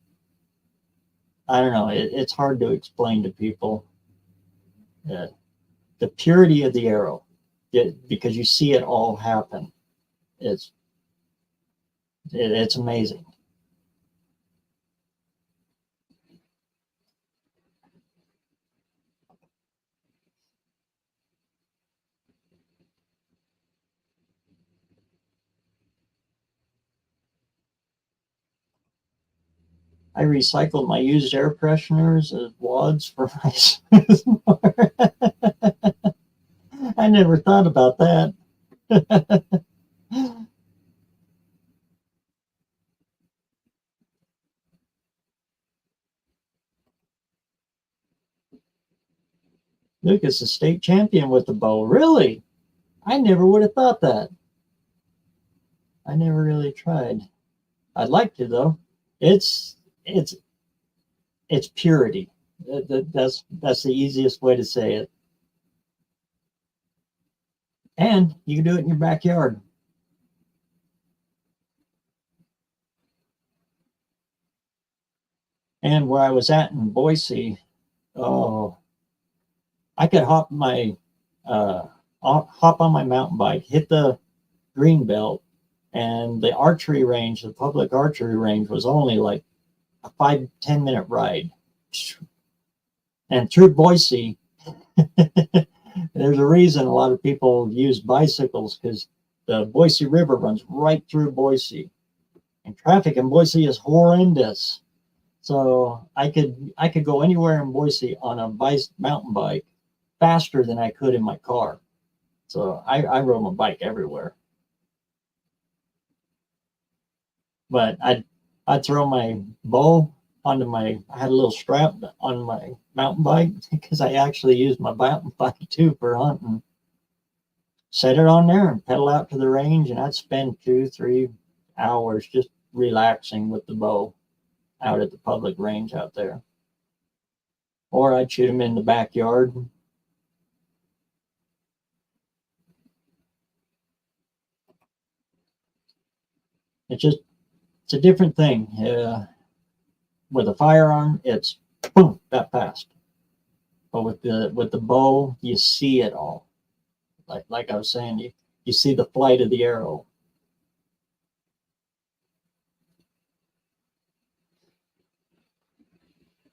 I don't know. It's hard to explain to people uh, the purity of the arrow, because you see it all happen. It's it's amazing. I recycled my used air fresheners as wads for my smooth. I never thought about that. Lucas is state champion with the bow. Really? I never would have thought that. I never really tried. I'd like to though. It's it's it's purity. That's the easiest way to say it. And you can do it in your backyard. And where I was at in Boise, oh, I could uh, hop on my mountain bike, hit the green belt, and the archery range, the public archery range, was only like a 5-10 minute ride. And through Boise, there's a reason a lot of people use bicycles, because the Boise River runs right through Boise, and traffic in Boise is horrendous. So I could go anywhere in Boise on a mountain bike faster than I could in my car. So I rode my bike everywhere. But I'd throw my bow onto I had a little strap on my mountain bike because I actually used my mountain bike too for hunting. Set it on there and pedal out to the range, and I'd spend 2-3 hours just relaxing with the bow out at the public range out there. Or I'd shoot them in the backyard. It's a different thing. With a firearm, it's boom that fast. But with the bow, you see it all. Like I was saying, you see the flight of the arrow.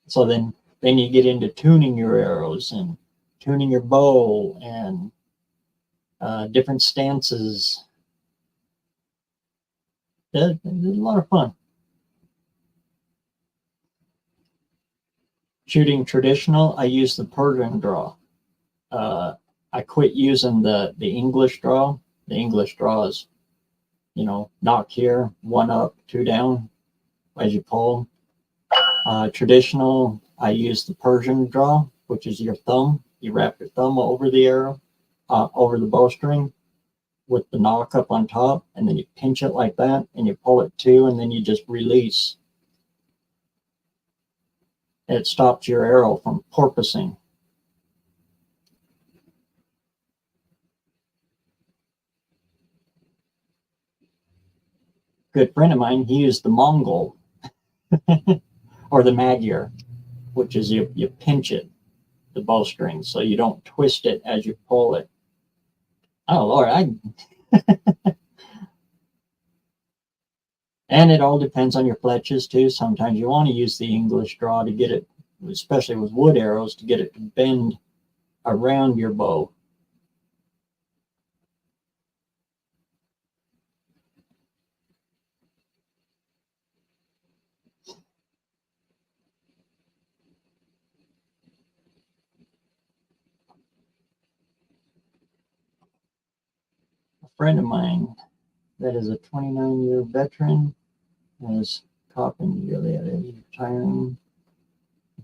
So then you get into tuning your arrows and tuning your bow and different stances. It's a lot of fun. Shooting traditional, I use the Persian draw. I quit using the English draw. The English draw is, knock here, one up, two down as you pull. Traditional, I use the Persian draw, which is your thumb. You wrap your thumb over the arrow, over the bowstring with the knock up on top, and then you pinch it like that, and you pull it two, and then you just release. It stops your arrow from porpoising. Good friend of mine, he used the Mongol or the Magyar, which is you pinch it, the bowstring, so you don't twist it as you pull it. Oh Lord, and it all depends on your fletches too. Sometimes you want to use the English draw to get it, especially with wood arrows, to get it to bend around your bow. A friend of mine that is a 29-year veteran is coughing yearly at age retiring.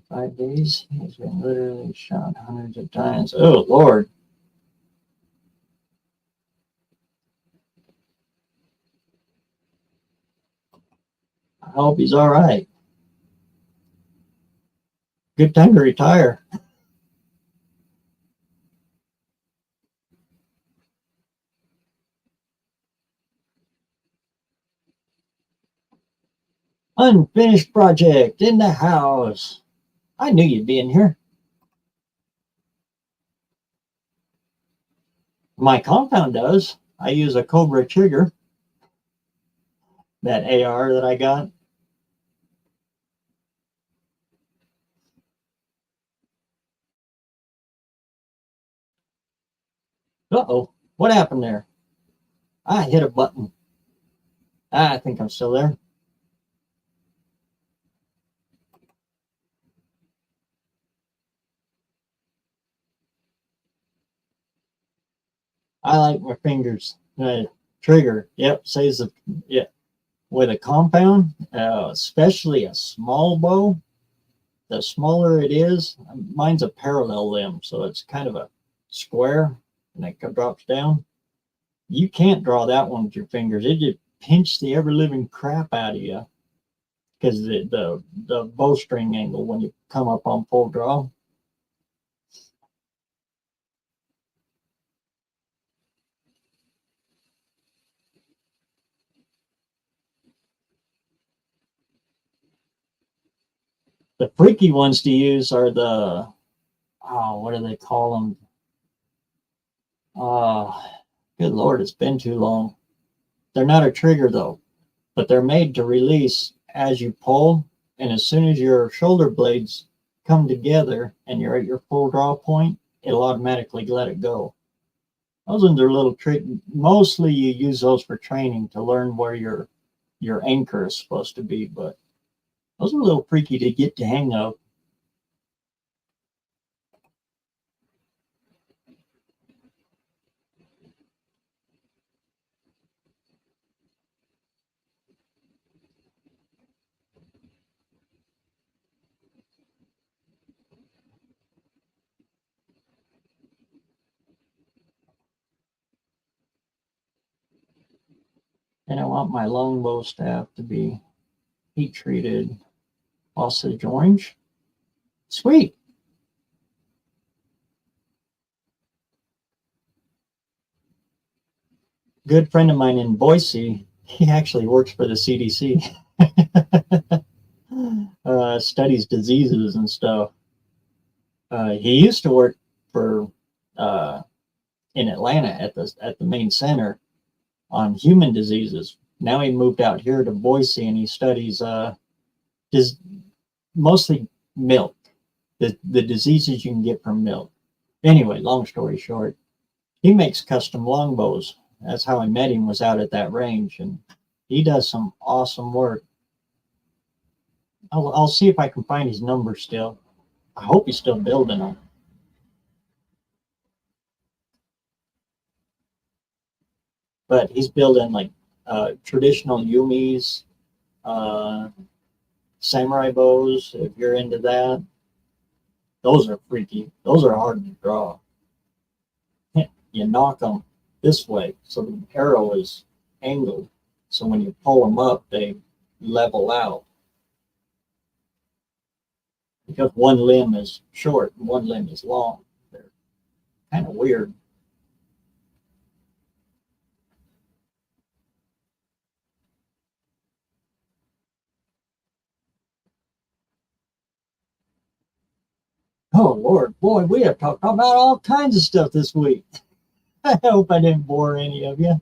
5 days. He's been literally shot hundreds of times. Oh Lord. I hope he's all right. Good time to retire. Unfinished project in the house. I knew you'd be in here. My compound does. I use a Cobra trigger, that AR that I got. Uh-oh, what happened there? I hit a button. I think I'm still there. I like my fingers. Trigger, yep, says the, yeah. With a compound, especially a small bow, the smaller it is, mine's a parallel limb, so it's kind of a square, and it drops down. You can't draw that one with your fingers. It just pinch the ever living crap out of you because the bowstring angle when you come up on full draw. The freaky ones to use are the, what do they call them? Good Lord, it's been too long. They're not a trigger though, but they're made to release as you pull. And as soon as your shoulder blades come together and you're at your full draw point, it'll automatically let it go. Those ones are a little tricky. Mostly you use those for training to learn where your anchor is supposed to be, but those are a little freaky to get the hang of. And I want my longbow staff to be heat treated Osage orange. Sweet. Good friend of mine in Boise, he actually works for the CDC. Studies diseases and stuff. He used to work for in Atlanta at the main center on human diseases. Now he moved out here to Boise and he studies mostly milk, the diseases you can get from milk. Anyway, long story short, he makes custom longbows. That's how I met him, was out at that range, and he does some awesome work. I'll see if I can find his number still. I hope he's still building them. But he's building like traditional yumis, uh, samurai bows. If you're into that, those are freaky. Those are hard to draw. You knock them this way, so the arrow is angled. So when you pull them up, they level out. Because one limb is short and one limb is long. They're kind of weird. Oh Lord, boy, we have talked about all kinds of stuff this week. I hope I didn't bore any of you.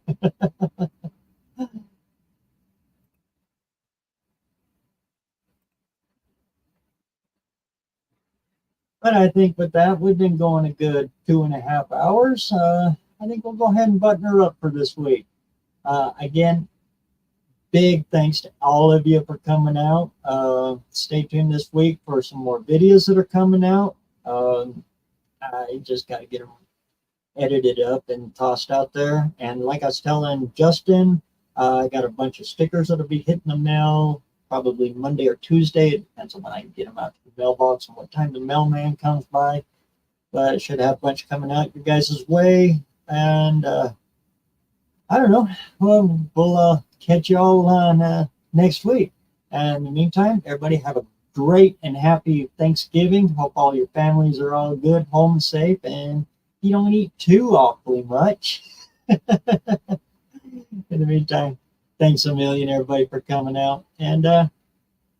But I think with that, we've been going a good 2.5 hours. I think we'll go ahead and button her up for this week. Again, big thanks to all of you for coming out. Stay tuned this week for some more videos that are coming out. I just got to get them edited up and tossed out there. And like I was telling Justin, I got a bunch of stickers that'll be hitting the mail probably Monday or Tuesday. It depends on when I can get them out to the mailbox and what time the mailman comes by. But I should have a bunch coming out your guys' way. And I don't know. Well, we'll catch you all on next week. And in the meantime, everybody have a great and happy Thanksgiving. Hope all your families are all good, home safe, and you don't eat too awfully much. In the meantime, thanks a million, everybody, for coming out. And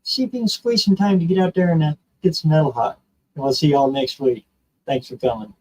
see if you can squeeze some time to get out there and get some metal hot. And we'll see you all next week. Thanks for coming.